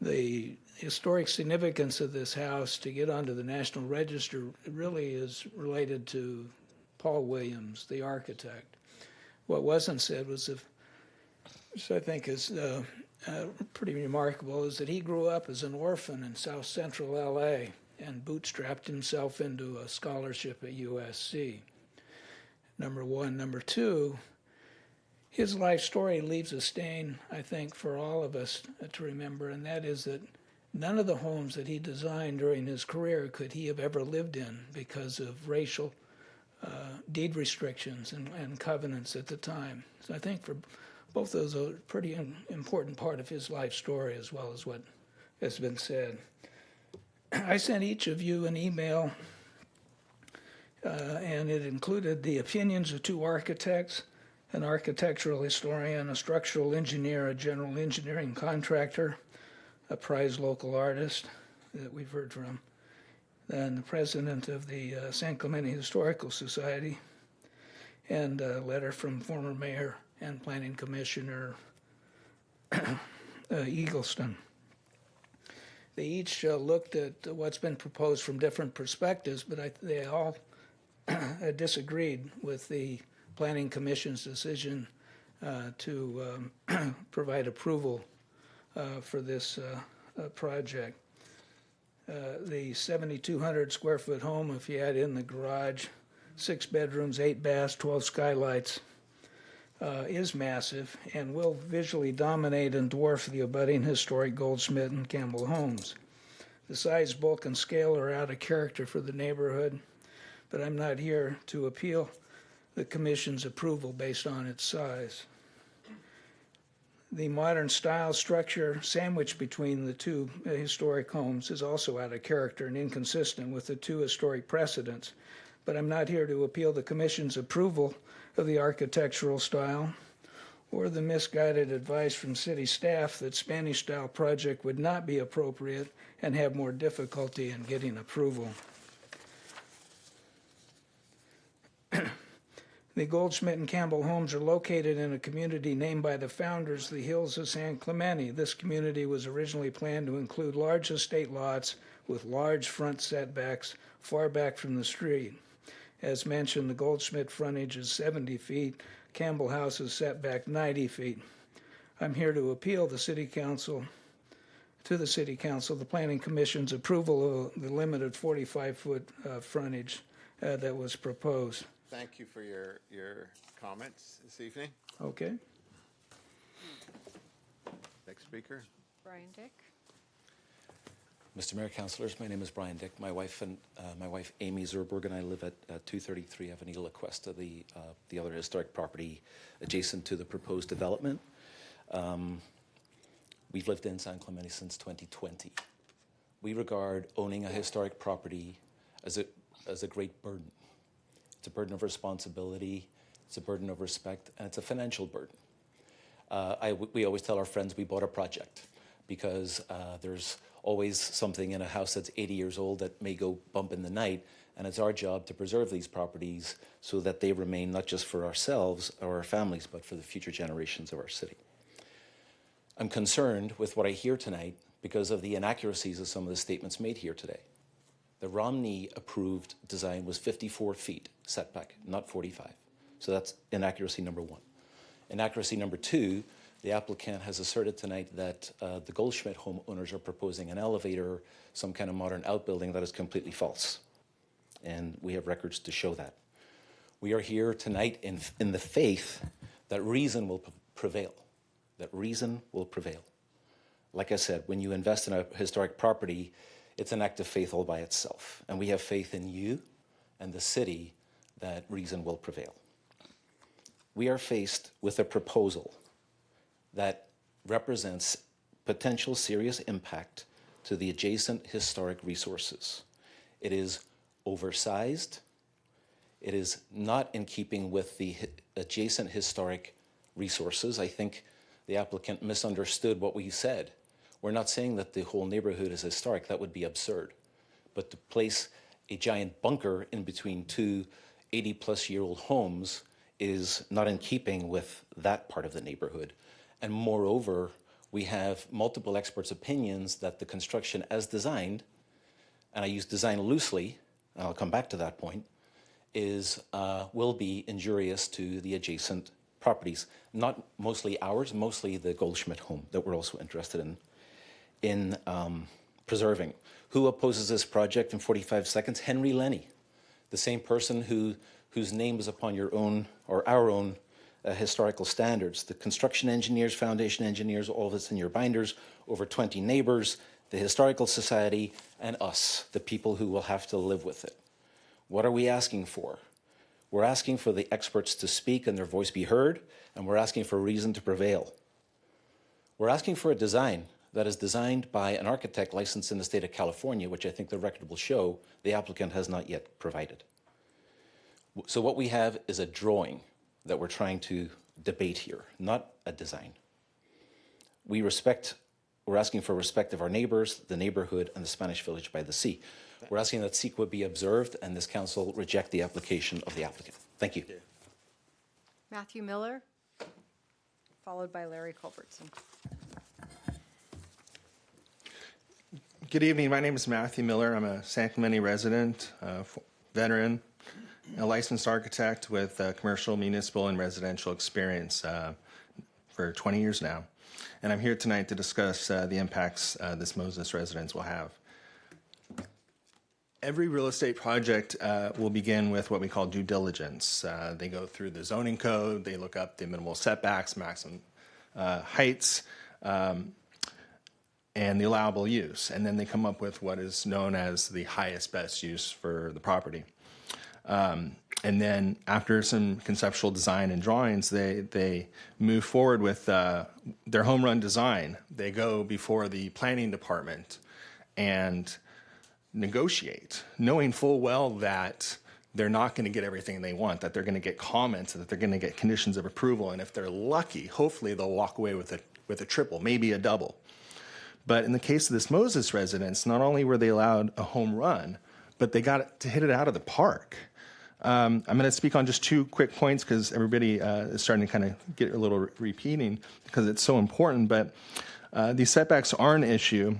the historic significance of this house to get onto the National Register. It really is related to Paul Williams, the architect. What wasn't said was, which I think is pretty remarkable, is that he grew up as an orphan in South Central LA and bootstrapped himself into a scholarship at USC. Number one. Number two, his life story leaves a stain, I think, for all of us to remember, and that is that none of the homes that he designed during his career could he have ever lived in because of racial deed restrictions and covenants at the time. So I think for both those are a pretty important part of his life story as well as what has been said. I sent each of you an email, and it included the opinions of 2 architects, an architectural historian, a structural engineer, a general engineering contractor, a prized local artist that we've heard from, and the president of the San Clemente Historical Society, and a letter from former mayor and planning commissioner Eagleston. They each looked at what's been proposed from different perspectives, but they all disagreed with the Planning Commission's decision to provide approval for this project. The 7,200 square foot home, if you add in the garage, 6 bedrooms, 8 baths, 12 skylights, is massive and will visually dominate and dwarf the abutting historic Goldsmith and Campbell homes. The size, bulk, and scale are out of character for the neighborhood, but I'm not here to appeal the Commission's approval based on its size. The modern style structure sandwiched between the 2 historic homes is also out of character and inconsistent with the 2 historic precedents, but I'm not here to appeal the Commission's approval of the architectural style or the misguided advice from city staff that Spanish-style project would not be appropriate and have more difficulty in getting approval. The Goldschmidt and Campbell homes are located in a community named by the founders the Hills of San Clemente. This community was originally planned to include large estate lots with large front setbacks far back from the street. As mentioned, the Goldschmidt frontage is 70 feet. Campbell House is set back 90 feet. I'm here to appeal to the City Council the Planning Commission's approval of the limited 45-foot frontage that was proposed. Thank you for your comments this evening. Okay. Next speaker. Brian Dick. Mr. Mayor, Councilors, my name is Brian Dick. My wife Amy Zerberg and I live at 233 Avenida La Cuesta, the other historic property adjacent to the proposed development. We've lived in San Clemente since 2020. We regard owning a historic property as a great burden. It's a burden of responsibility, it's a burden of respect, and it's a financial burden. We always tell our friends we bought a project because there's always something in a house that's 80 years old that may go bump in the night, and it's our job to preserve these properties so that they remain not just for ourselves or our families, but for the future generations of our city. I'm concerned with what I hear tonight because of the inaccuracies of some of the statements made here today. The Romney-approved design was 54 feet setback, not 45. So that's inaccuracy number 1. Inaccuracy number 2, the applicant has asserted tonight that the Goldschmidt homeowners are proposing an elevator, some kind of modern outbuilding. That is completely false. And we have records to show that. We are here tonight in the faith that reason will prevail, that reason will prevail. Like I said, when you invest in a historic property, it's an act of faith all by itself. And we have faith in you and the city that reason will prevail. We are faced with a proposal that represents potential serious impact to the adjacent historic resources. It is oversized. It is not in keeping with the adjacent historic resources. I think the applicant misunderstood what we said. We're not saying that the whole neighborhood is historic. That would be absurd. But to place a giant bunker in between 2 80-plus-year-old homes is not in keeping with that part of the neighborhood. And moreover, we have multiple experts' opinions that the construction as designed, and I use design loosely, and I'll come back to that point, will be injurious to the adjacent properties. Not mostly ours, mostly the Goldschmidt home that we're also interested in preserving. Who opposes this project in 45 seconds? Henry Lenny, the same person whose name is upon your own or our own historical standards. The construction engineers, foundation engineers, all of this in your binders, over 20 neighbors. the Historical Society, and us, the people who will have to live with it. What are we asking for? We're asking for the experts to speak and their voice be heard, and we're asking for reason to prevail. We're asking for a design that is designed by an architect licensed in the state of California, which I think the record will show the applicant has not yet provided. So what we have is a drawing that we're trying to debate here, not a design. We're asking for respect of our neighbors, the neighborhood, and the Spanish Village by the Sea. We're asking that CEQA be observed and this council reject the application of the applicant. Thank you. Matthew Miller, followed by Larry Culbertson. Good evening. My name is Matthew Miller. I'm a San Clemente resident, veteran, a licensed architect with commercial, municipal, and residential experience for 20 years now. And I'm here tonight to discuss the impacts this Moses residence will have. Every real estate project will begin with what we call due diligence. They go through the zoning code, they look up the minimal setbacks, maximum heights, and the allowable use. And then they come up with what is known as the highest best use for the property. And then after some conceptual design and drawings, they move forward with their home run design. They go before the planning department and negotiate, knowing full well that they're not going to get everything they want, that they're going to get comments, that they're going to get conditions of approval. And if they're lucky, hopefully they'll walk away with a triple, maybe a double. But in the case of this Moses residence, not only were they allowed a home run, but they got to hit it out of the park. I'm going to speak on just 2 quick points because everybody is starting to kind of get a little repeating because it's so important. But these setbacks are an issue.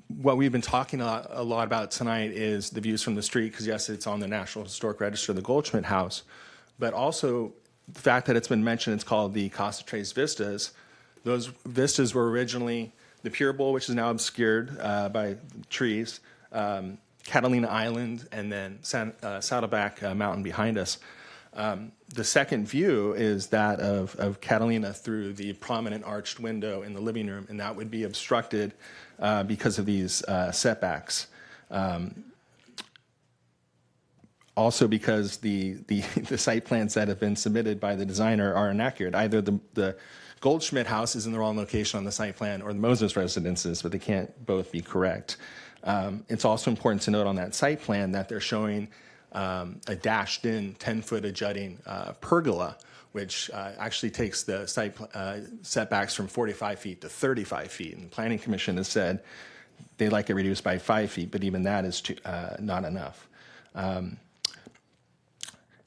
What we've been talking a lot about tonight is the views from the street because, yes, it's on the National Historic Register, the Goldschmidt House, but also the fact that it's been mentioned, it's called the Casa Tres Vistas. Those vistas were originally the Pure Bowl, which is now obscured by trees, Catalina Island, and then Saddleback Mountain behind us. The second view is that of Catalina through the prominent arched window in the living room, and that would be obstructed because of these setbacks. Also because the site plans that have been submitted by the designer are inaccurate. Either the Goldschmidt house is in the wrong location on the site plan or the Moses residences, but they can't both be correct. It's also important to note on that site plan that they're showing a dashed-in 10-foot adjutting pergola, which actually takes the site setbacks from 45 feet to 35 feet. And the Planning Commission has said they'd like it reduced by 5 feet, but even that is not enough.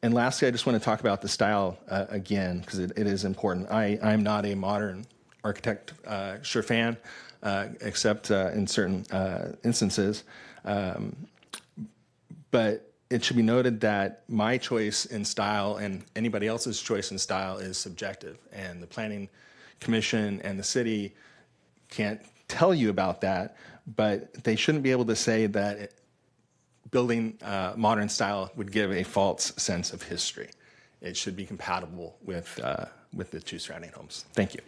And lastly, I just want to talk about the style again, because it is important. I'm not a modern architect fan, except in certain instances. But it should be noted that my choice in style and anybody else's choice in style is subjective. And the Planning Commission and the city can't tell you about that, but they shouldn't be able to say that building modern style would give a false sense of history. It should be compatible with the 2 surrounding homes. Thank you.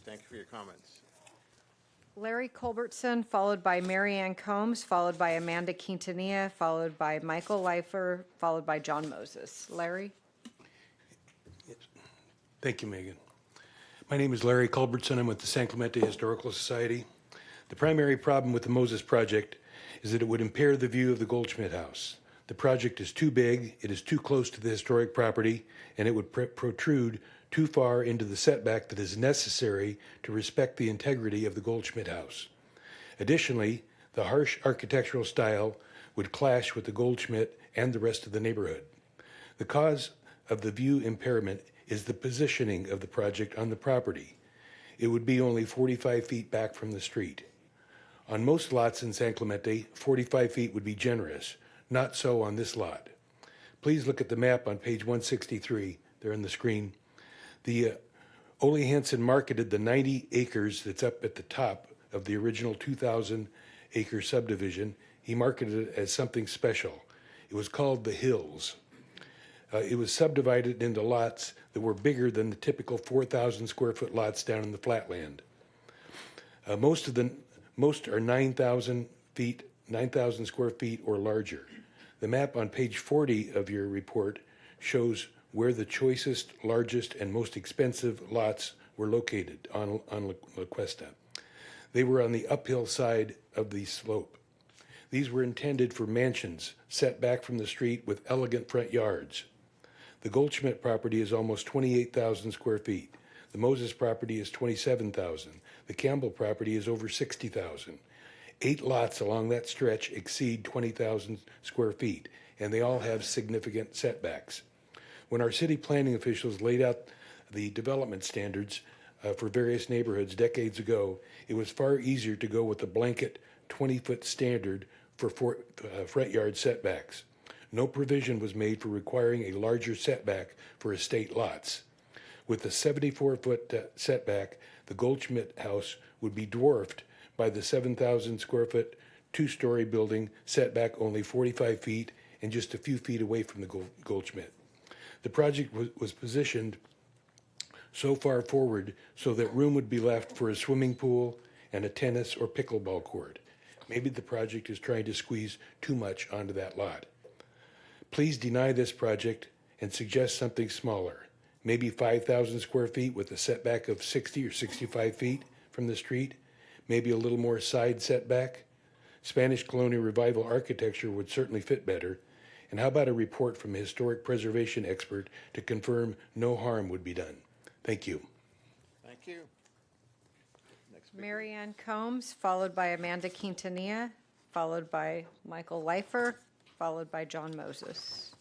Thank you for your comments. Larry Culbertson, followed by Mary Ann Combs, followed by Amanda Quintanilla, followed by Michael Leifer, followed by John Moses. Larry? Thank you, Megan. My name is Larry Culbertson. I'm with the San Clemente Historical Society. The primary problem with the Moses project is that it would impair the view of the Goldschmidt House. The project is too big, it is too close to the historic property, and it would protrude too far into the setback that is necessary to respect the integrity of the Goldschmidt House. Additionally, the harsh architectural style would clash with the Goldschmidt and the rest of the neighborhood. The cause of the view impairment is the positioning of the project on the property. It would be only 45 feet back from the street. On most lots in San Clemente, 45 feet would be generous. Not so on this lot. Please look at the map on page 163. They're on the screen. The Ole Hansen marketed the 90 acres that's up at the top of the original 2,000-acre subdivision. He marketed it as something special. It was called the Hills. It was subdivided into lots that were bigger than the typical 4,000 square foot lots down in the flatland. Most are 9,000 feet, 9,000 square feet or larger. The map on page 40 of your report shows where the choicest, largest, and most expensive lots were located on La Cuesta. They were on the uphill side of the slope. These were intended for mansions set back from the street with elegant front yards. The Goldschmidt property is almost 28,000 square feet. The Moses property is 27,000. The Campbell property is over 60,000. 8 lots along that stretch exceed 20,000 square feet, and they all have significant setbacks. When our city planning officials laid out the development standards for various neighborhoods decades ago, it was far easier to go with the blanket 20-foot standard for front yard setbacks. No provision was made for requiring a larger setback for estate lots. With the 74-foot setback, the Goldschmidt house would be dwarfed by the 7,000 square foot 2-story building setback only 45 feet and just a few feet away from the Goldschmidt. The project was positioned so far forward so that room would be left for a swimming pool and a tennis or pickleball court. Maybe the project is trying to squeeze too much onto that lot. Please deny this project and suggest something smaller, maybe 5,000 square feet with a setback of 60 or 65 feet from the street, maybe a little more side setback. Spanish colonial revival architecture would certainly fit better. And how about a report from a historic preservation expert to confirm no harm would be done? Thank you. Thank you. Mary Ann Combs, followed by Amanda Quintanilla, followed by Michael Leifer, followed by John Moses.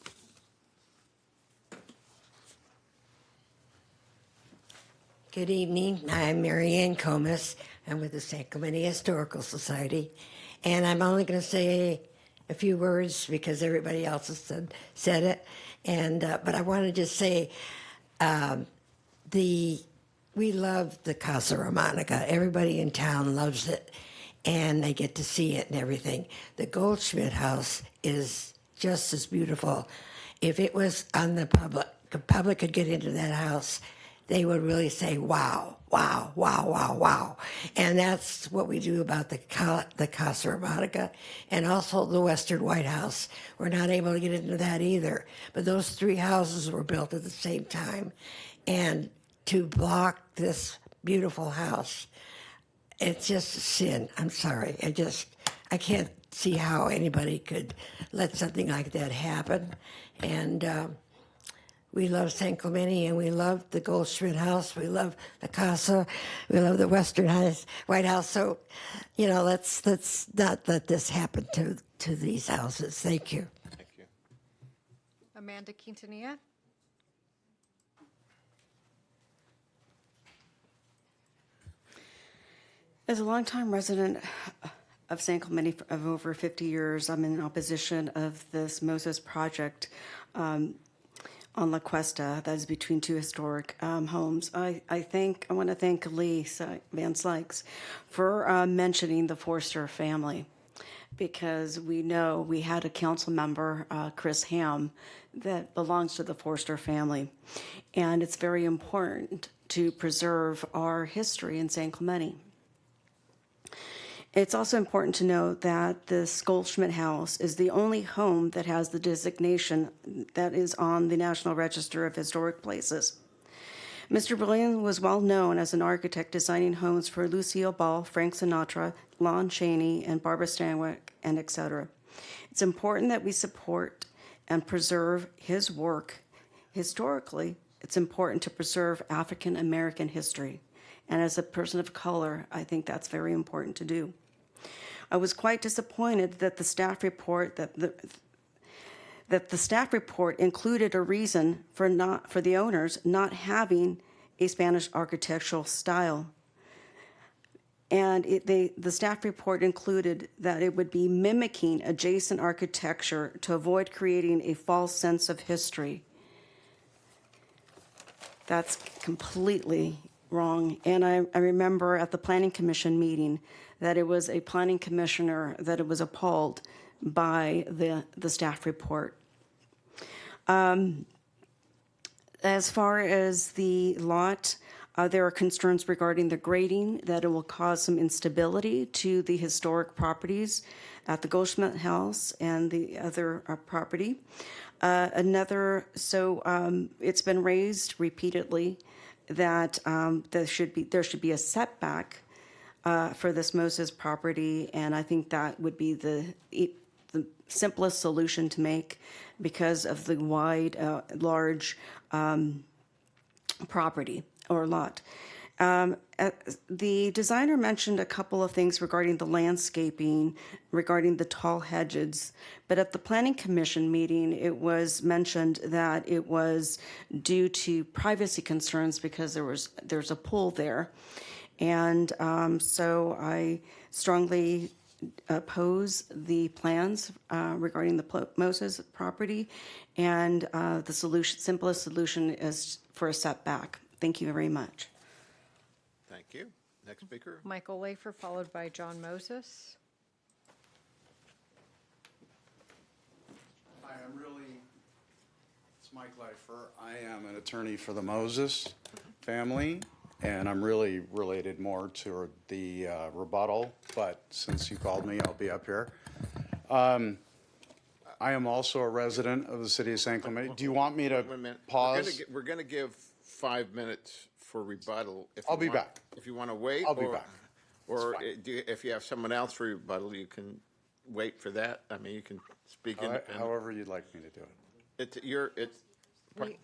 Good evening. I'm Mary Ann Combs. I'm with the San Clemente Historical Society. And I'm only going to say a few words because everybody else has said it. And but I want to just say we love the Casa Romanica. Everybody in town loves it, and they get to see it and everything. The Goldschmidt house is just as beautiful. If it was on the public could get into that house, they would really say, wow, wow, wow, wow, wow. And that's what we do about the Casa Romanica and also the Western White House. We're not able to get into that either. But those 3 houses were built at the same time. And to block this beautiful house, it's just a sin. I'm sorry. I can't see how anybody could let something like that happen. And we love San Clemente, and we love the Goldschmidt house. We love the Casa. We love the Western White House. So, let's not let this happen to these houses. Thank you. Thank you. Amanda Quintanilla. As a longtime resident of San Clemente of over 50 years, I'm in opposition of this Moses project on La Cuesta that is between 2 historic homes. I want to thank Lee Van Slikes for mentioning the Forster family, because we know we had a council member, Chris Ham, that belongs to the Forster family. And it's very important to preserve our history in San Clemente. It's also important to note that this Goldschmidt house is the only home that has the designation that is on the National Register of Historic Places. Mr. Williams was well known as an architect designing homes for Lucille Ball, Frank Sinatra, Lon Chaney, and Barbara Stanwyck, and etc. It's important that we support and preserve his work. Historically, it's important to preserve African American history. And as a person of color, I think that's very important to do. I was quite disappointed that the staff report included a reason for the owners not having a Spanish architectural style. And the staff report included that it would be mimicking adjacent architecture to avoid creating a false sense of history. That's completely wrong. And I remember at the Planning Commission meeting that it was a planning commissioner that was appalled by the staff report. As far as the lot, There are concerns regarding the grading, that it will cause some instability to the historic properties at the Goldschmidt House and the other property. It's been raised repeatedly that there should be a setback for this Moses property, and I think that would be the simplest solution to make because of the wide, large property or lot. The designer mentioned a couple of things regarding the landscaping, regarding the tall hedges, but at the Planning Commission meeting, it was mentioned that it was due to privacy concerns because there's a pool there. And so I strongly oppose the plans regarding the Moses property, and the simplest solution is for a setback. Thank you very much. Thank you. Next speaker. Michael Lafer, followed by John Moses. Hi, it's Mike Lafer. I am an attorney for the Moses family, and I'm really related more to the rebuttal, but since you called me, I'll be up here. I am also a resident of the city of San Clemente. Do you want me to pause? We're going to give 5 minutes for rebuttal. I'll be back. If you want to wait. I'll be back. Or if you have someone else for rebuttal, you can wait for that. I mean, you can speak independently. However you'd like me to do it.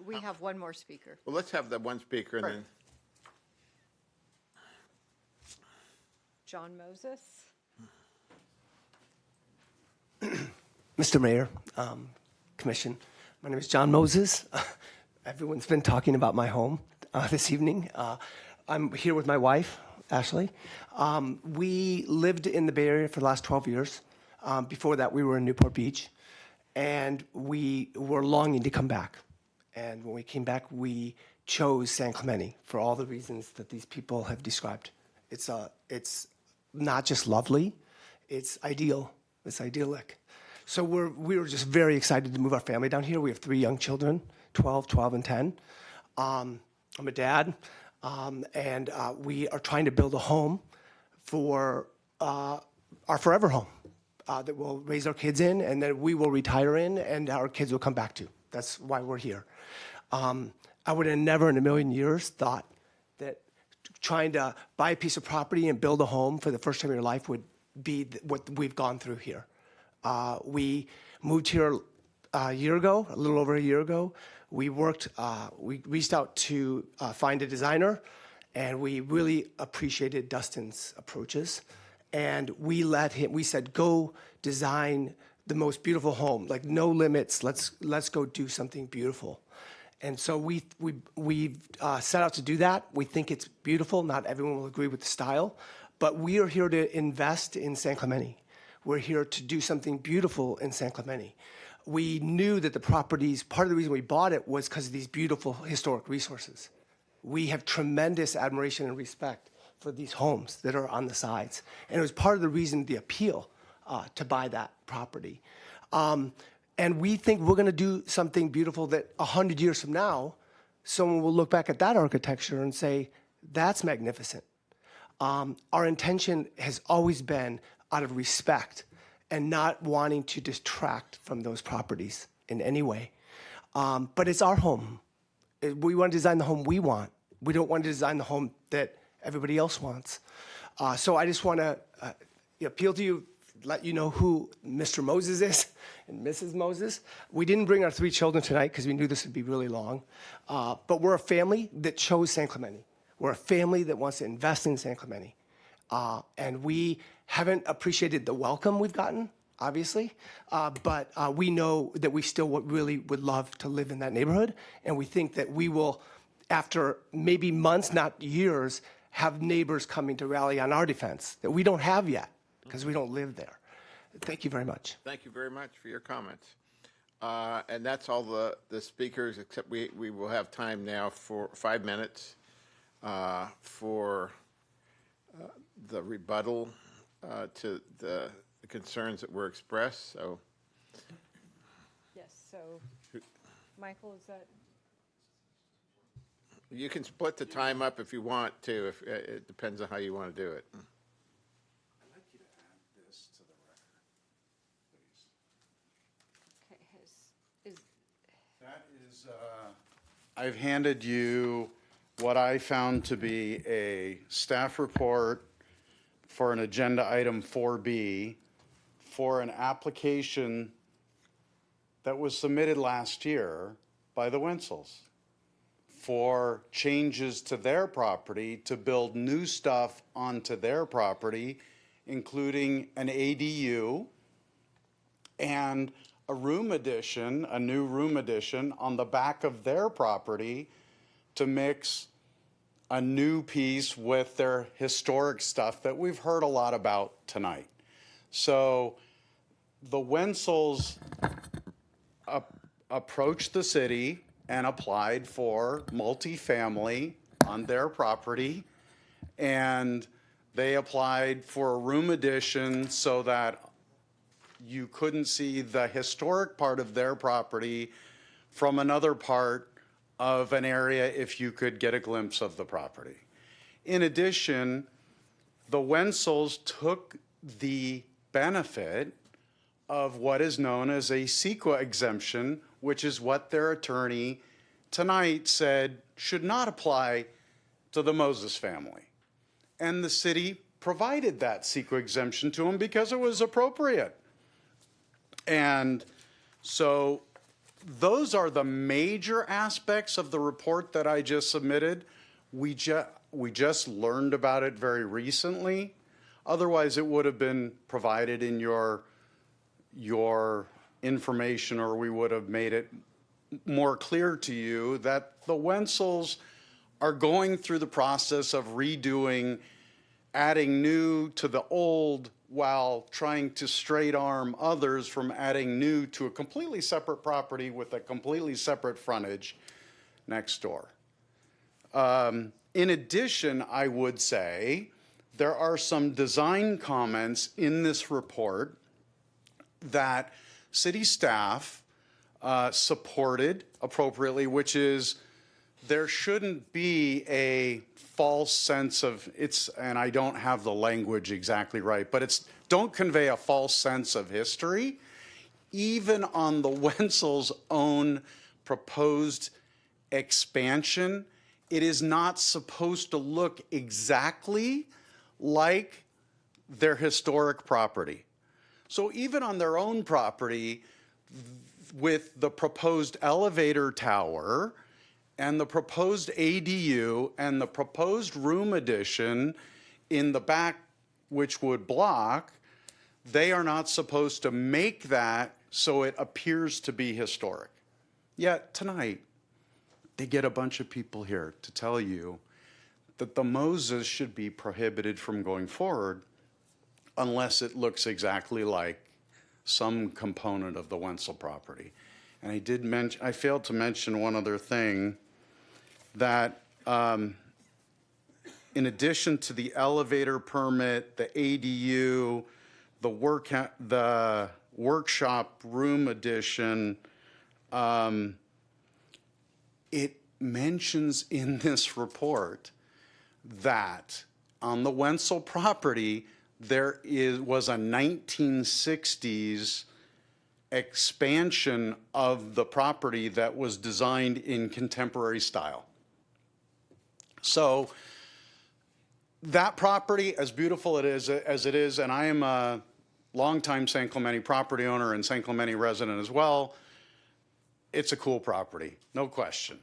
We have one more speaker. Well, let's have that one speaker and then. John Moses. Mr. Mayor, Commission, my name is John Moses. Everyone's been talking about my home this evening. I'm here with my wife, Ashley. We lived in the Bay Area for the last 12 years. Before that, we were in Newport Beach, and we were longing to come back. And when we came back, we chose San Clemente for all the reasons that these people have described. It's not just lovely, it's ideal. It's idyllic. So we were just very excited to move our family down here. We have 3 young children, 12, and 10. I'm a dad, and we are trying to build a home for our forever home that we'll raise our kids in, and then we will retire in, and our kids will come back to. That's why we're here. I would have never in a million years thought that trying to buy a piece of property and build a home for the first time in your life would be what we've gone through here. We moved here a year ago, a little over a year ago. We reached out to find a designer, and we really appreciated Dustin's approaches. And we said, go design the most beautiful home, like no limits, let's go do something beautiful. And so we set out to do that. We think it's beautiful. Not everyone will agree with the style, but we are here to invest in San Clemente. We're here to do something beautiful in San Clemente. We knew that the properties, part of the reason we bought it was because of these beautiful historic resources. We have tremendous admiration and respect for these homes that are on the sides. And it was part of the reason, the appeal to buy that property. And we think we're going to do something beautiful that 100 years from now, someone will look back at that architecture and say, that's magnificent. Our intention has always been out of respect and not wanting to distract from those properties in any way. But it's our home. We want to design the home we want. We don't want to design the home that everybody else wants. So I just want to appeal to you, let you know who Mr. Moses is and Mrs. Moses. We didn't bring our 3 children tonight because we knew this would be really long. But we're a family that chose San Clemente. We're a family that wants to invest in San Clemente. And we haven't appreciated the welcome we've gotten, obviously, but we know that we still really would love to live in that neighborhood, and we think that we will, after maybe months, not years, have neighbors coming to rally on our defense that we don't have yet because we don't live there. Thank you very much. Thank you very much for your comments. And that's all the speakers, except we will have time now for 5 minutes for the rebuttal to the concerns that were expressed. So, Yes, so, Michael, is that? You can split the time up if you want to, if, it depends on how you want to do it. I'd like you to add this to the record, please. That is, I've handed you what I found to be a staff report for an agenda item 4B for an application that was submitted last year by the Wensels for changes to their property to build new stuff onto their property, including an ADU and a room addition, a new room addition on the back of their property to mix a new piece with their historic stuff that we've heard a lot about tonight. So the Wensels approached the city and applied for multifamily on their property, and they applied for a room addition so that you couldn't see the historic part of their property from another part of an area if you could get a glimpse of the property. In addition, the Wensels took the benefit of what is known as a CEQA exemption, which is what their attorney tonight said should not apply to the Moses family. And the city provided that CEQA exemption to them because it was appropriate. And so those are the major aspects of the report that I just submitted. We just learned about it very recently. Otherwise, it would have been provided in your information, or we would have made it more clear to you that the Wensels are going through the process of redoing, adding new to the old, while trying to straight arm others from adding new to a completely separate property with a completely separate frontage next door. In addition, I would say there are some design comments in this report that city staff supported appropriately, which is there shouldn't be a false sense of and I don't have the language exactly right, but don't convey a false sense of history. Even on the Wensels' own proposed expansion, it is not supposed to look exactly like their historic property. So even on their own property, with the proposed elevator tower and the proposed ADU and the proposed room addition in the back, which would block, they are not supposed to make that so it appears to be historic. Yet tonight, they get a bunch of people here to tell you that the Moses should be prohibited from going forward unless it looks exactly like some component of the Wensel property. And I failed to mention one other thing, that in addition to the elevator permit, the ADU, the workshop room addition, it mentions in this report that on the Wensel property, there was a 1960s expansion of the property that was designed in contemporary style. So that property, as beautiful as it is, and I am a longtime San Clemente property owner and San Clemente resident as well, it's a cool property, no question.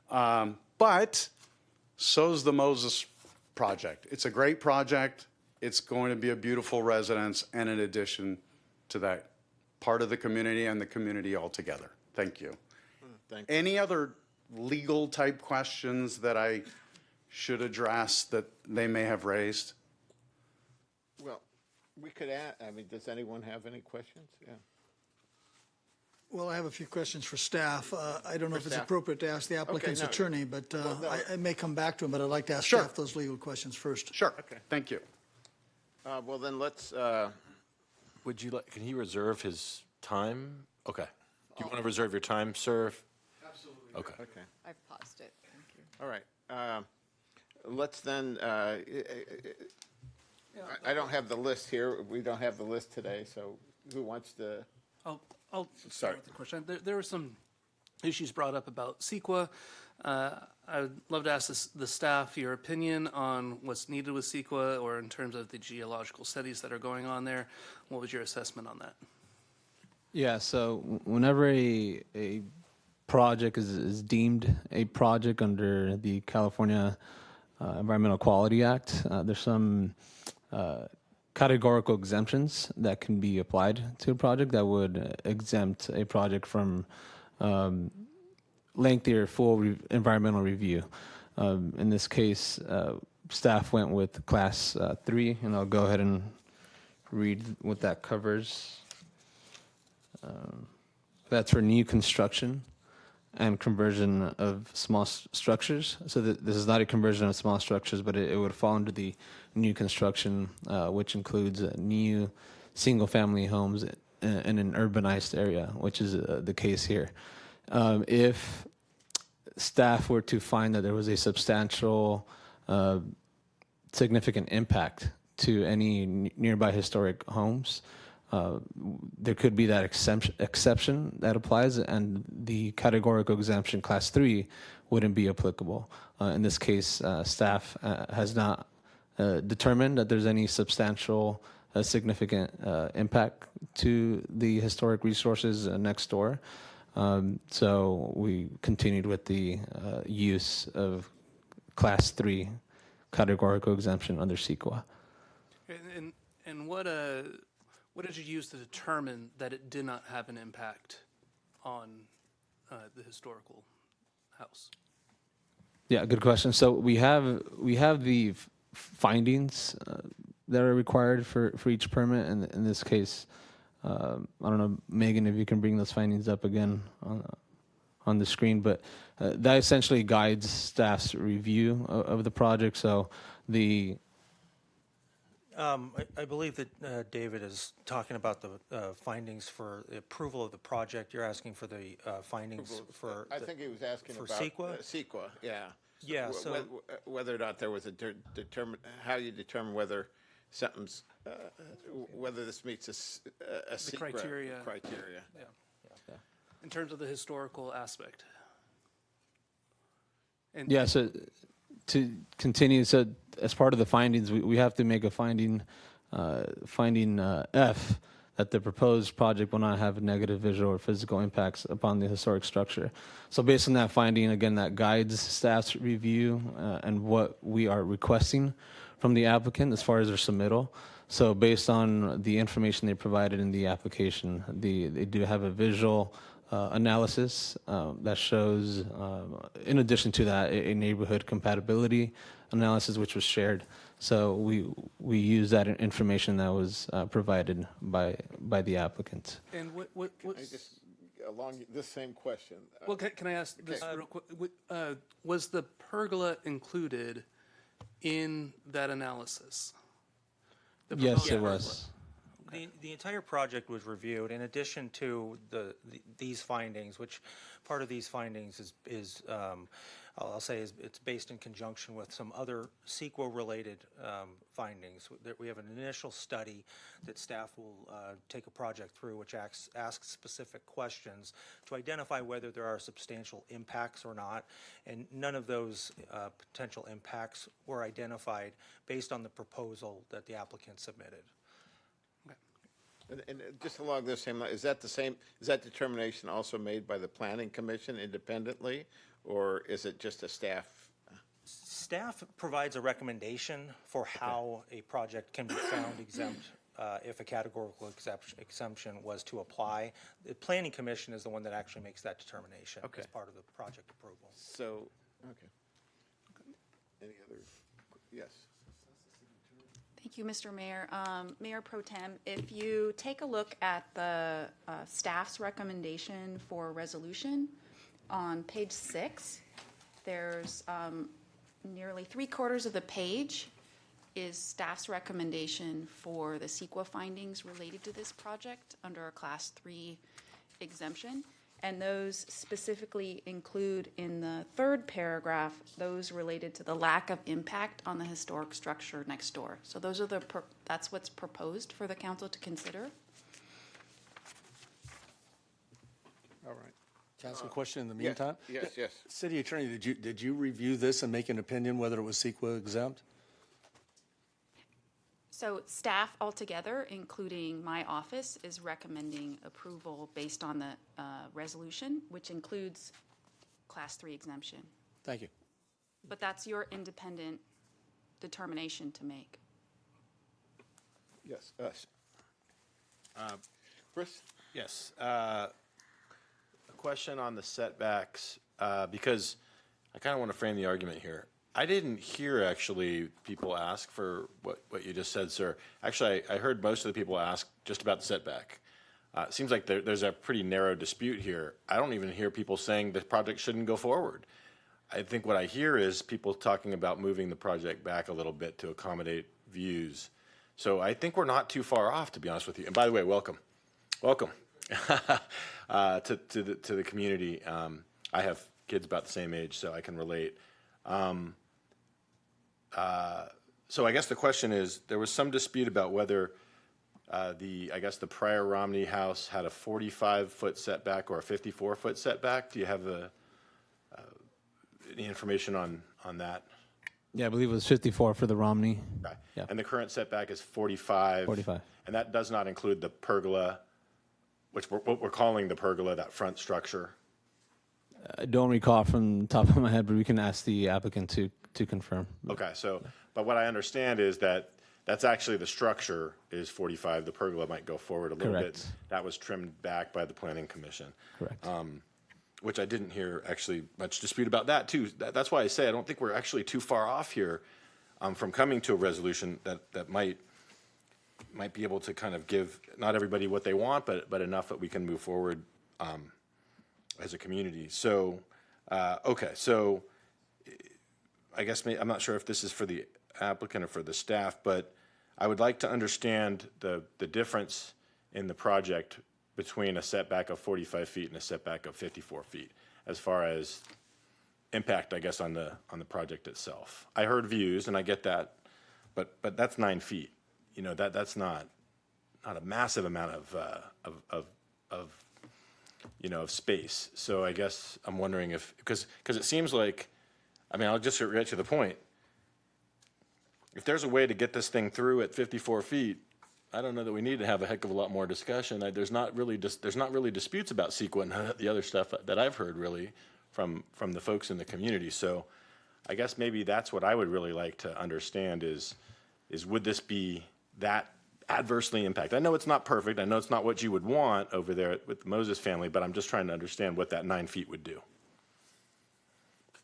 But so's the Moses project. It's a great project. It's going to be a beautiful residence and an addition to that part of the community and the community altogether. Thank you. Thank you. Any other legal type questions that I should address that they may have raised? Well, we could add, does anyone have any questions? Yeah. Well, I have a few questions for staff. I don't know if it's staff? appropriate to ask the applicant's no. attorney, but Well, no. I may come back to him, but I'd like to ask Sure. staff those legal questions first. Sure. Okay. Thank you. Well, then let's, Would you like, can he reserve his time? Okay. Do you want to reserve your time, sir? Absolutely. Okay. okay. I've paused it. Thank you. All right. Let's then, I don't have the list here. We don't have the list today, so who wants to? I'll start with the question. There were some issues brought up about CEQA. I'd love to ask the staff your opinion on what's needed with CEQA, or in terms of the geological studies that are going on there. What was your assessment on that? Yeah, so whenever a project is deemed a project under the California Environmental Quality Act, there's some categorical exemptions that can be applied to a project that would exempt a project from lengthier full environmental review. In this case, staff went with class 3, and I'll go ahead and read what that covers. That's for new construction and conversion of small structures. So this is not a conversion of small structures, but it would fall under the new construction, which includes new single-family homes in an urbanized area, which is the case here. If staff were to find that there was a substantial, significant impact to any nearby historic homes, there could be that exception that applies, and the categorical exemption, class 3, wouldn't be applicable. In this case, staff has not determined that there's any substantial, significant impact to the historic resources next door. So we continued with the use of class 3 categorical exemption under CEQA. And what did you use to determine that it did not have an impact on the historical house? Yeah, good question. So we have the findings that are required for each permit, and in this case, I don't know, Megan, if you can bring those findings up again on the screen, but that essentially guides staff's review of the project. So the I believe that David is talking about the findings for the approval of the project. You're asking for the findings for. I think he was asking for about CEQA. CEQA, yeah. Yeah. So whether or not there was a how you determine whether something's whether this meets a CEQA criteria. Yeah. In terms of the historical aspect. Yeah, so to continue, so as part of the findings, we have to make a finding F, that the proposed project will not have negative visual or physical impacts upon the historic structure. So based on that finding, again, that guides staff's review and what we are requesting from the applicant as far as their submittal. So based on the information they provided in the application, they do have a visual analysis that shows, in addition to that, a neighborhood compatibility analysis, which was shared. So we use that information that was provided by the applicant. And what I just along this same question. Well, can I ask this real quick? Was the pergola included in that analysis? Yes, it was. the entire project was reviewed in addition to these findings, which part of these findings is I'll say it's based in conjunction with some other CEQA-related findings. We have an initial study that staff will take a project through, which asks specific questions to identify whether there are substantial impacts or not, and none of those potential impacts were identified based on the proposal that the applicant submitted. And just along this same line, is that determination also made by the Planning Commission independently, or is it just a staff? Staff provides a recommendation for how a project can be found exempt if a categorical exemption was to apply. The Planning Commission is the one that actually makes that determination as part of the project approval. So, okay. Any other? Yes. Thank you, Mr. Mayor. Mayor Pro Tem, if you take a look at the staff's recommendation for resolution on page 6, there's nearly 3/4 of the page is staff's recommendation for the CEQA findings related to this project under a Class 3 exemption. And those specifically include in the third paragraph, those related to the lack of impact on the historic structure next door. So those are that's what's proposed for the council to consider. All right. Can I ask a question in the meantime? Yes. City Attorney, did you review this and make an opinion whether it was CEQA exempt? So staff altogether, including my office, is recommending approval based on the resolution, which includes Class 3 exemption. Thank you. But that's your independent determination to make. Yes, us. Chris? Yes. A question on the setbacks, because I kind of want to frame the argument here. I didn't hear actually people ask for what you just said, sir. Actually, I heard most of the people ask just about the setback. It seems like there's a pretty narrow dispute here. I don't even hear people saying the project shouldn't go forward. I think what I hear is people talking about moving the project back a little bit to accommodate views. So I think we're not too far off, to be honest with you. And by the way, welcome to the community. I have kids about the same age, so I can relate. So I guess the question is, there was some dispute about whether the prior Romney house had a 45-foot setback or a 54-foot setback. Do you have any information on that? Yeah, I believe it was 54 for the Romney. Okay. Yeah. And the current setback is 45. 45. And that does not include the pergola, which what we're calling the pergola, that front structure. I don't recall from the top of my head, but we can ask the applicant to confirm. Okay, so, but what I understand is that that's actually the structure is 45. The pergola might go forward a little Correct. bit. That was trimmed back by the Planning Commission. Correct. Which I didn't hear actually much dispute about that too. That's why I say I don't think we're actually too far off here from coming to a resolution that might be able to kind of give not everybody what they want, but enough that we can move forward as a community. So, okay, so I guess I'm not sure if this is for the applicant or for the staff, but I would like to understand the difference in the project between a setback of 45 feet and a setback of 54 feet as far as impact, I guess, on the project itself. I heard views, and I get that, but that's 9 feet. You know, that's not a massive amount of space. So I guess I'm wondering if, because it seems like, I mean, I'll just get right to the point. If there's a way to get this thing through at 54 feet, I don't know that we need to have a heck of a lot more discussion. There's not really disputes about CEQA and the other stuff that I've heard really from the folks in the community. So I guess maybe that's what I would really like to understand is would this be that adversely impact? I know it's not perfect. I know it's not what you would want over there with the Moses family, but I'm just trying to understand what that 9 feet would do.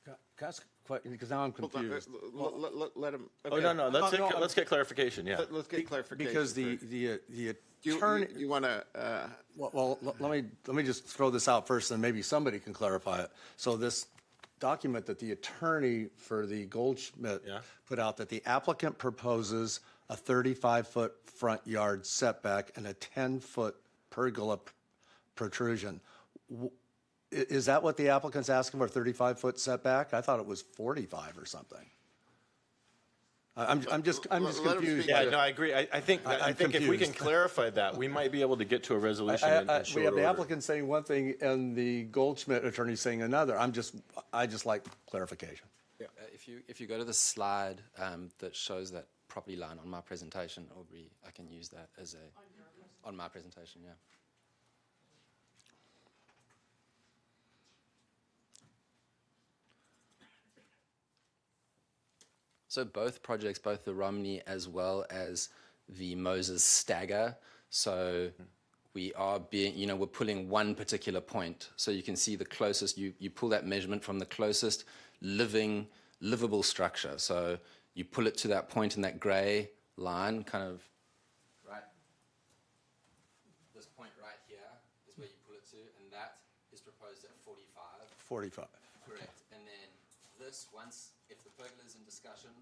Can I ask a question? Because now I'm confused. Let him. Okay. Oh, no. Let's get clarification. Yeah. Let's get clarification. Because the attorney. You want to. Well, let me just throw this out first, and maybe somebody can clarify it. So this document that the attorney for the Goldschmidt put out, that the applicant proposes a 35-foot front yard setback and a 10-foot pergola protrusion. Is that what the applicant's asking for, a 35-foot setback? I thought it was 45 or something. I'm just confused. Yeah, no, I agree. I think if we can clarify that, we might be able to get to a resolution in short we have the order. applicant saying one thing and the Goldschmidt attorney saying another. I just like clarification. Yeah. If you go to the slide that shows that property line on my presentation, Aubrey, I can use that as on my presentation. Yeah. So both projects, both the Romney as well as the Moses stagger. So we are we're pulling one particular point. So you can see the closest, you pull that measurement from the closest livable structure. So you pull it to that point in that gray line, kind of, right? This point right here is where you pull it to, and that is proposed at 45. 45. Correct. And then this, if the pergola is in discussion,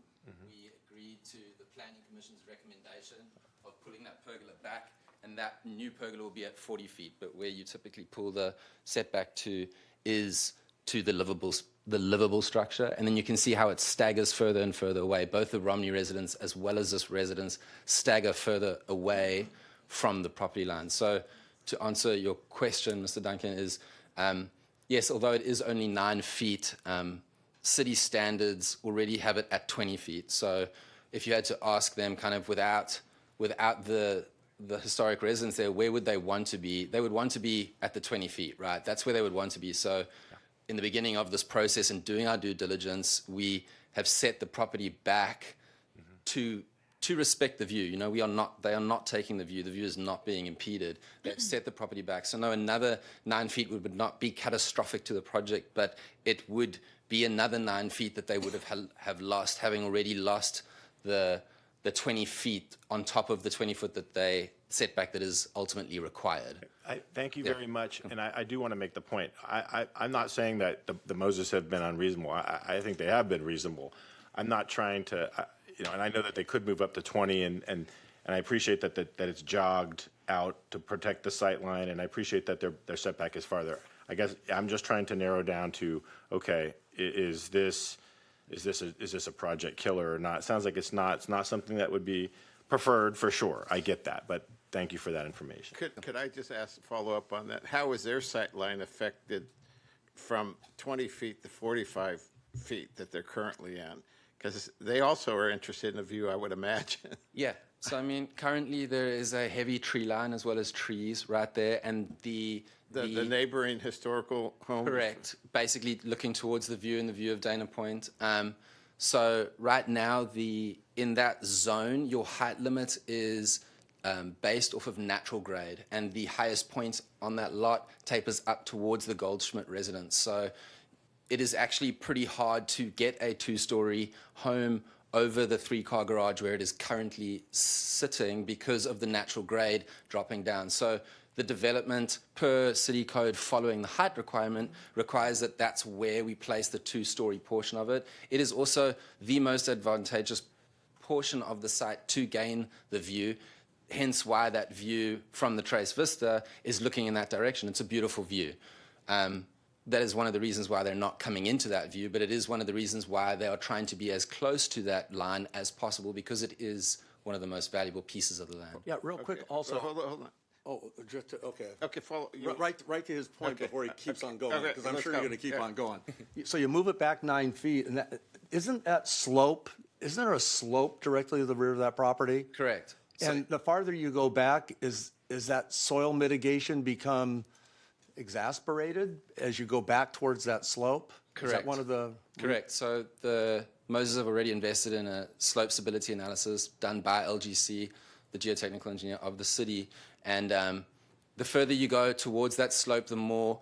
we agreed to the Planning Commission's recommendation of pulling that pergola back and that new pergola will be at 40 feet, but where you typically pull the setback to is to the livable structure. And then you can see how it staggers further and further away. Both the Romney residence as well as this residence stagger further away from the property line. So to answer your question, Mr. Duncan, is yes, although it is only 9 feet, city standards already have it at 20 feet. So if you had to ask them kind of without the historic residence there, where would they want to be? They would want to be at the 20 feet, right? That's where they would want to be. So in the beginning of this process and doing our due diligence, we have set the property back to respect the view. You know, they are not taking the view. The view is not being impeded. They've set the property back. So no, another 9 feet would not be catastrophic to the project, but it would be another 9 feet that they would have lost, having already lost the 20 feet on top of the 20 foot that they setback that is ultimately required. Thank you very much, and I do want to make the point. I'm not saying that the Moses have been unreasonable. I think they have been reasonable. I'm not trying to, and I know that they could move up to 20, and I appreciate that it's jogged out to protect the sight line, and I appreciate that their setback is farther. I guess I'm just trying to narrow down to, okay, is this a project killer or not? It sounds like it's not. It's not something that would be preferred for sure. I get that, but thank you for that information. Could I just follow up on that? How is their sight line affected from 20 feet to 45 feet that they're currently in? Because they also are interested in a view, I would imagine. Yeah. So, I mean, currently there is a heavy tree line as well as trees right there, and the neighboring historical homes? Correct. Basically looking towards the view and the view of Dana Point. So right now, in that zone, your height limit is based off of natural grade, and the highest point on that lot tapers up towards the Goldschmidt residence. So it is actually pretty hard to get a 2-story home over the 3-car garage where it is currently sitting because of the natural grade dropping down. So the development per city code following the height requirement requires that that's where we place the 2-story portion of it. It is also the most advantageous portion of the site to gain the view, hence why that view from the Trace Vista is looking in that direction. It's a beautiful view. That is one of the reasons why they're not coming into that view, but it is one of the reasons why they are trying to be as close to that line as possible, because it is one of the most valuable pieces of the land. Yeah, real quick also. Well, hold on. Oh, just okay. Okay, follow. Right to his point before he keeps on going, Okay, because I'm let's sure go. you're going to keep Yeah. on going. So you move it back 9 feet, and isn't that slope? Isn't there a slope directly to the rear of that property? Correct. And the farther you go back, is that soil mitigation become exasperated as you go back towards that slope? Correct. Is that one of the? Correct. So the Moses have already invested in a slope stability analysis done by LGC, the geotechnical engineer of the city. And the further you go towards that slope, the more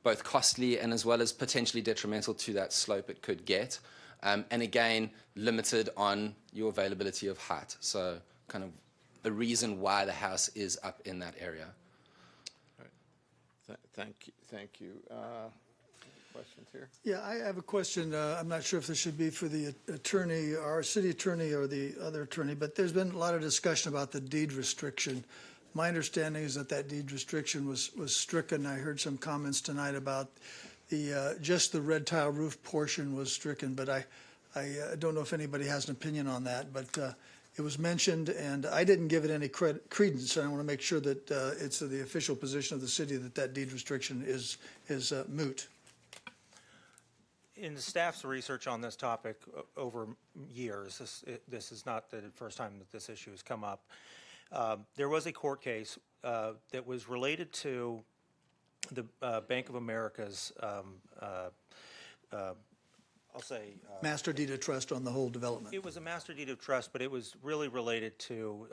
both costly and as well as potentially detrimental to that slope it could get. And again, limited on your availability of height. So kind of a reason why the house is up in that area. Thank you. Questions here? Yeah, I have a question. I'm not sure if this should be for the attorney, our city attorney, or the other attorney, but there's been a lot of discussion about the deed restriction. My understanding is that deed restriction was stricken. I heard some comments tonight about just the red tile roof portion was stricken, but I don't know if anybody has an opinion on that, but it was mentioned, and I didn't give it any credence. And I want to make sure that it's the official position of the city that deed restriction is moot. In the staff's research on this topic over years, this is not the first time that this issue has come up. There was a court case that was related to the Bank of America's, I'll say... Master deed of trust on the whole development. It was a master deed of trust, but it was really related to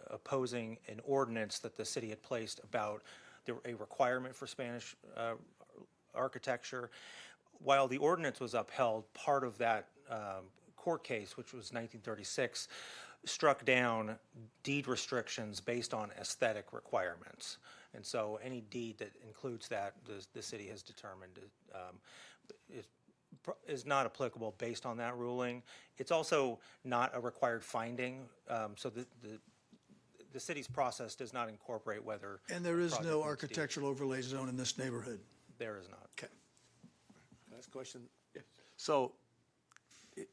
opposing an ordinance that the city had placed about a requirement for Spanish architecture. While the ordinance was upheld, part of that court case, which was 1936, struck down deed restrictions based on aesthetic requirements. And so any deed that includes that, the city has determined is not applicable based on that ruling. It's also not a required finding, so the city's process does not incorporate whether. And there is project no meets architectural overlay zone in this neighborhood. There is not. Okay. Last question. So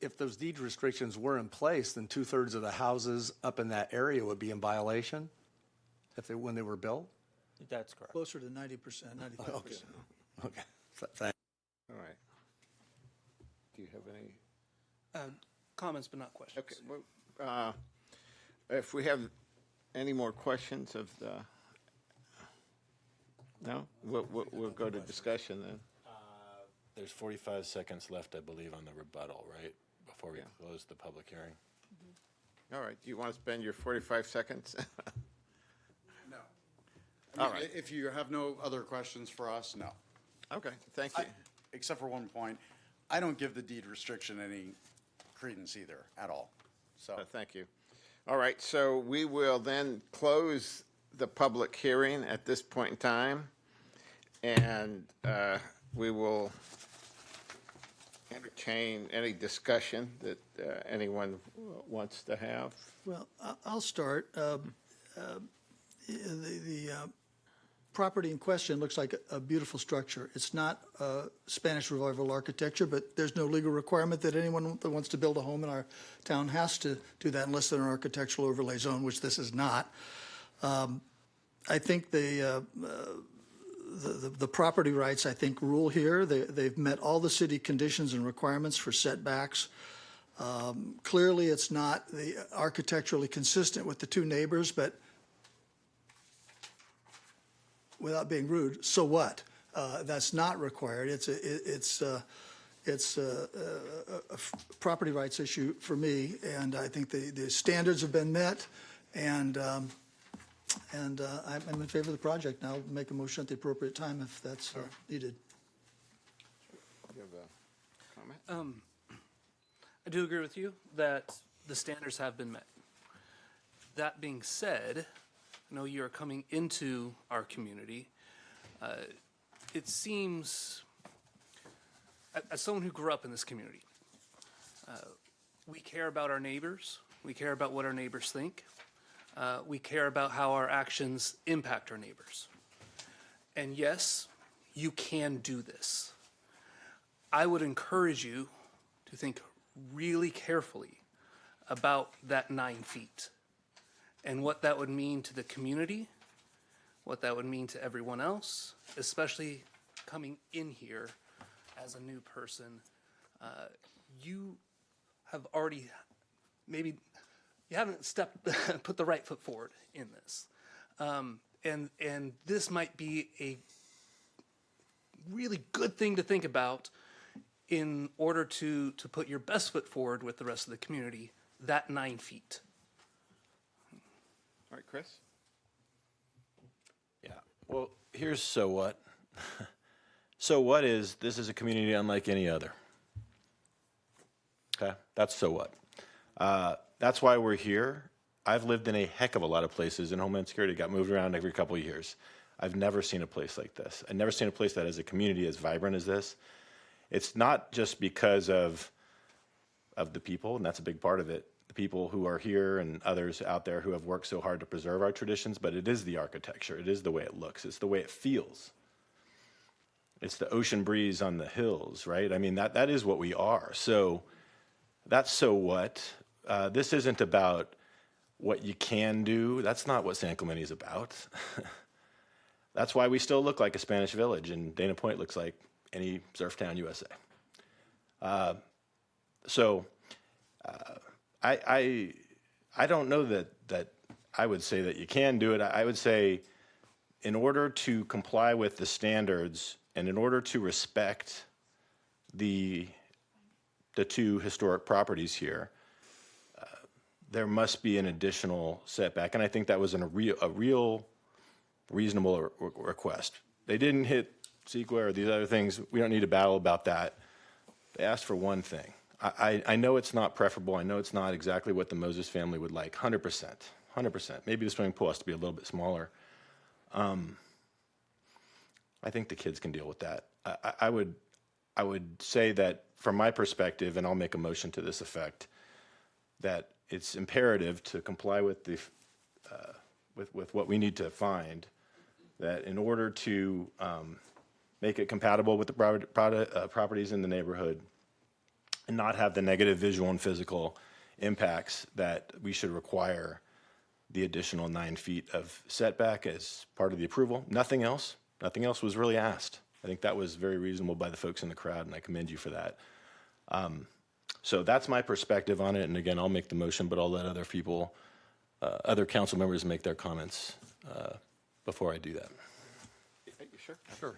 if those deed restrictions were in place, then 2/3 of the houses up in that area would be in violation when they were built? That's correct. Closer to 90%, 95%. Okay. Thank All right. Do you have any? Comments, but not questions. Okay, well, if we have any more questions of the, no? We'll go to discussion then. There's 45 seconds left, I believe, on the rebuttal, right? Before we close the public hearing. All right, do you want to spend your 45 seconds? No. All right. If you have no other questions for us, no. Okay, thank you. Except for one point, I don't give the deed restriction any credence either, at all. So, Thank you. All right, so we will then close the public hearing at this point in time, and we will entertain any discussion that anyone wants to have. Well, I'll start. The property in question looks like a beautiful structure. It's not Spanish Revival architecture, but there's no legal requirement that anyone that wants to build a home in our town has to do that unless they're in an architectural overlay zone, which this is not. I think the property rights, I think, rule here. They've met all the city conditions and requirements for setbacks. Clearly, it's not architecturally consistent with the two neighbors, but without being rude, so what? That's not required. It's a property rights issue for me, and I think the standards have been met, and I'm in favor of the project. And I'll make a motion at the appropriate time if that's needed. You have a comment? I do agree with you that the standards have been met. That being said, I know you are coming into our community. It seems, as someone who grew up in this community, we care about our neighbors. We care about what our neighbors think. We care about how our actions impact our neighbors. And yes, you can do this. I would encourage you to think really carefully about that 9 feet and what that would mean to the community, what that would mean to everyone else, especially coming in here as a new person. You have already, maybe you haven't put the right foot forward in this. And this might be a really good thing to think about in order to put your best foot forward with the rest of the community, that 9 feet. All right, Chris? Yeah, well, here's so what. So what is, this is a community unlike any other. Okay, that's so what. That's why we're here. I've lived in a heck of a lot of places in Homeland Security, got moved around every couple of years. I've never seen a place like this. I've never seen a place that has a community as vibrant as this. It's not just because of the people, and that's a big part of it, the people who are here and others out there who have worked so hard to preserve our traditions, but it is the architecture. It is the way it looks. It's the way it feels. It's the ocean breeze on the hills, right? I mean, that is what we are. So that's so what. This isn't about what you can do. That's not what San Clemente is about. That's why we still look like a Spanish village, and Dana Point looks like any surf town USA. I don't know that I would say that you can do it. I would say in order to comply with the standards and in order to respect the two historic properties here, there must be an additional setback, and I think that was a real reasonable request. They didn't hit CEQA or these other things. We don't need to battle about that. They asked for one thing. I know it's not preferable. I know it's not exactly what the Moses family would like, 100%, 100%. Maybe the swimming pool has to be a little bit smaller. I think the kids can deal with that. I would say that from my perspective, and I'll make a motion to this effect, that it's imperative to comply with the with what we need to find, that in order to make it compatible with the properties in the neighborhood and not have the negative visual and physical impacts, that we should require the additional 9 feet of setback as part of the approval. Nothing else was really asked. I think that was very reasonable by the folks in the crowd, and I commend you for that. So that's my perspective on it. And again, I'll make the motion, but I'll let other people, other council members make their comments before I do that. Sure.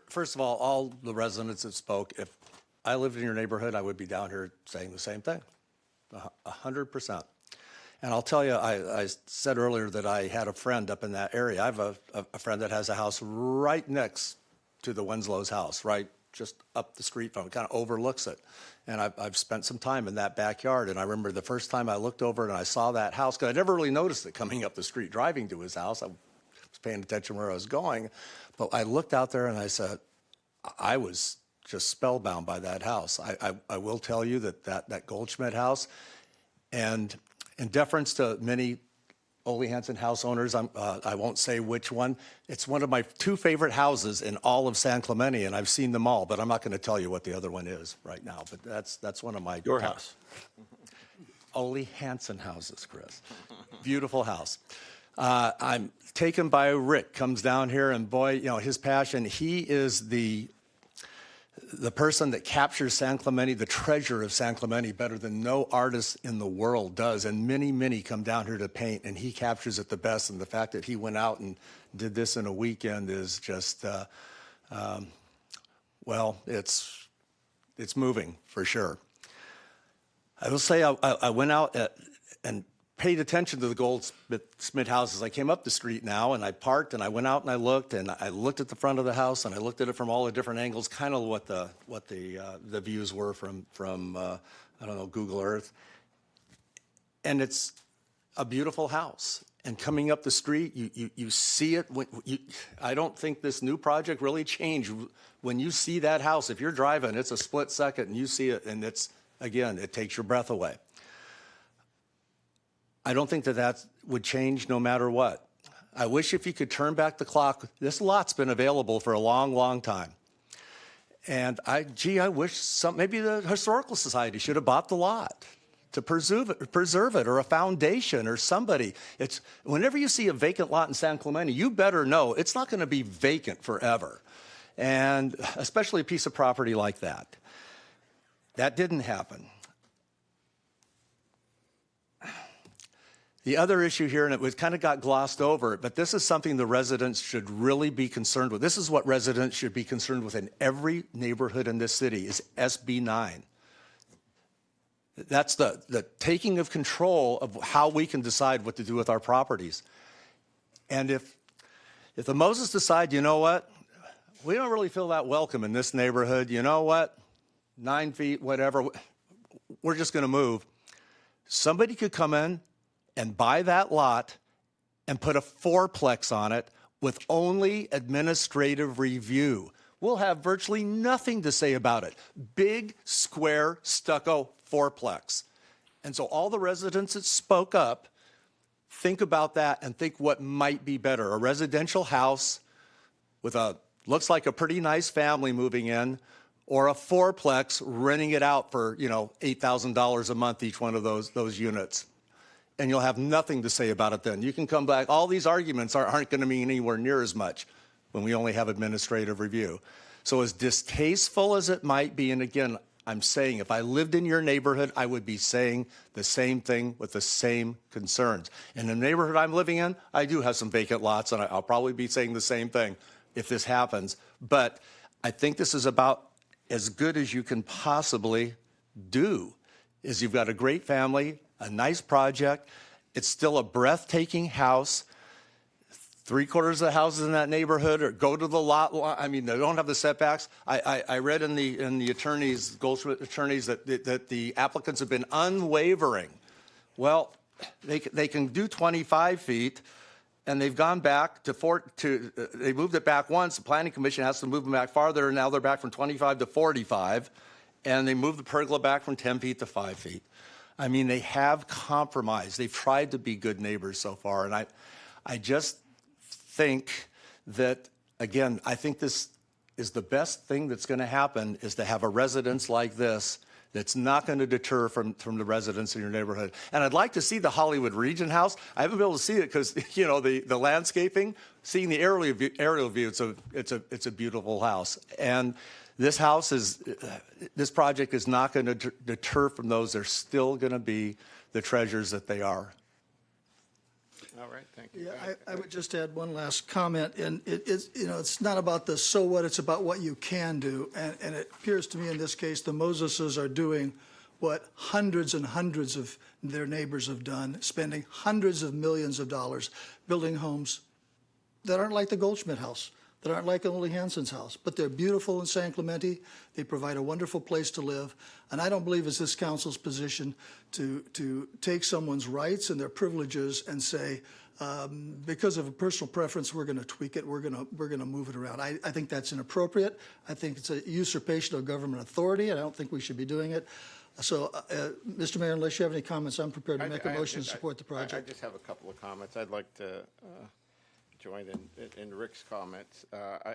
First of all the residents that spoke, if I lived in your neighborhood, I would be down here saying the same thing, 100%. And I'll tell you, I said earlier that I had a friend up in that area. I have a friend that has a house right next to the Winslow's house, right just up the street from it, kind of overlooks it. And I've spent some time in that backyard. And I remember the first time I looked over and I saw that house, because I never really noticed it coming up the street, driving to his house. I was paying attention where I was going. But I looked out there and I said, I was just spellbound by that house. I will tell you that Goldschmidt house, and in deference to many Ole Hansen house owners, I won't say which one. It's one of my 2 favorite houses in all of San Clemente, and I've seen them all, but I'm not going to tell you what the other one is right now. But that's one of my... Your house. Ole Hansen houses, Chris. Beautiful house. I'm taken by Rick, comes down here, and boy, his passion, he is the person that captures San Clemente, the treasure of San Clemente, better than no artist in the world does. And many, many come down here to paint, and he captures it the best. And the fact that he went out and did this in a weekend is just, well, it's moving for sure. I will say I went out and paid attention to the Goldsmith houses. I came up the street now, and I parked, and I went out and I looked at the front of the house, and I looked at it from all the different angles, kind of what the views were from I don't know, Google Earth. And it's a beautiful house. And coming up the street, you see it. I don't think this new project really changed. When you see that house, if you're driving, it's a split second, and you see it, and again, it takes your breath away. I don't think that would change no matter what. I wish if you could turn back the clock. This lot's been available for a long, long time. And I wish maybe the Historical Society should have bought the lot to preserve it, or a foundation or somebody. Whenever you see a vacant lot in San Clemente, you better know it's not going to be vacant forever. And especially a piece of property like that. That didn't happen. The other issue here, and it kind of got glossed over, but this is something the residents should really be concerned with. This is what residents should be concerned with in every neighborhood in this city, is SB 9. That's the taking of control of how we can decide what to do with our properties. And if the Moses decide, you know what, we don't really feel that welcome in this neighborhood, you know what, 9 feet, whatever, we're just going to move. Somebody could come in and buy that lot and put a 4-plex on it with only administrative review. We'll have virtually nothing to say about it. Big, square, stucco 4-plex. And so all the residents that spoke up, think about that and think what might be better. A residential house with looks like a pretty nice family moving in, or a 4-plex renting it out for, $8,000 a month, each one of those units. And you'll have nothing to say about it then. You can come back. All these arguments aren't going to mean anywhere near as much when we only have administrative review. So as distasteful as it might be, and again, I'm saying if I lived in your neighborhood, I would be saying the same thing with the same concerns. In the neighborhood I'm living in, I do have some vacant lots, and I'll probably be saying the same thing if this happens. But I think this is about as good as you can possibly do. Is you've got a great family, a nice project. It's still a breathtaking house. 3/4 of the houses in that neighborhood go to the lot. I mean, they don't have the setbacks. I read in the attorneys, Goldschmidt attorneys, that the applicants have been unwavering. Well, they can do 25 feet, and they've gone back they moved it back once. The Planning Commission has to move them back farther, and now they're back from 25 to 45, and they moved the pergola back from 10 feet to 5 feet. I mean, they have compromised. They've tried to be good neighbors so far. And I just think that, again, I think this is the best thing that's going to happen is to have a residence like this that's not going to deter from the residents in your neighborhood. And I'd like to see the Hollywood Region house. I haven't been able to see it because, you know, the landscaping, seeing the aerial view, it's a beautiful house. And this project is not going to deter from those. They're still going to be the treasures that they are. All right, thank you. Yeah, I would just add one last comment, and it's not about the so what, it's about what you can do. And it appears to me in this case, the Moseses are doing what hundreds and hundreds of their neighbors have done, spending hundreds of millions of dollars building homes that aren't like the Goldschmidt house, that aren't like Ole Hansen's house, but they're beautiful in San Clemente. They provide a wonderful place to live. And I don't believe it's this council's position to take someone's rights and their privileges and say, because of a personal preference, we're going to tweak it. We're going to move it around. I think that's inappropriate. I think it's a usurpation of government authority, and I don't think we should be doing it. So, Mr. Mayor, unless you have any comments, I'm prepared to make a motion to support the project. I just have a couple of comments. I'd like to join in Rick's comments.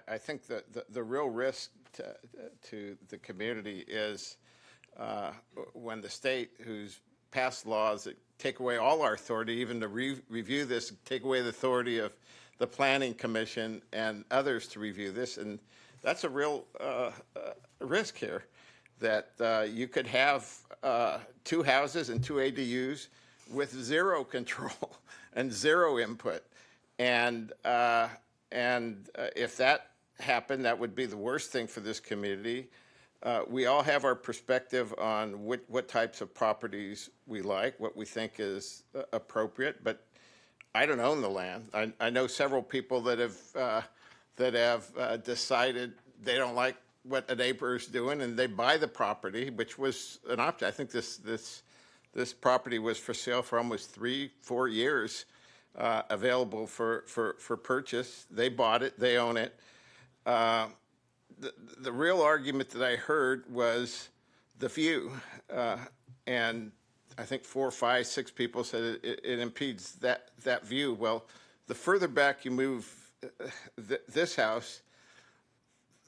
I think that the real risk to the community is when the state, who's passed laws that take away all our authority, even to review this, take away the authority of the Planning Commission and others to review this. And that's a real risk here, that you could have 2 houses and 2 ADUs with zero control and zero input. And if that happened, that would be the worst thing for this community. We all have our perspective on what types of properties we like, what we think is appropriate, but I don't own the land. I know several people that have decided they don't like what a neighbor is doing, and they buy the property, which was an option. I think this property was for sale for almost 3-4 years, available for purchase. They bought it. They own it. The real argument that I heard was the view, and I think 4, 5, 6 people said it impedes that view. Well, the further back you move this house,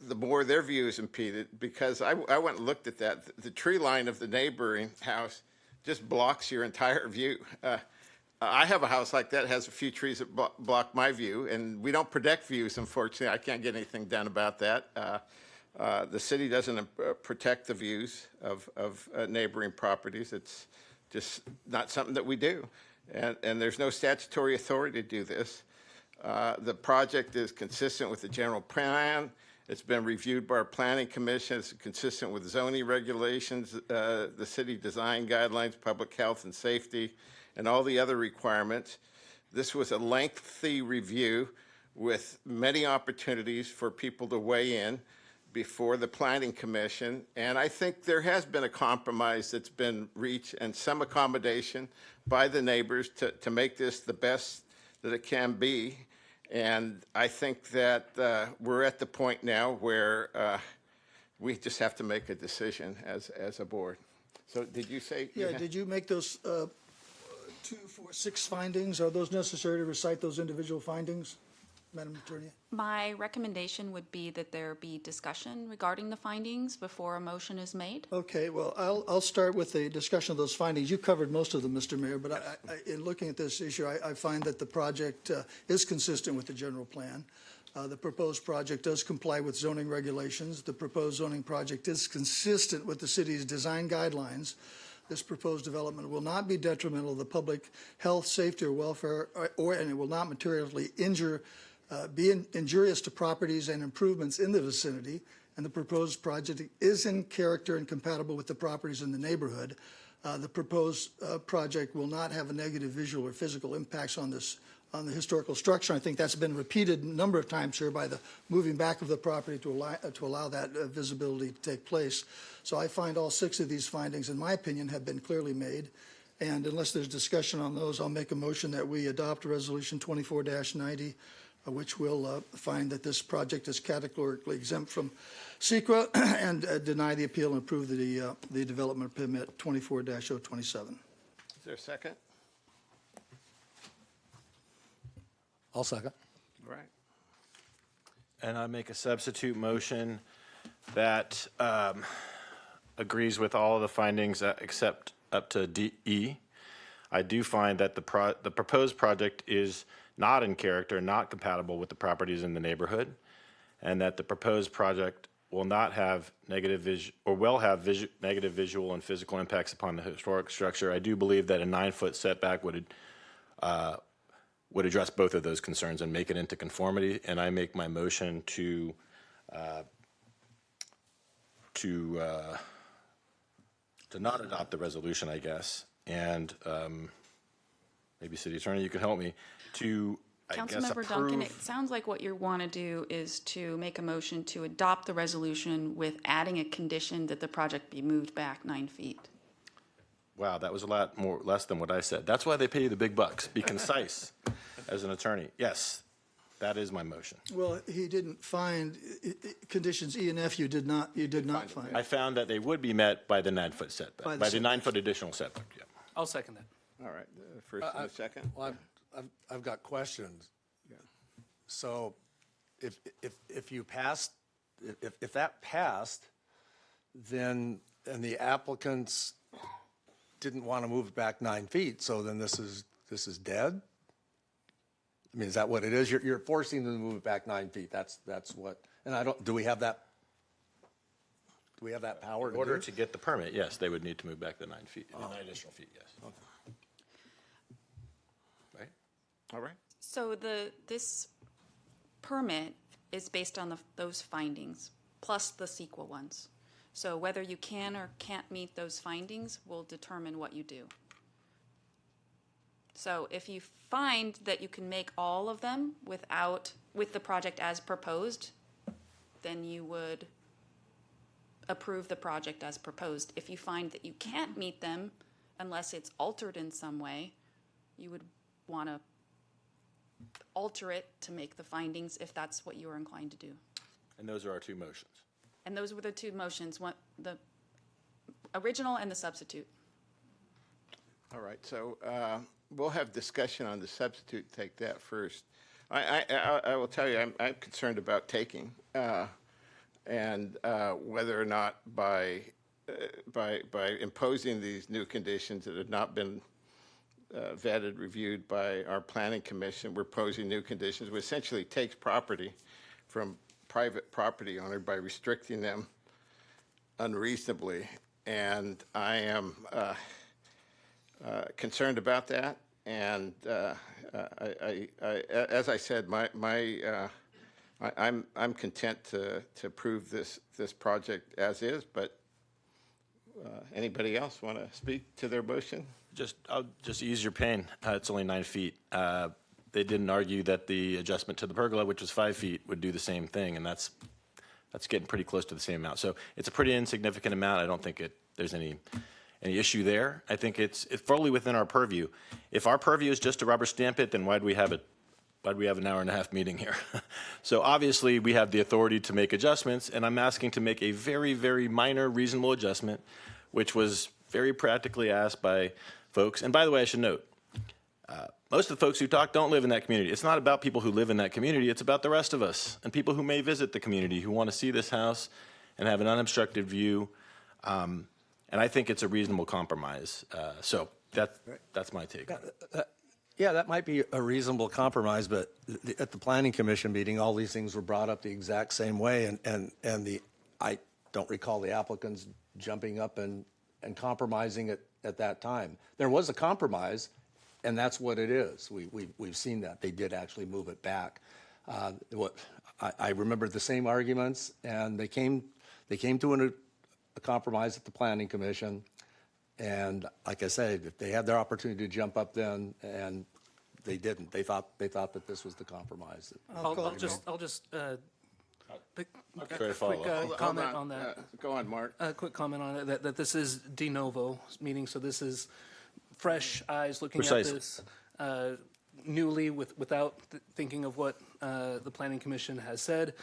the more their view is impeded, because I went and looked at that. The tree line of the neighboring house just blocks your entire view. I have a house like that. It has a few trees that block my view, and we don't protect views, unfortunately. I can't get anything done about that. The city doesn't protect the views of neighboring properties. It's just not something that we do, and there's no statutory authority to do this. The project is consistent with the general plan. It's been reviewed by our Planning Commission. It's consistent with zoning regulations, the city design guidelines, public health and safety, and all the other requirements. This was a lengthy review with many opportunities for people to weigh in before the Planning Commission. And I think there has been a compromise that's been reached and some accommodation by the neighbors to make this the best that it can be. And I think that we're at the point now where we just have to make a decision as a board. So did you say? Yeah, did you make those 2, 4, 6 findings? Are those necessary to recite those individual findings, Madam Attorney? My recommendation would be that there be discussion regarding the findings before a motion is made. Okay, well, I'll start with the discussion of those findings. You covered most of them, Mr. Mayor, but in looking at this issue, I find that the project is consistent with the general plan. The proposed project does comply with zoning regulations. The proposed zoning project is consistent with the city's design guidelines. This proposed development will not be detrimental to the public health, safety, or welfare, and it will not materially be injurious to properties and improvements in the vicinity. And the proposed project is in character and compatible with the properties in the neighborhood. The proposed project will not have a negative visual or physical impacts on the historical structure. I think that's been repeated a number of times here by the moving back of the property to allow that visibility to take place. So I find all 6 of these findings, in my opinion, have been clearly made. And unless there's discussion on those, I'll make a motion that we adopt Resolution 24-90, which will find that this project is categorically exempt from CEQA and deny the appeal and approve the development permit 24-027. there a second? I'll second. All right. And I make a substitute motion that agrees with all of the findings except up to E. I do find that the proposed project is not in character, not compatible with the properties in the neighborhood, and that the proposed project will not have negative negative visual and physical impacts upon the historic structure. I do believe that a 9-foot setback would address both of those concerns and make it into conformity. And I make my motion to not adopt the resolution, I guess, and maybe City Attorney, you can help me to. Councilmember Duncan, it sounds like what you want to do is to make a motion to adopt the resolution with adding a condition that the project be moved back 9 feet. Wow, that was a lot less than what I said. That's why they pay you the big bucks. Be concise as an attorney. Yes, that is my motion. Well, he didn't find conditions E and F. You did not find. I found that they would be met by the 9-foot setback, by the 9-foot additional setback. Yeah. I'll second that. All right, first and a second. Well, I've got questions. So if you passed, if that passed, then, and the applicants didn't want to move it back 9 feet, so then this is dead? I mean, is that what it is? You're forcing them to move it back 9 feet. That's what, and do we have that power to do? In order to get the permit, yes, they would need to move back the 9 feet, 9 additional feet, yes. Okay. Right? All right. So this permit is based on those findings, plus the CEQA ones. So whether you can or can't meet those findings will determine what you do. So if you find that you can make all of them with the project as proposed, then you would approve the project as proposed. If you find that you can't meet them unless it's altered in some way, you would want to alter it to make the findings if that's what you are inclined to do. And those are our two motions. And those were the two motions, the original and the substitute. All right, so we'll have discussion on the substitute. Take that first. I will tell you, I'm concerned about taking and whether or not by imposing these new conditions that have not been vetted, reviewed by our planning commission, we're posing new conditions, which essentially takes property from private property owner by restricting them unreasonably. And I am concerned about that. And as I said, I'm content to approve this project as is. But anybody else want to speak to their motion? I'll just ease your pain. It's only 9 feet. They didn't argue that the adjustment to the pergola, which was 5 feet, would do the same thing, and that's getting pretty close to the same amount. So it's a pretty insignificant amount. I don't think there's any issue there. I think it's fully within our purview. If our purview is just to rubber stamp it, then why'd we have an hour and a half meeting here? So obviously we have the authority to make adjustments, and I'm asking to make a very, very minor reasonable adjustment, which was very practically asked by folks. And by the way, I should note, most of the folks who talk don't live in that community. It's not about people who live in that community. It's about the rest of us and people who may visit the community who want to see this house and have an unobstructed view. And I think it's a reasonable compromise. So that's my take. Yeah, that might be a reasonable compromise, but at the planning commission meeting, all these things were brought up the exact same way, and I don't recall the applicants jumping up and compromising it at that time. There was a compromise, and that's what it is. We've seen that. They did actually move it back. I remember the same arguments, and they came to a compromise at the planning commission. And like I said, if they had their opportunity to jump up then, and they didn't. They thought that this was the compromise. I'll just quick comment on that. Go on, Mark. A quick comment on it, that this is de novo, meaning so this is fresh eyes looking at this newly without thinking of what the planning commission has said.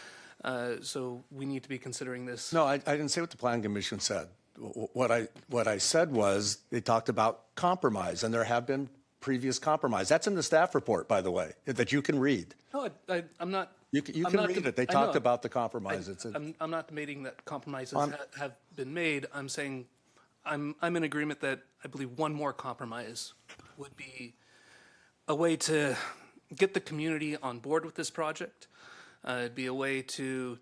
So we need to be considering this. No, I didn't say what the planning commission said. what I said was, they talked about compromise, and there have been previous compromise. That's in the staff report, by the way, that you can read. No, I'm not. You can I'm not read it. They I talked know. about the compromise. I'm not debating that compromises On- have been made. I'm saying I'm in agreement that I believe one more compromise would be a way to get the community on board with this project. It'd be a way to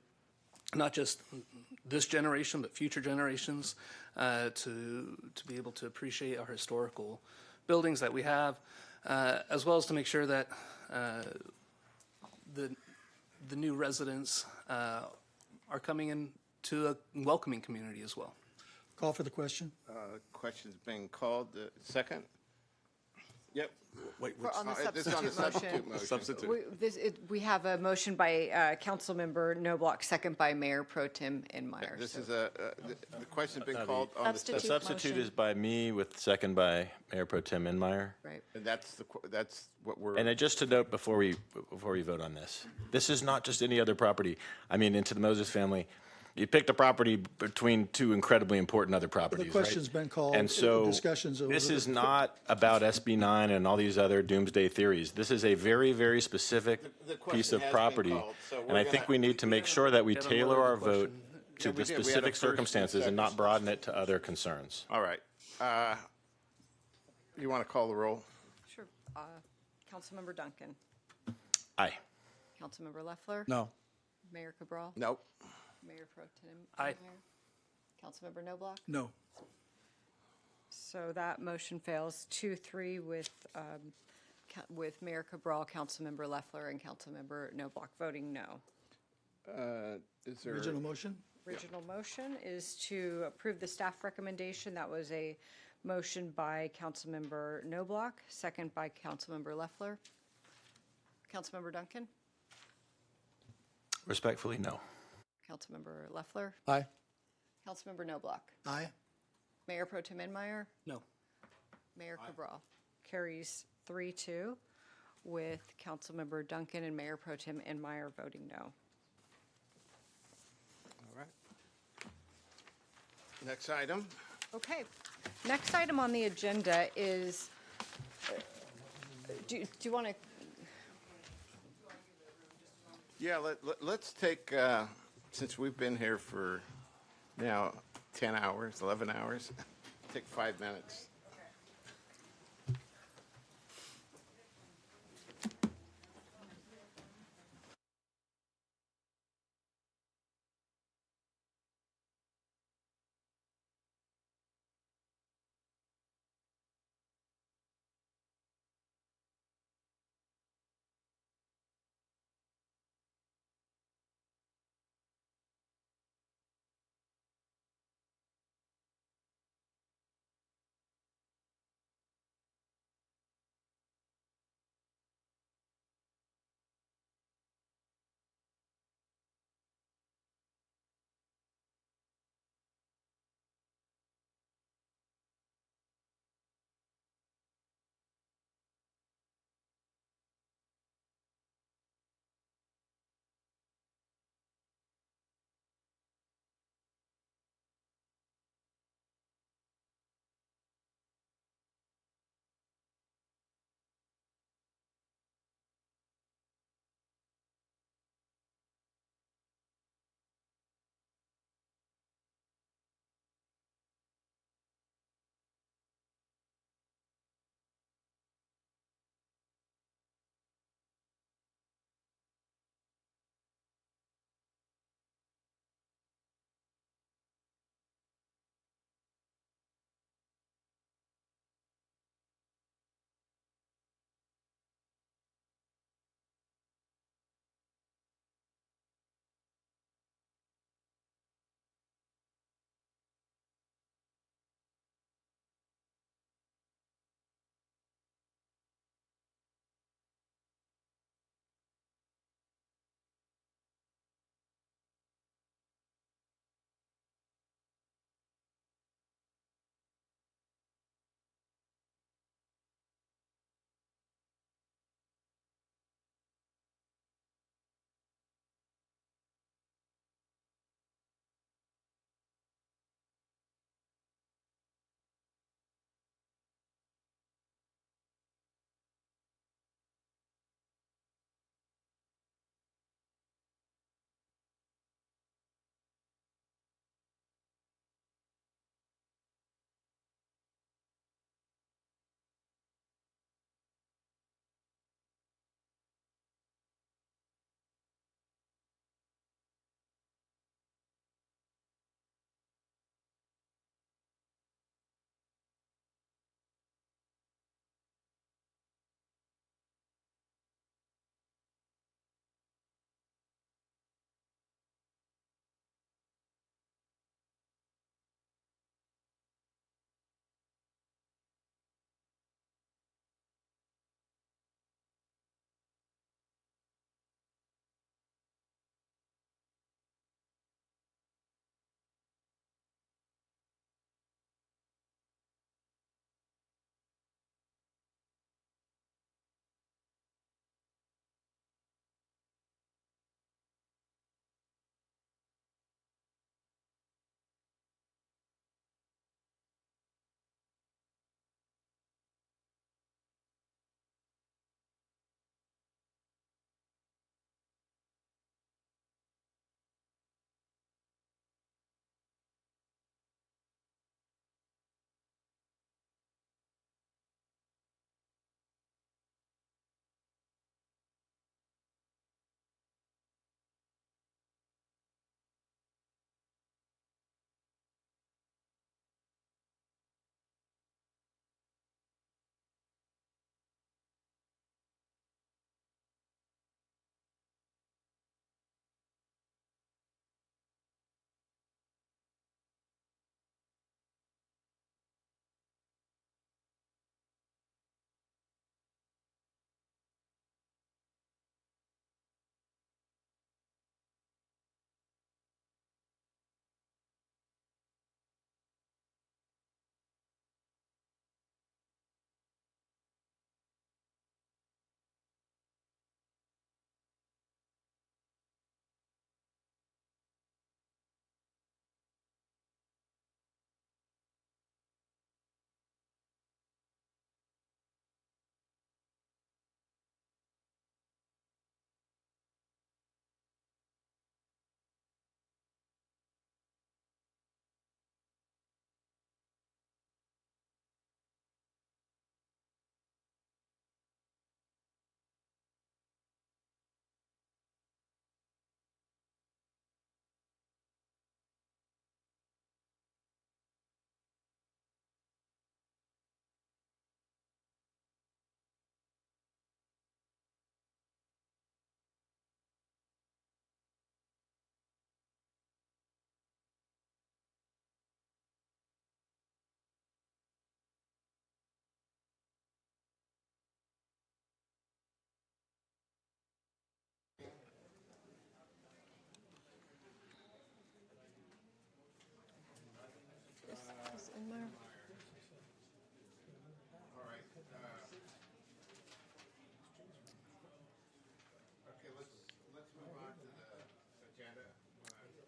not just this generation, but future generations to be able to appreciate our historical buildings that we have, as well as to make sure that the new residents are coming into a welcoming community as well. Call for the question. Question's being called. Second? Yep. Wait, For- on the This is on the substitute motion. substitute motion. We have a motion by Councilmember Noblock, second by Mayor Pro Tem Enmeyer. This is the question's been called on the Substitute The substitute motion. is by me with second by Mayor Pro Tem Enmeyer. Right. And that's what we're. And just to note before we vote on this, this is not just any other property. I mean, into the Moses family, you picked a property between two incredibly important other properties. The question's been called. And so Discussions over this the- is not about SB 9 and all these other doomsday theories. This is a very, very specific The question piece of has been property. called, so And we're I think gonna- we need to make sure that we Get on tailor board our with the vote question. to we the did. We had a specific first and circumstances and not second. broaden it to other concerns. All right. You want to call the roll? Sure. Councilmember Duncan. Aye. Councilmember Leffler. No. Mayor Cabral. Nope. Mayor Pro Tem Aye. Enmeyer. Councilmember Noblock. No. So that motion fails 2-3 with Mayor Cabral, Councilmember Leffler, and Councilmember Noblock voting no. Is there? Original motion? Original motion is to approve the staff recommendation. That was a motion by Councilmember Noblock, second by Councilmember Leffler. Councilmember Duncan? Respectfully, no. Councilmember Leffler? Aye. Councilmember Noblock? Aye. Mayor Pro Tem Enmeyer? No. Mayor Cabral? Carries 3-2 with Councilmember Duncan and Mayor Pro Tem Enmeyer voting no. All right. Next item. Okay. Next item on the agenda is, do you want to, Yeah, let's take, since we've been here for now 10 hours, 11 hours, take 5 minutes.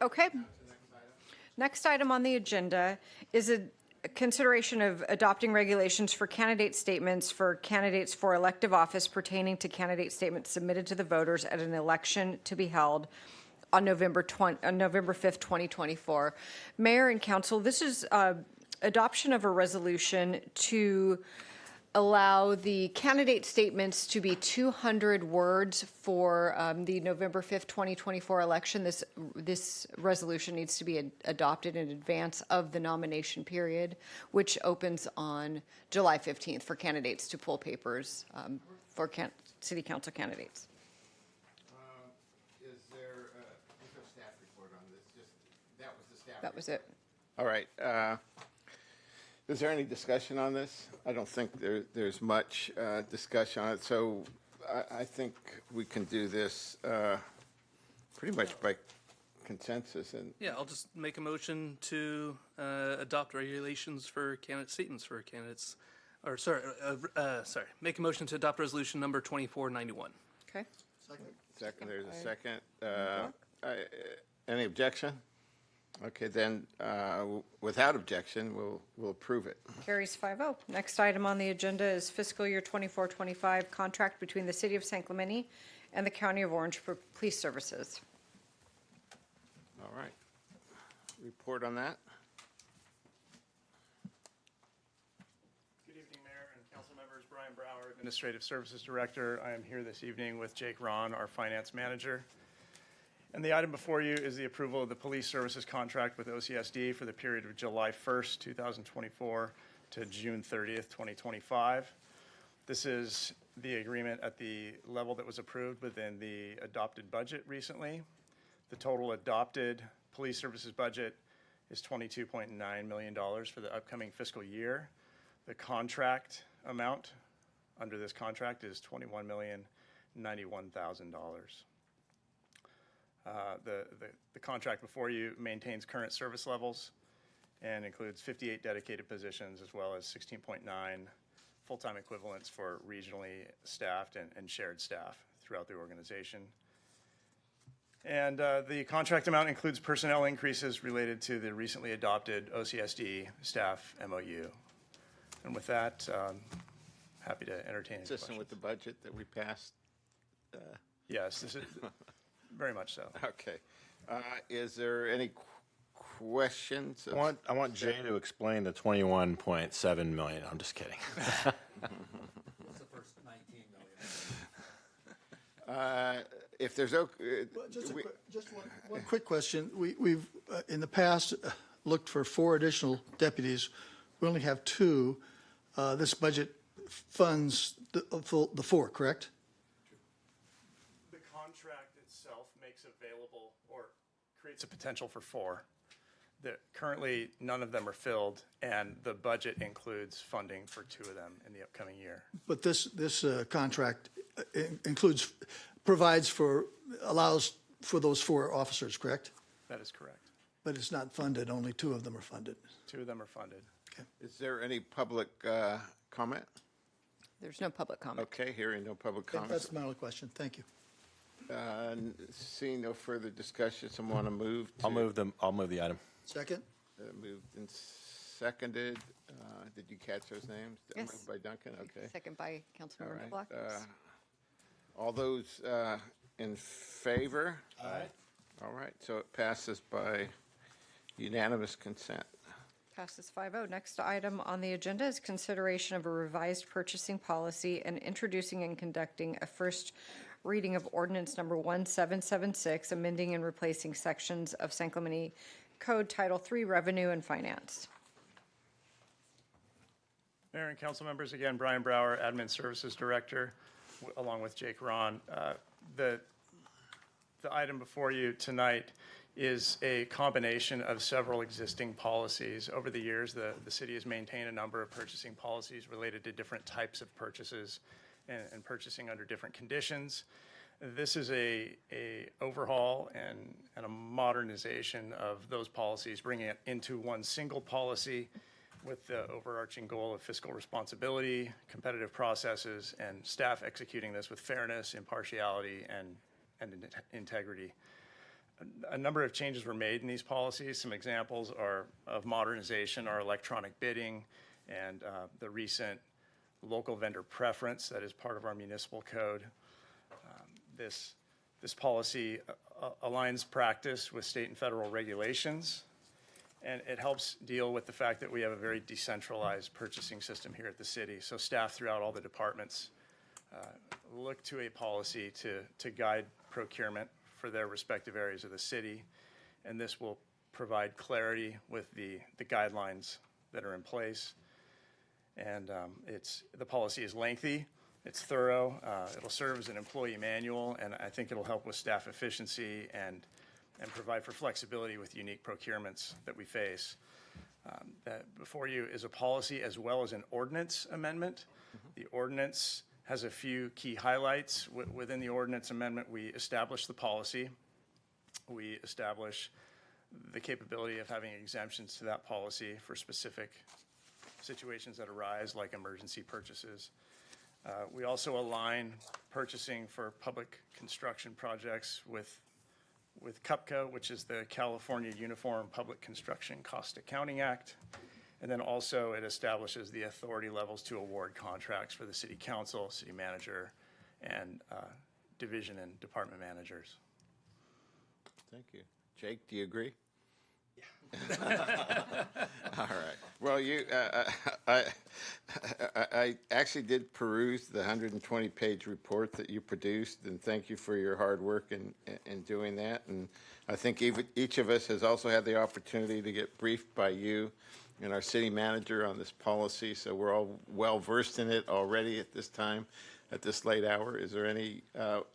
Okay. Next item on the agenda is a consideration of adopting regulations for candidate statements for candidates for elective office pertaining to candidate statements submitted to the voters at an election to be held on November 5th, 2024. Mayor and council, this is adoption of a resolution to allow the candidate statements to be 200 words for the November 5th, 2024 election. This resolution needs to be adopted in advance of the nomination period, which opens on July 15th for candidates to pull papers for city council candidates. Is there a staff report on this? That was the staff. That was it. All right. Is there any discussion on this? I don't think there's much discussion on it, so I think we can do this pretty much by consensus. And Yeah, I'll just make a motion to adopt regulations for candidate statements for candidates, or make a motion to adopt resolution number 2491. Okay. Second, there's a second. Any objection? Okay, then, without objection, we'll approve it. Carries 5-0. Next item on the agenda is fiscal year 24-25 contract between the City of San Clemente and the County of Orange for police services. All right. Report on that. Good evening, Mayor and council members. Brian Brower, Administrative Services Director. I am here this evening with Jake Ron, our Finance Manager. And the item before you is the approval of the police services contract with OCSD for the period of July 1st, 2024 to June 30th, 2025. This is the agreement at the level that was approved within the adopted budget recently. The total adopted police services budget is $22.9 million for the upcoming fiscal year. The contract amount under this contract is $21,091,000. The contract before you maintains current service levels and includes 58 dedicated positions as well as 16.9 full-time equivalents for regionally staffed and shared staff throughout the organization. And the contract amount includes personnel increases related to the recently adopted OCSD staff MOU. And with that, happy to entertain any Consistent questions. with the budget that we passed? Yes, this is very much so. Okay. Is there any questions? I want Jay to explain the 21.7 million. I'm just kidding. What's the first 19 million? If there's Just one quick question. We've, in the past, looked for 4 additional deputies. We only have 2. This budget funds the 4, correct? The contract itself makes available or creates a potential for 4. Currently, none of them are filled, and the budget includes funding for 2 of them in the upcoming year. But this contract allows for those 4 officers, correct? That is correct. But it's not funded, only 2 of them are funded. 2 of them are funded. Is there any public comment? There's no public comment. Okay, hearing no public comment. That's my only question. Thank you. Seeing no further discussion, someone want to move? I'll move the item. Second? Moved and seconded. Did you catch those names? Yes. Moved by Duncan, okay. Second by Councilmember All right. Block. All those in favor? Aye. All right, so it passes by unanimous consent. Passes 5-0. Next item on the agenda is consideration of a revised purchasing policy and introducing and conducting a first reading of ordinance number 1776, amending and replacing sections of San Clemente Code Title III, Revenue and Finance. Mayor and council members, again, Brian Brower, Admin Services Director, along with Jake Ron. The item before you tonight is a combination of several existing policies. Over the years, the city has maintained a number of purchasing policies related to different types of purchases and purchasing under different conditions. This is a overhaul and a modernization of those policies, bringing it into one single policy with the overarching goal of fiscal responsibility, competitive processes, and staff executing this with fairness, impartiality, and integrity. A number of changes were made in these policies. Some examples are of modernization are electronic bidding and the recent local vendor preference that is part of our municipal code. This policy aligns practice with state and federal regulations, and it helps deal with the fact that we have a very decentralized purchasing system here at the city. So staff throughout all the departments look to a policy to guide procurement for their respective areas of the city, and this will provide clarity with the guidelines that are in place. And the policy is lengthy, it's thorough, it'll serve as an employee manual, and I think it'll help with staff efficiency and provide for flexibility with unique procurements that we face. That before you is a policy as well as an ordinance amendment. The ordinance has a few key highlights. Within the ordinance amendment, we establish the policy. We establish the capability of having exemptions to that policy for specific situations that arise, like emergency purchases. We also align purchasing for public construction projects with CUPCA, which is the California Uniform Public Construction Cost Accounting Act. And then also it establishes the authority levels to award contracts for the city council, city manager, and division and department managers. Thank you. Jake, do you agree? All right. Well, I actually did peruse the 120-page report that you produced, and thank you for your hard work in doing that. And I think each of us has also had the opportunity to get briefed by you and our city manager on this policy, so we're all well versed in it already at this time, at this late hour. Is there any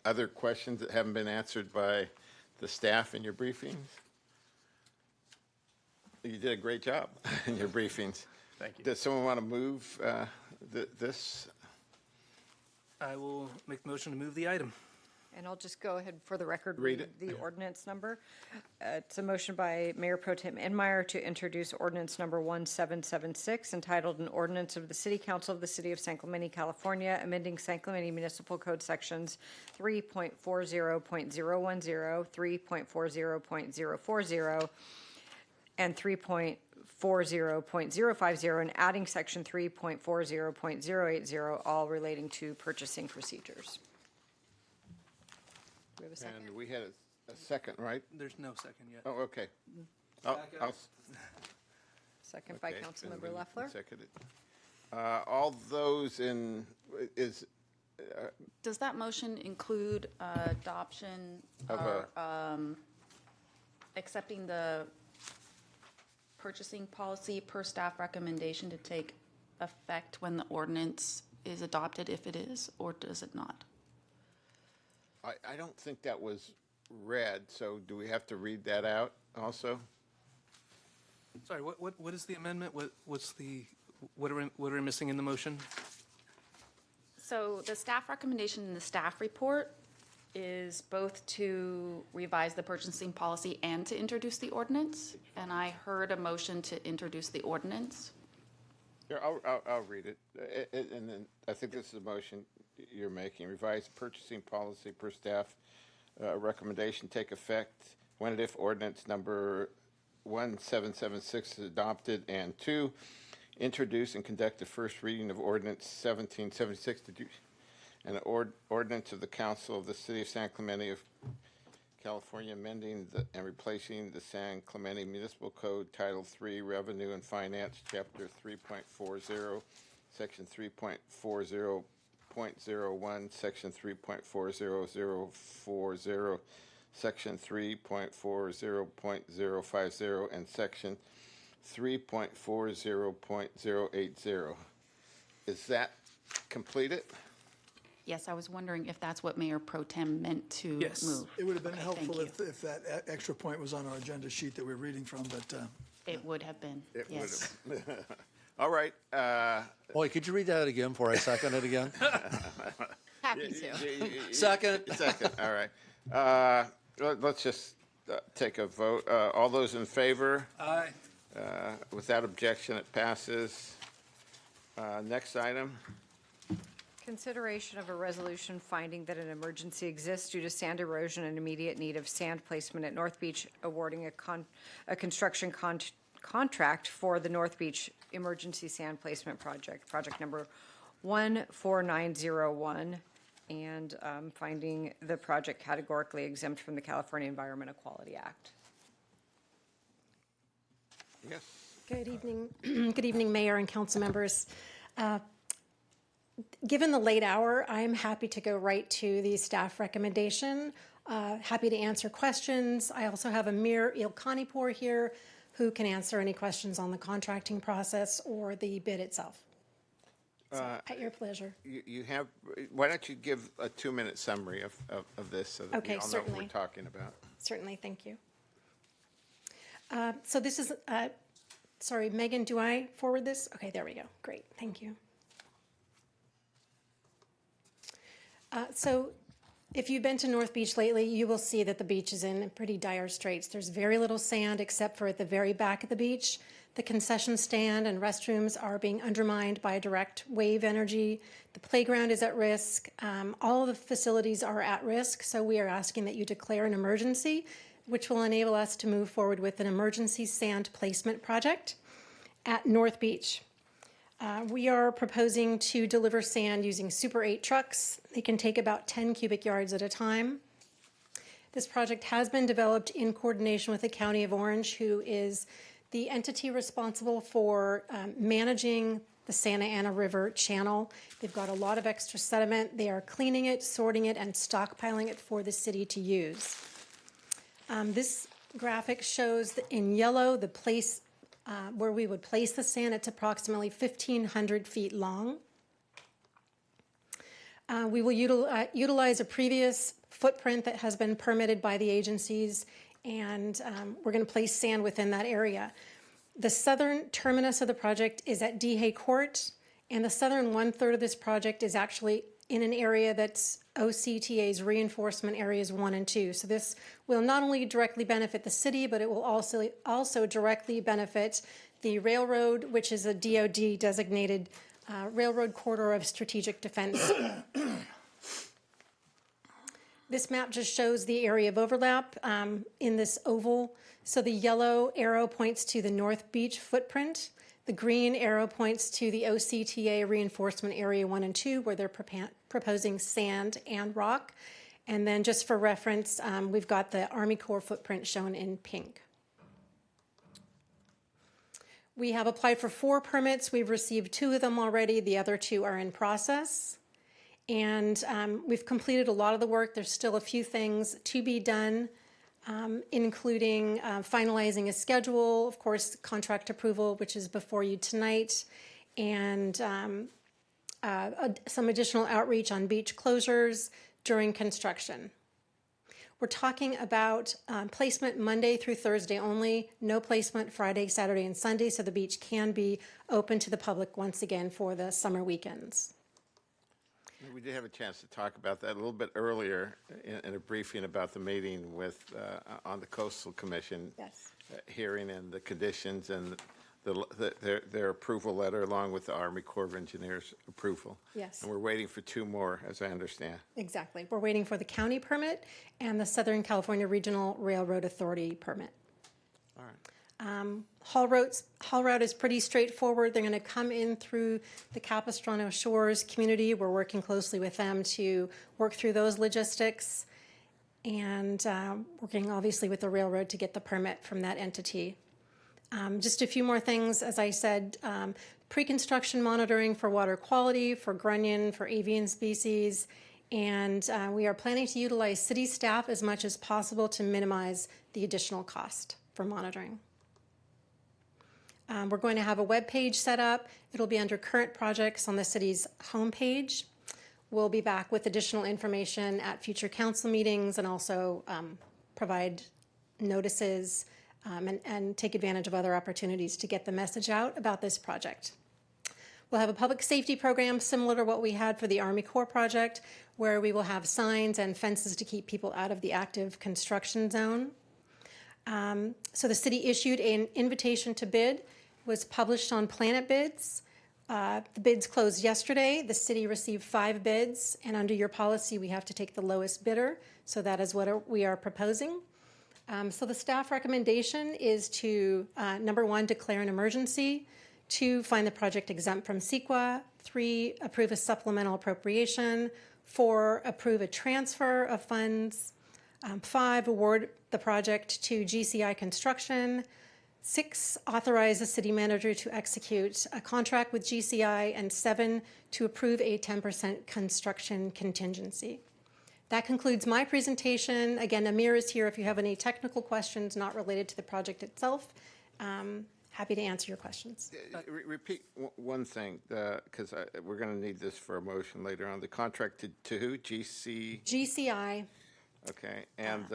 other questions that haven't been answered by the staff in your briefings? You did a great job in your briefings. Thank you. Does someone want to move this? I will make the motion to move the item. And I'll just go ahead for the record, Read read it. the ordinance number. It's a motion by Mayor Pro Tem Enmeyer to introduce ordinance number 1776, entitled An Ordinance of the City Council of the City of San Clemente, California, amending San Clemente Municipal Code Sections 3.40.010, 3.40.040, and 3.40.050, and adding section 3.40.080, all relating to purchasing procedures. Do we have a second? And we had a second, right? There's no second yet. Oh, okay. Second by Okay, Councilmember and Loeffler. seconded. All those in, Does that motion include adoption Of or accepting the purchasing policy per staff recommendation to take effect when the ordinance is adopted, if it is, or does it not? I don't think that was read, so do we have to read that out also? Sorry, what is the amendment? What are we missing in the motion? So the staff recommendation in the staff report is both to revise the purchasing policy and to introduce the ordinance. And I heard a motion to introduce the ordinance. Here, I'll read it. And then I think this is a motion you're making. Revised purchasing policy per staff recommendation take effect when and if ordinance number 1776 is adopted, and 2, introduce and conduct the first reading of ordinance 1776 an ordinance of the Council of the City of San Clemente of California, amending and replacing the San Clemente Municipal Code, Title 3, Revenue and Finance, Chapter 3.40, Section 3.40.01, Section 3.40040, Section 3.40.050, and Section 3.40.080. Is that completed? Yes, I was wondering if that's what Mayor Pro Tem meant to Yes. move. It would have been Okay, helpful thank you. if that extra point was on our agenda sheet that we're reading from, but It would have been, It would yes. have. All right. Boy, could you read that again before I second it again? Happy to. Second. Second, all right. Let's just take a vote. All those in favor? Aye. Without objection, it passes. Next item. Consideration of a resolution finding that an emergency exists due to sand erosion and immediate need of sand placement at North Beach, awarding a construction contract for the North Beach Emergency Sand Placement Project, project number 14901, and finding the project categorically exempt from the California Environmental Quality Act. Yes. Good evening. Good evening, Mayor and council members. Given the late hour, I'm happy to go right to the staff recommendation. Happy to answer questions. I also have Amir Ilkhanipur here who can answer any questions on the contracting process or the bid itself. So, at your pleasure. You have, why don't you give a 2-minute summary of this so that we Okay, all know what certainly. we're talking about? Certainly, thank you. So this is, sorry, Megan, do I forward this? Okay, there we go. Great, thank you. So if you've been to North Beach lately, you will see that the beach is in pretty dire straits. There's very little sand except for at the very back of the beach. The concession stand and restrooms are being undermined by direct wave energy. The playground is at risk. All of the facilities are at risk, so we are asking that you declare an emergency, which will enable us to move forward with an emergency sand placement project at North Beach. We are proposing to deliver sand using Super 8 trucks. They can take about 10 cubic yards at a time. This project has been developed in coordination with the County of Orange, who is the entity responsible for managing the Santa Ana River channel. They've got a lot of extra sediment. They are cleaning it, sorting it, and stockpiling it for the city to use. This graphic shows in yellow the place where we would place the sand. It's approximately 1,500 feet long. We will utilize a previous footprint that has been permitted by the agencies, and we're going to place sand within that area. The southern terminus of the project is at DeHay Court, and the southern 1/3 of this project is actually in an area that's OCTA's reinforcement areas 1 and 2. So this will not only directly benefit the city, but it will also directly benefit the railroad, which is a DOD designated railroad corridor of strategic defense. This map just shows the area of overlap in this oval. So the yellow arrow points to the North Beach footprint. The green arrow points to the OCTA reinforcement area 1 and 2, where they're proposing sand and rock. And then just for reference, we've got the Army Corps footprint shown in pink. We have applied for 4 permits. We've received 2 of them already. The other 2 are in process. And we've completed a lot of the work. There's still a few things to be done, including finalizing a schedule, of course, contract approval, which is before you tonight, and some additional outreach on beach closures during construction. We're talking about placement Monday through Thursday only, no placement Friday, Saturday, and Sunday, so the beach can be open to the public once again for the summer weekends. We did have a chance to talk about that a little bit earlier in a briefing about the meeting with, on the Coastal Commission. Yes. Hearing and the conditions and their approval letter along with the Army Corps of Engineers approval. Yes. And we're waiting for 2 more, as I understand. Exactly. We're waiting for the county permit and the Southern California Regional Railroad Authority permit. All right. Haul route is pretty straightforward. They're going to come in through the Capistrano Shores community. We're working closely with them to work through those logistics, and working obviously with the railroad to get the permit from that entity. Just a few more things, as I said, pre-construction monitoring for water quality, for grunion, for avian species, and we are planning to utilize city staff as much as possible to minimize the additional cost for monitoring. We're going to have a web page set up. It'll be under current projects on the city's homepage. We'll be back with additional information at future council meetings and also provide notices and take advantage of other opportunities to get the message out about this project. We'll have a public safety program similar to what we had for the Army Corps project, where we will have signs and fences to keep people out of the active construction zone. So the city issued an invitation to bid, was published on Planet Bids. The bids closed yesterday. The city received 5 bids, and under your policy, we have to take the lowest bidder. So that is what we are proposing. So the staff recommendation is to, number 1, declare an emergency. 2, find the project exempt from CEQA. 3, approve a supplemental appropriation. 4, approve a transfer of funds. 5, award the project to GCI Construction. 6, authorize the city manager to execute a contract with GCI. And 7, to approve a 10% construction contingency. That concludes my presentation. Again, Amir is here if you have any technical questions not related to the project itself. Happy to answer your questions. Repeat one thing, because we're going to need this for a motion later on. The contract to who? GCI. Okay, and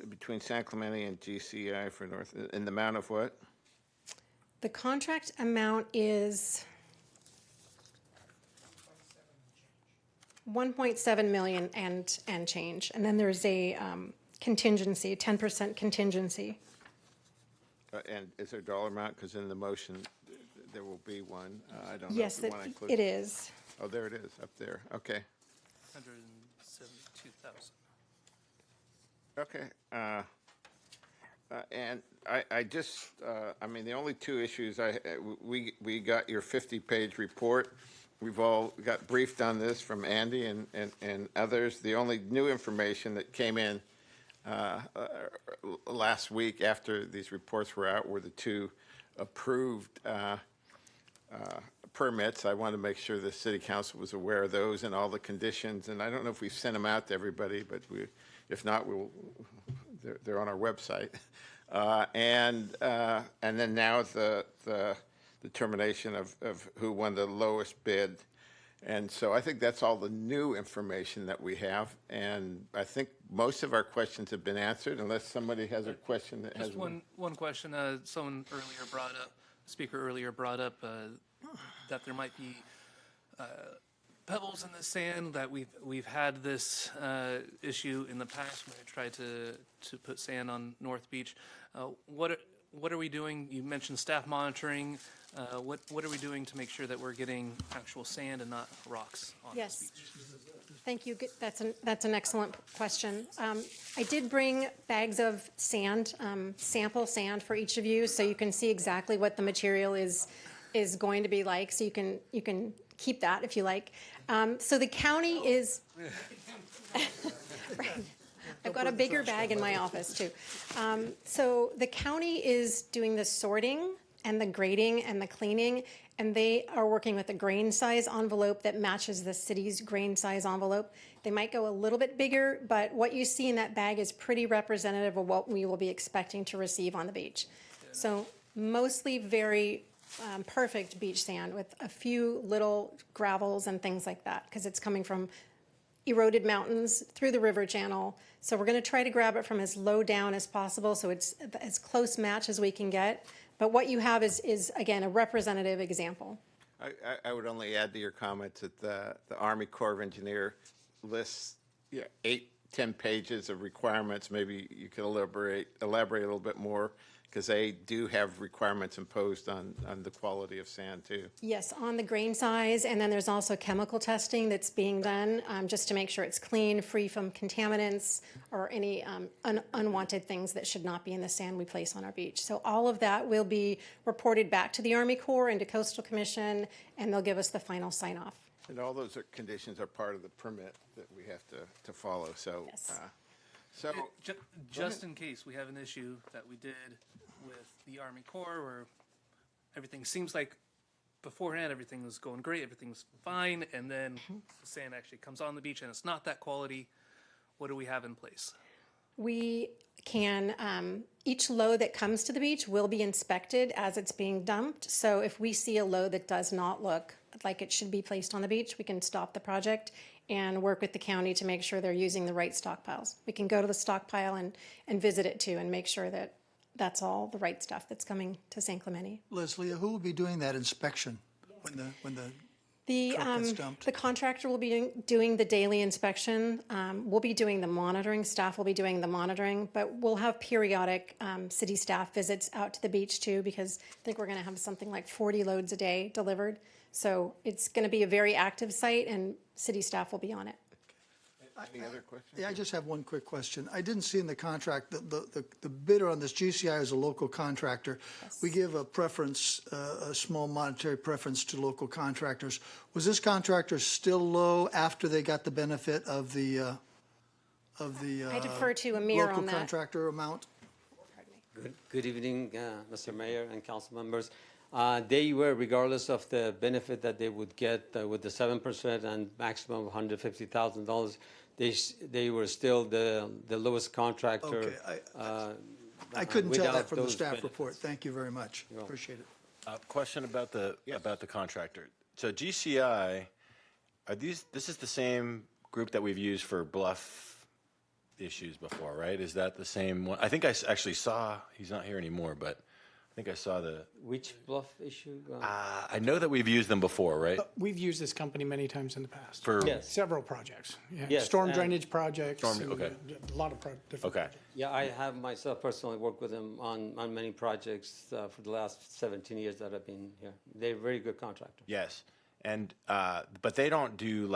between San Clemente and GCI for North, in the amount of what? The contract amount is 1.7 million and change. And then there's a contingency, 10% contingency. And is there a dollar amount? Because in the motion, there will be one. I don't know. Yes, if you want to include it is. Oh, there it is, up there. Okay. 172,000. Okay. And I just, I mean, the only 2 issues we got your 50-page report. We've all got briefed on this from Andy and others. The only new information that came in last week after these reports were out were the 2 approved permits. I want to make sure the city council was aware of those and all the conditions. And I don't know if we've sent them out to everybody, but if not, they're on our website. And then now the determination of who won the lowest bid. And so I think that's all the new information that we have. And I think most of our questions have been answered, unless somebody has a question that has. Just one question. Someone earlier brought up, speaker earlier brought up that there might be pebbles in the sand. That we've had this issue in the past when we tried to put sand on North Beach. What are we doing? You mentioned staff monitoring. What are we doing to make sure that we're getting actual sand and not rocks on Yes. the beach? Thank you. That's an excellent question. I did bring bags of sand, sample sand for each of you, so you can see exactly what the material is going to be like. So you can keep that if you like. So the county is. Right. I've got a bigger bag in my office too. So the county is doing the sorting and the grading and the cleaning, and they are working with a grain size envelope that matches the city's grain size envelope. They might go a little bit bigger, but what you see in that bag is pretty representative of what we will be expecting to receive on the beach. So mostly very perfect beach sand with a few little gravels and things like that, because it's coming from eroded mountains through the river channel. So we're going to try to grab it from as low down as possible, so it's as close match as we can get. But what you have is again, a representative example. I would only add to your comments that the Army Corps of Engineer lists 8-10 pages of requirements. Maybe you could elaborate a little bit more, because they do have requirements imposed on the quality of sand too. Yes, on the grain size, and then there's also chemical testing that's being done just to make sure it's clean, free from contaminants or any unwanted things that should not be in the sand we place on our beach. So all of that will be reported back to the Army Corps and to Coastal Commission, and they'll give us the final sign-off. And all those conditions are part of the permit that we have to follow. So, Yes. So Just in case we have an issue that we did with the Army Corps where everything seems like beforehand everything was going great, everything's fine, and then the sand actually comes on the beach and it's not that quality, what do we have in place? We can, each load that comes to the beach will be inspected as it's being dumped. So if we see a load that does not look like it should be placed on the beach, we can stop the project and work with the county to make sure they're using the right stockpiles. We can go to the stockpile and visit it too and make sure that that's all the right stuff that's coming to San Clemente. Leslie, who will be doing that inspection when the The, truck gets dumped? the contractor will be doing the daily inspection. We'll be doing the monitoring, staff will be doing the monitoring, but we'll have periodic city staff visits out to the beach too, because I think we're gonna have something like 40 loads a day delivered. So it's gonna be a very active site and city staff will be on it. Any other questions? Yeah, I just have one quick question. I didn't see in the contract, the bidder on this, GCI is a local contractor. We give a preference, a small monetary preference to local contractors. Was this contractor still low after they got the benefit of the I defer to Amir local on that. contractor amount? Good evening, Mr. Mayor and council members. They were, regardless of the benefit that they would get with the 7% and maximum of $150,000, they were still the lowest contractor. Okay, I couldn't tell without that from the those staff benefits. report. Thank you very much. Appreciate it. Question about the contractor. So GCI, this is the same group that we've used for bluff issues before, right? Is that the same one? I think I actually saw, he's not here anymore, but I think I saw Which bluff issue? I know that we've used them before, right? We've used this company many times in the past. For Yes. Several projects. Yeah. Yes, Storm and- drainage projects. Storm- and okay. A lot of different Okay. projects. Yeah, I have myself personally worked with them on many projects for the last 17 years that I've been here. They're a very good contractor. Yes, and but they don't do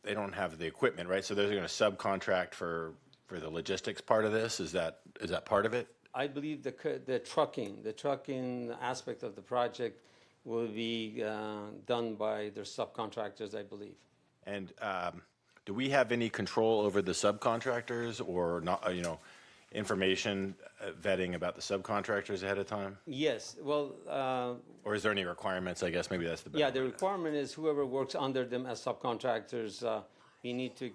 they don't have the equipment, right? So they're going to subcontract for the logistics part of this. Is that part of it? I believe the trucking aspect of the project will be done by their subcontractors, I believe. And do we have any control over the subcontractors, or not? Information vetting about the subcontractors ahead of time? Yes, well. Or is there any requirements? I guess maybe that's the better. Yeah, the requirement is whoever works under them as subcontractors, you need to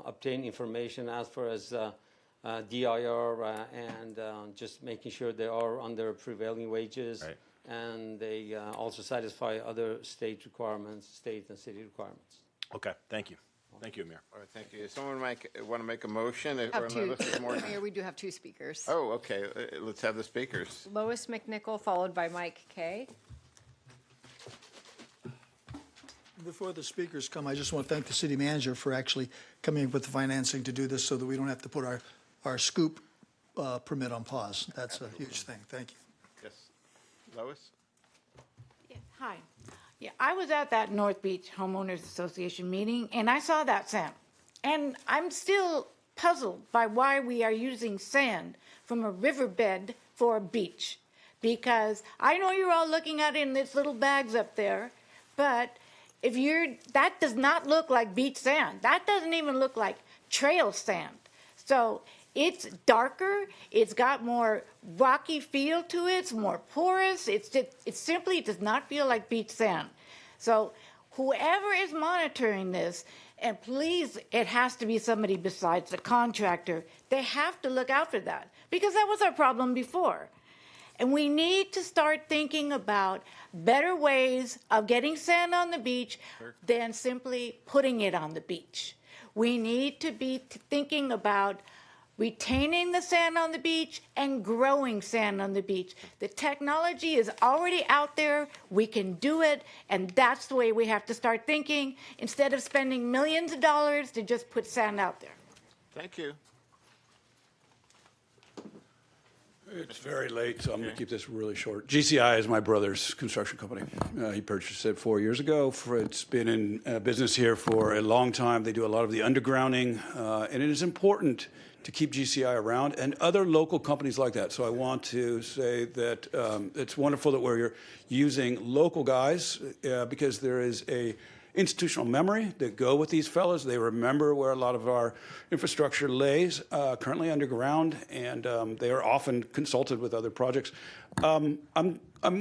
obtain information as far as DIR and just making sure they are under prevailing wages. Right. And they also satisfy other state requirements, state and city requirements. Okay, thank you. Thank you, Amir. All right, thank you. Someone want to make a motion? Have Or two. unless there's more- Mayor, we do have two speakers. Oh, okay. Let's have the speakers. Lois McNichol, followed by Mike Kay. Before the speakers come, I just want to thank the city manager for actually coming up with the financing to do this so that we don't have to put our scoop permit on pause. That's a huge thing. Thank you. Yes. Lois? Hi. Yeah, I was at that North Beach Homeowners Association meeting, and I saw that sand. And I'm still puzzled by why we are using sand from a riverbed for a beach. Because I know you're all looking at it in these little bags up there, but that does not look like beach sand. That doesn't even look like trail sand. So it's darker, it's got more rocky feel to it, it's more porous, it simply does not feel like beach sand. So whoever is monitoring this, and please, it has to be somebody besides the contractor, they have to look out for that, because that was our problem before. And we need to start thinking about better ways of getting sand on the beach than simply putting it on the beach. We need to be thinking about retaining the sand on the beach and growing sand on the beach. The technology is already out there. We can do it, and that's the way we have to start thinking instead of spending millions of dollars to just put sand out there. Thank you. It's very late, so I'm going to keep this really short. GCI is my brother's construction company. He purchased it 4 years ago. It's been in business here for a long time. They do a lot of the undergrounding, and it is important to keep GCI around and other local companies like that. So I want to say that it's wonderful that we're using local guys because there is a institutional memory that go with these fellows. They remember where a lot of our infrastructure lays currently underground, and they are often consulted with other projects. I'm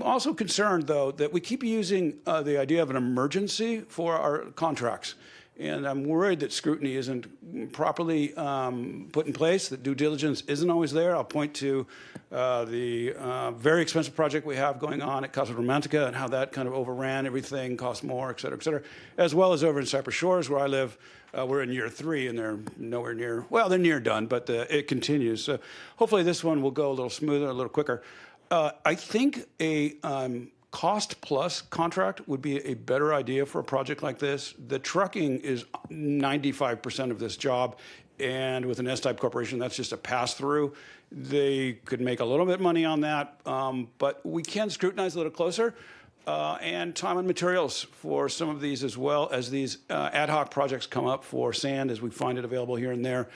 also concerned, though, that we keep using the idea of an emergency for our contracts. And I'm worried that scrutiny isn't properly put in place, that due diligence isn't always there. I'll point to the very expensive project we have going on at Casa Romantica and how that kind of overran everything, cost more, et cetera, as well as over in Cypress Shores where I live. We're in year 3 and they're nowhere near, well, they're near done, but it continues. So hopefully this one will go a little smoother, a little quicker. I think a cost-plus contract would be a better idea for a project like this. The trucking is 95% of this job, and with an S-type corporation, that's just a pass-through. They could make a little bit of money on that, but we can scrutinize a little closer. And time and materials for some of these, as well as these ad hoc projects come up for sand as we find it available here and there.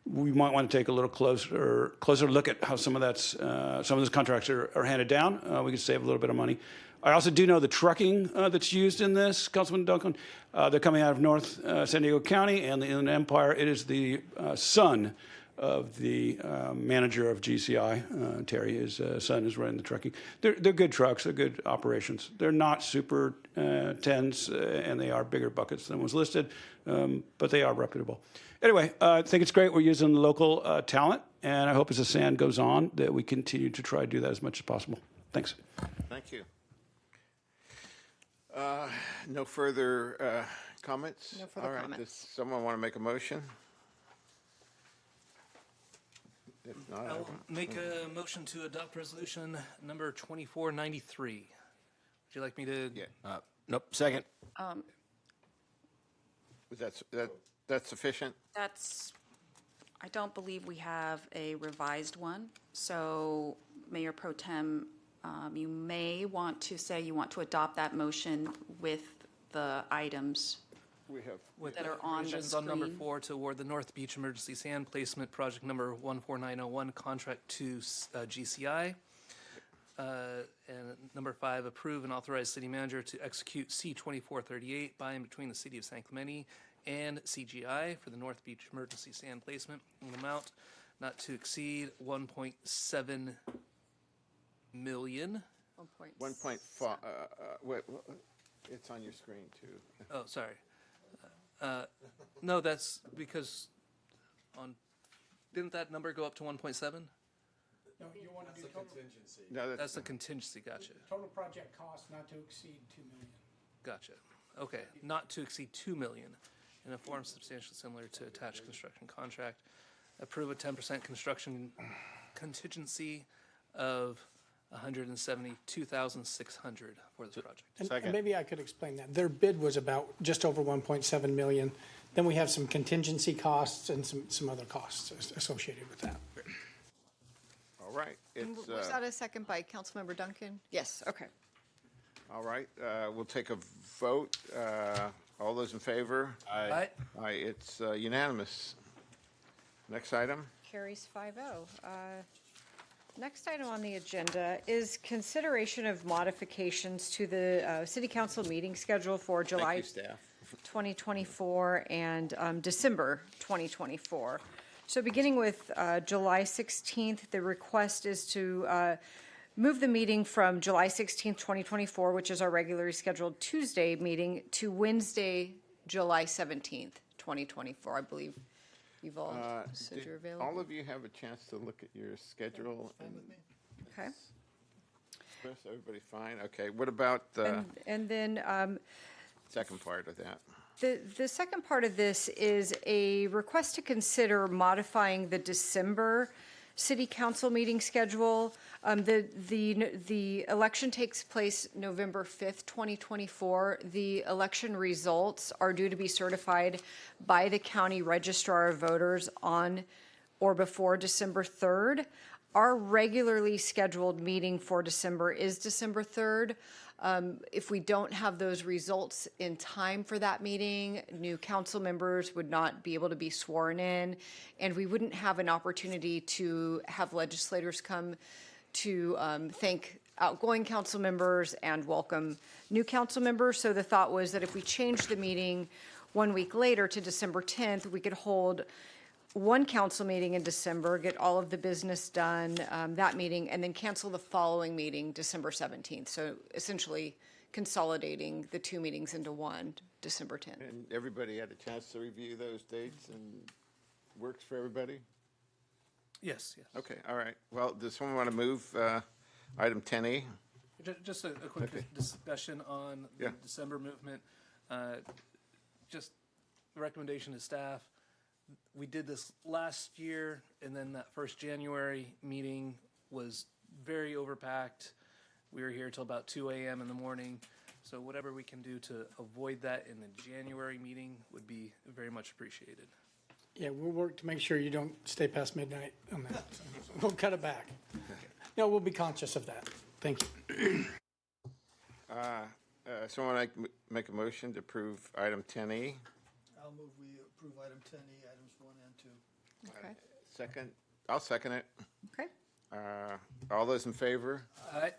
We might want to take a little closer look at how some of those contracts are handed down. We could save a little bit of money. I also do know the trucking that's used in this, Councilman Duncan. They're coming out of North San Diego County and the Inland Empire. It is the son of the manager of GCI, Terry. His son is running the trucking. They're good trucks. They're good operations. They're not super tense, and they are bigger buckets than was listed, but they are reputable. Anyway, I think it's great we're using the local talent, and I hope as the sand goes on that we continue to try to do that as much as possible. Thanks. Thank you. No further comments? No further All right. comments. Does someone want to make a motion? If not, I'll make a motion to adopt resolution number 2493. Would you like me to? Yeah. Nope, second. Was that sufficient? I don't believe we have a revised one. So Mayor Pro Tem, you may want to say you want to adopt that motion with the items With that the are on the provisions on number screen. 4 to award the North Beach Emergency Sand Placement Project number 14901 contract to GCI. And number 5, approve and authorize city manager to execute C-2438 by and between the city of San Clemente and CGI for the North Beach Emergency Sand Placement in an amount not to exceed 1.7 million. 1.5, wait, it's on your screen too. Oh, sorry. No, that's because didn't that number go up to 1.7? No, you want to do total, No, That's the contingency, gotcha. total project cost not to exceed 2 million. Gotcha. Okay, not to exceed 2 million in a form substantially similar to attached construction contract. Approve a 10% construction contingency of $172,600 for this project. And maybe I could explain that. Their bid was about just over 1.7 million. Then we have some contingency costs and some other costs associated with that. All right. And It's, was that a second by Councilmember Duncan? Yes, okay. all right. We'll take a vote. All those in favor? Aye. Aye, it's unanimous. Next item? Carries 5-0. Next item on the agenda is consideration of modifications to the city council meeting schedule for July Thank you, staff. 2024 and December 2024. So beginning with July 16th, the request is to move the meeting from July 16th, 2024, which is our regularly scheduled Tuesday meeting, to Wednesday, July 17th, 2024. I believe you've all said Did you're available. all of you have a chance to look at your schedule? Okay. Chris, everybody fine? Okay, what about the And then second part of that? the second part of this is a request to consider modifying the December city council meeting schedule. The election takes place November 5th, 2024. The election results are due to be certified by the county registrar of voters on or before December 3rd. Our regularly scheduled meeting for December is December 3rd. If we don't have those results in time for that meeting, new council members would not be able to be sworn in, and we wouldn't have an opportunity to have legislators come to thank outgoing council members and welcome new council members. So the thought was that if we changed the meeting 1 week later to December 10th, we could hold one council meeting in December, get all of the business done, that meeting, and then cancel the following meeting, December 17th. So essentially consolidating the two meetings into one, December 10th. And everybody had a chance to review those dates and works for everybody? Yes, yes. Okay, all right. Well, does someone want to move item 10E? Just a quick discussion on the Yeah. December movement. Just a recommendation to staff. We did this last year, and then that first January meeting was very overpacked. We were here till about 2 a.m. in the morning. So whatever we can do to avoid that in the January meeting would be very much appreciated. Yeah, we'll work to make sure you don't stay past midnight on that. So we'll cut it back. No, we'll be conscious of that. Thank you. Someone make a motion to approve item 10E? I'll move we approve item 10E, items 1 and 2. Okay. Second? I'll second it. Okay. All those in favor? Aye.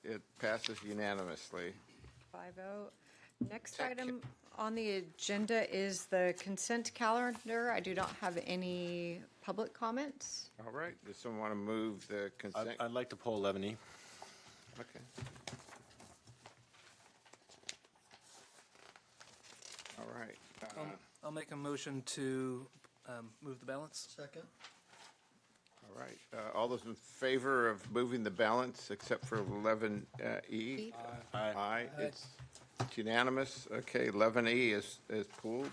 It passes unanimously. 5-0. Next item on the agenda is the consent calendar. I do not have any public comments. All right, does someone want to move the consent? I'd like to pull 11E. Okay. All right. I'll make a motion to move the balance. Second. All right. All those in favor of moving the balance except for 11E? Aye. It's unanimous. Okay, 11E is pulled.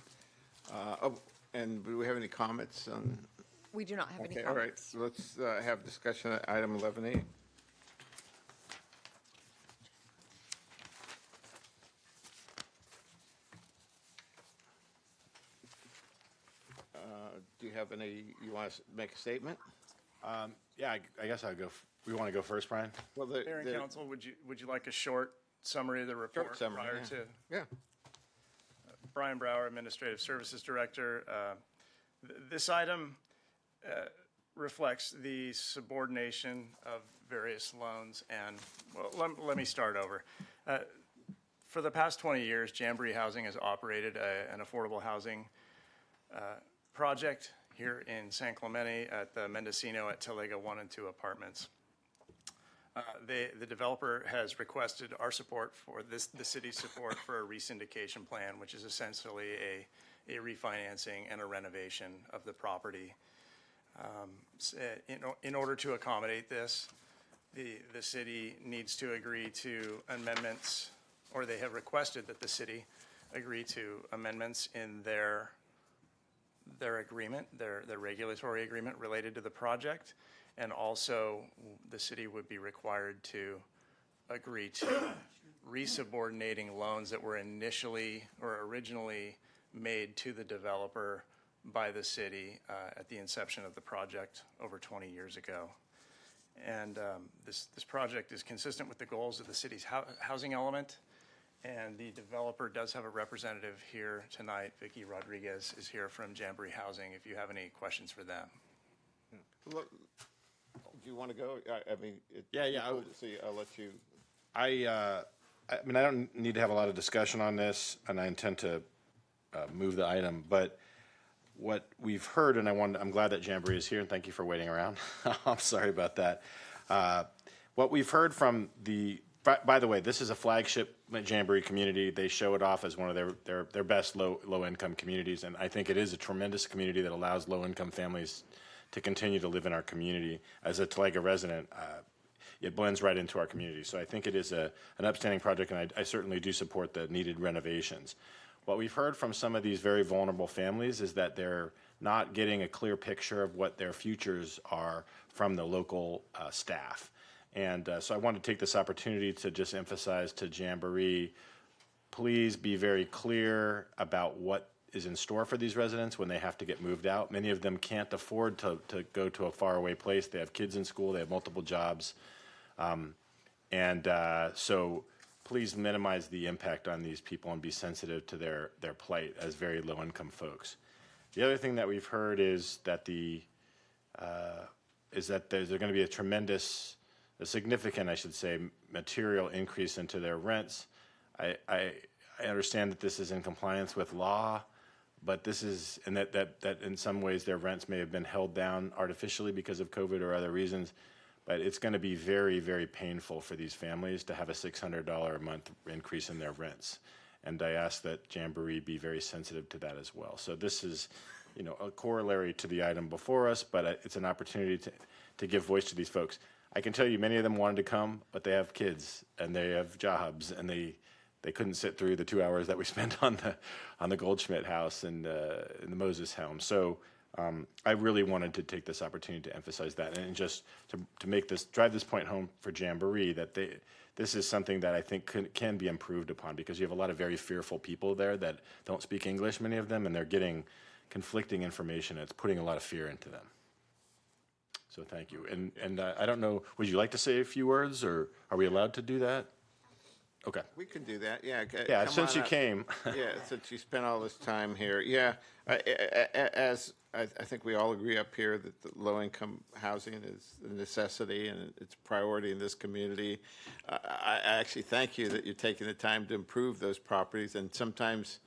And do we have any comments on? We do not have any Okay, all right. comments. Let's have discussion on item 11E. Do you have any, you want to make a statement? Yeah, I guess I'll go, we want to go first, Brian? Well, Mayor and Council, would you like a short summary of the report? Short summary, prior yeah. to Yeah. Brian Brower, Administrative Services Director. This item reflects the subordination of various loans, and, well, let me start over. For the past 20 years, Jamboree Housing has operated an affordable housing project here in San Clemente at the Mendocino at Talega 1 and 2 apartments. The developer has requested our support for the city's support for a resyndication plan, which is essentially a refinancing and a renovation of the property. In order to accommodate this, the city needs to agree to amendments, or they have requested that the city agree to amendments in their agreement, their regulatory agreement related to the project. And also, the city would be required to agree to resubordinating loans that were initially or originally made to the developer by the city at the inception of the project over 20 years ago. And this project is consistent with the goals of the city's housing element. And the developer does have a representative here tonight. Vicky Rodriguez is here from Jamboree Housing, if you have any questions for them. Look, do you want to go? I mean, Yeah. I'll let you. I mean, I don't need to have a lot of discussion on this, and I intend to move the item, but what we've heard, and I'm glad that Jamboree is here, and thank you for waiting around. I'm sorry about that. What we've heard from by the way, this is a flagship Jamboree community. They show it off as one of their best low-income communities, and I think it is a tremendous community that allows low-income families to continue to live in our community. As a Talega resident, it blends right into our community. So I think it is an upstanding project, and I certainly do support the needed renovations. What we've heard from some of these very vulnerable families is that they're not getting a clear picture of what their futures are from the local staff. And so I want to take this opportunity to just emphasize to Jamboree, please be very clear about what is in store for these residents when they have to get moved out. Many of them can't afford to go to a faraway place. They have kids in school. They have multiple jobs. So please minimize the impact on these people and be sensitive to their plight as very low-income folks. The other thing that we've heard is that there's going to be a significant, I should say, material increase into their rents. I understand that this is in compliance with law, but this is, and that in some ways their rents may have been held down artificially because of COVID or other reasons, but it's going to be very, very painful for these families to have a $600 a month increase in their rents. And I ask that Jamboree be very sensitive to that as well. So this is, a corollary to the item before us, but it's an opportunity to give voice to these folks. I can tell you many of them wanted to come, but they have kids and they have jobs, and they couldn't sit through the 2 hours that we spent on the Goldschmidt house and in the Moses home. So I really wanted to take this opportunity to emphasize that and just to make this, drive this point home for Jamboree, that this is something that I think can be improved upon, because you have a lot of very fearful people there that don't speak English, many of them, and they're getting conflicting information. It's putting a lot of fear into them. So thank you. And I don't know, would you like to say a few words, or are we allowed to do that? Okay. We can do that, yeah. Yeah, Come since on you up. came. Yeah, since you spent all this time here. Yeah, as I think we all agree up here that the low-income housing is a necessity and it's a priority in this community. I actually thank you that you're taking the time to improve those properties, and sometimes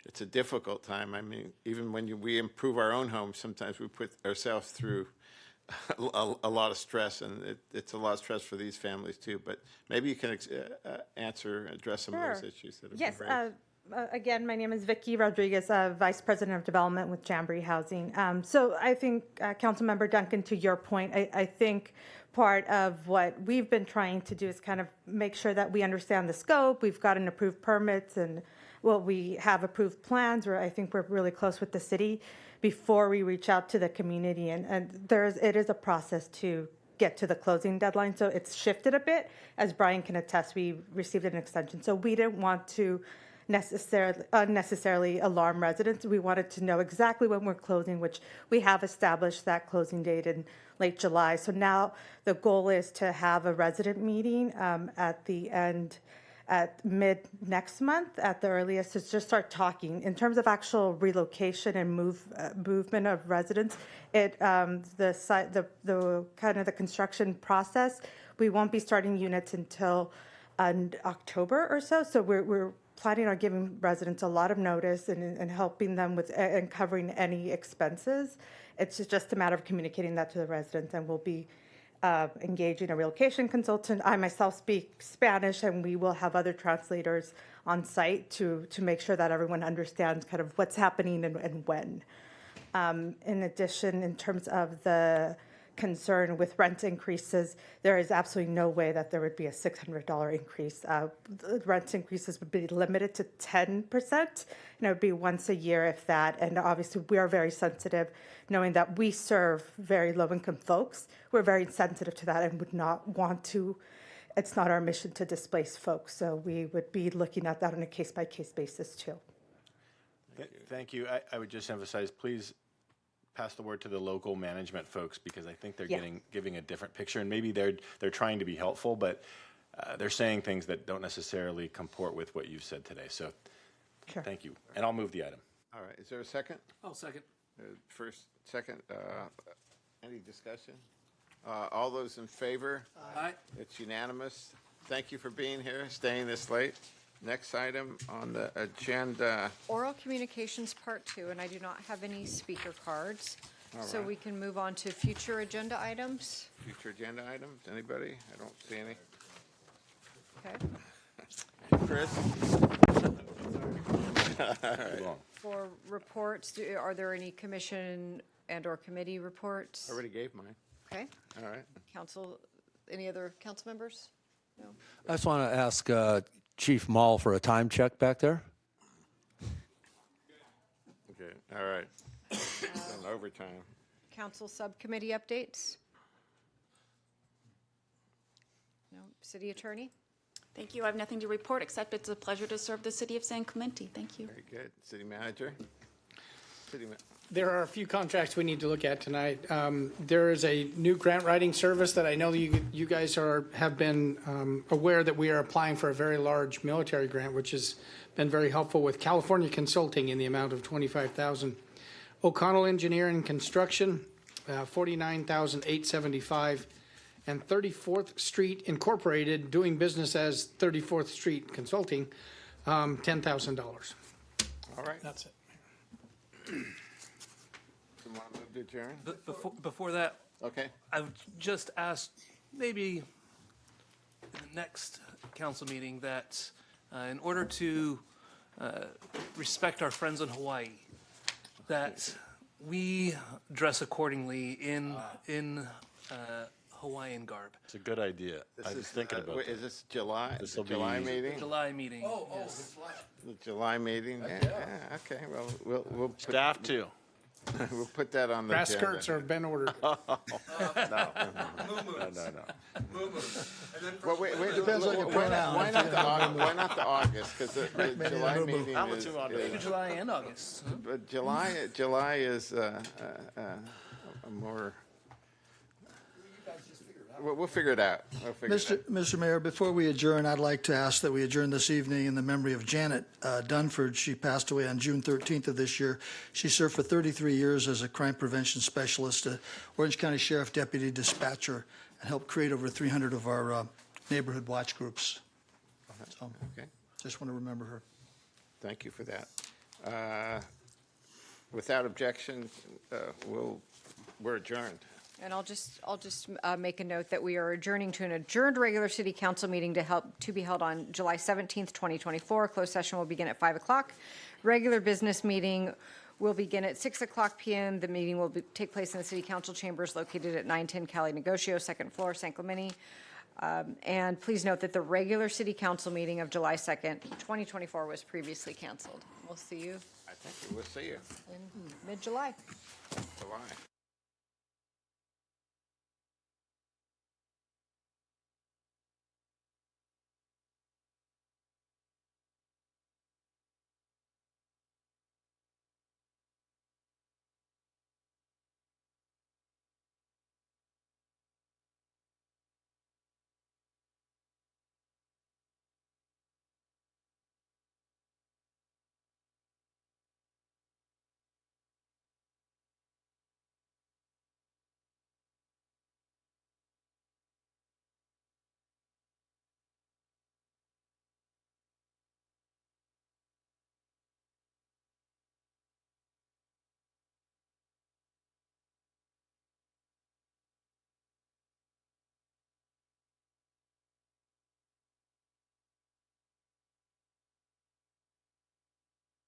it's a difficult time. I mean, even when we improve our own homes, sometimes we put ourselves through a lot of stress, and it's a lot of stress for these families too. But maybe you can address some of those issues that have Yes. been raised. Again, my name is Vicki Rodriguez, Vice President of Development with Jamboree Housing. So I think, Councilmember Duncan, to your point, I think part of what we've been trying to do is kind of make sure that we understand the scope. We've gotten approved permits, and we have approved plans, where I think we're really close with the city before we reach out to the community. And it is a process to get to the closing deadline. So it's shifted a bit. As Brian can attest, we received an extension. So we didn't want to unnecessarily alarm residents. We wanted to know exactly when we're closing, which we have established that closing date in late July. So now the goal is to have a resident meeting at mid next month at the earliest, to just start talking in terms of actual relocation and movement of residents. The kind of the construction process, we won't be starting units until October or so. So we're planning on giving residents a lot of notice and helping them with and covering any expenses. It's just a matter of communicating that to the residents, and we'll be engaging a relocation consultant. I myself speak Spanish, and we will have other translators on site to make sure that everyone understands kind of what's happening and when. In addition, in terms of the concern with rent increases, there is absolutely no way that there would be a $600 increase. The rent increases would be limited to 10%, and it would be once a year, if that. And obviously, we are very sensitive, knowing that we serve very low-income folks. We're very sensitive to that and would not want to. It's not our mission to displace folks, so we would be looking at that on a case-by-case basis too. Thank you. I would just emphasize, please pass the word to the local management folks, because I think they're giving a different picture, and maybe they're trying to be helpful, but they're saying things that don't necessarily comport with what you've said today. So thank you. And I'll move the item. All right, is there a second? I'll second. First, second, any discussion? All those in favor? Aye. It's unanimous. Thank you for being here, staying this late. Next item on the agenda. Oral communications part 2, and I do not have any speaker cards. All So right. we can move on to future agenda items. Future agenda items, anybody? I don't see any. Okay. Chris? All right. For reports, are there any commission and/or committee reports? I already gave mine. Okay. All right. Council, any other council members? No? I just want to ask Chief Mall for a time check back there. Okay, all right. Done overtime. Council subcommittee updates? No. City attorney? Thank you. I have nothing to report, except it's a pleasure to serve the city of San Clemente. Thank you. Very good. City manager? There are a few contracts we need to look at tonight. There is a new grant writing service that I know you guys have been aware that we are applying for a very large military grant, which has been very helpful with California Consulting in the amount of $25,000. O'Connell Engineering and Construction, $49,875, and 34th Street Incorporated, doing business as 34th Street Consulting, $10,000. All right. That's it. Want to move to adjourn? Before that, okay. I would just ask maybe in the next council meeting that in order to respect our friends in Hawaii, that we dress accordingly in Hawaiian garb. It's a good idea. I was thinking about that. Is this July? This'll be July easy. meeting? July meeting. The July meeting? Yeah, okay, well, we'll. Staff too. We'll put that on the Grass agenda. skirts have been ordered. No. Well, wait, Depends on your pronoun. why not the August? Because the Maybe July the moo-moo. meeting is. July and August. But July is a more. We'll figure it out. We'll figure it out. Mr. Mayor, before we adjourn, I'd like to ask that we adjourn this evening in the memory of Janet Dunford. She passed away on June 13th of this year. She served for 33 years as a crime prevention specialist, Orange County Sheriff Deputy Dispatcher, and helped create over 300 of our neighborhood watch groups. So, Okay. just want to remember her. Thank you for that. Without objection, we're adjourned. And I'll just make a note that we are adjourning to an adjourned regular city council meeting to be held on July 17th, 2024. Closed session will begin at 5 o'clock. Regular business meeting will begin at 6 o'clock p.m. The meeting will take place in the city council chambers located at 910 Cali Negocio, second floor, San Clemente. And please note that the regular city council meeting of July 2nd, 2024 was previously canceled. We'll see you I think we'll see you in mid-July. July.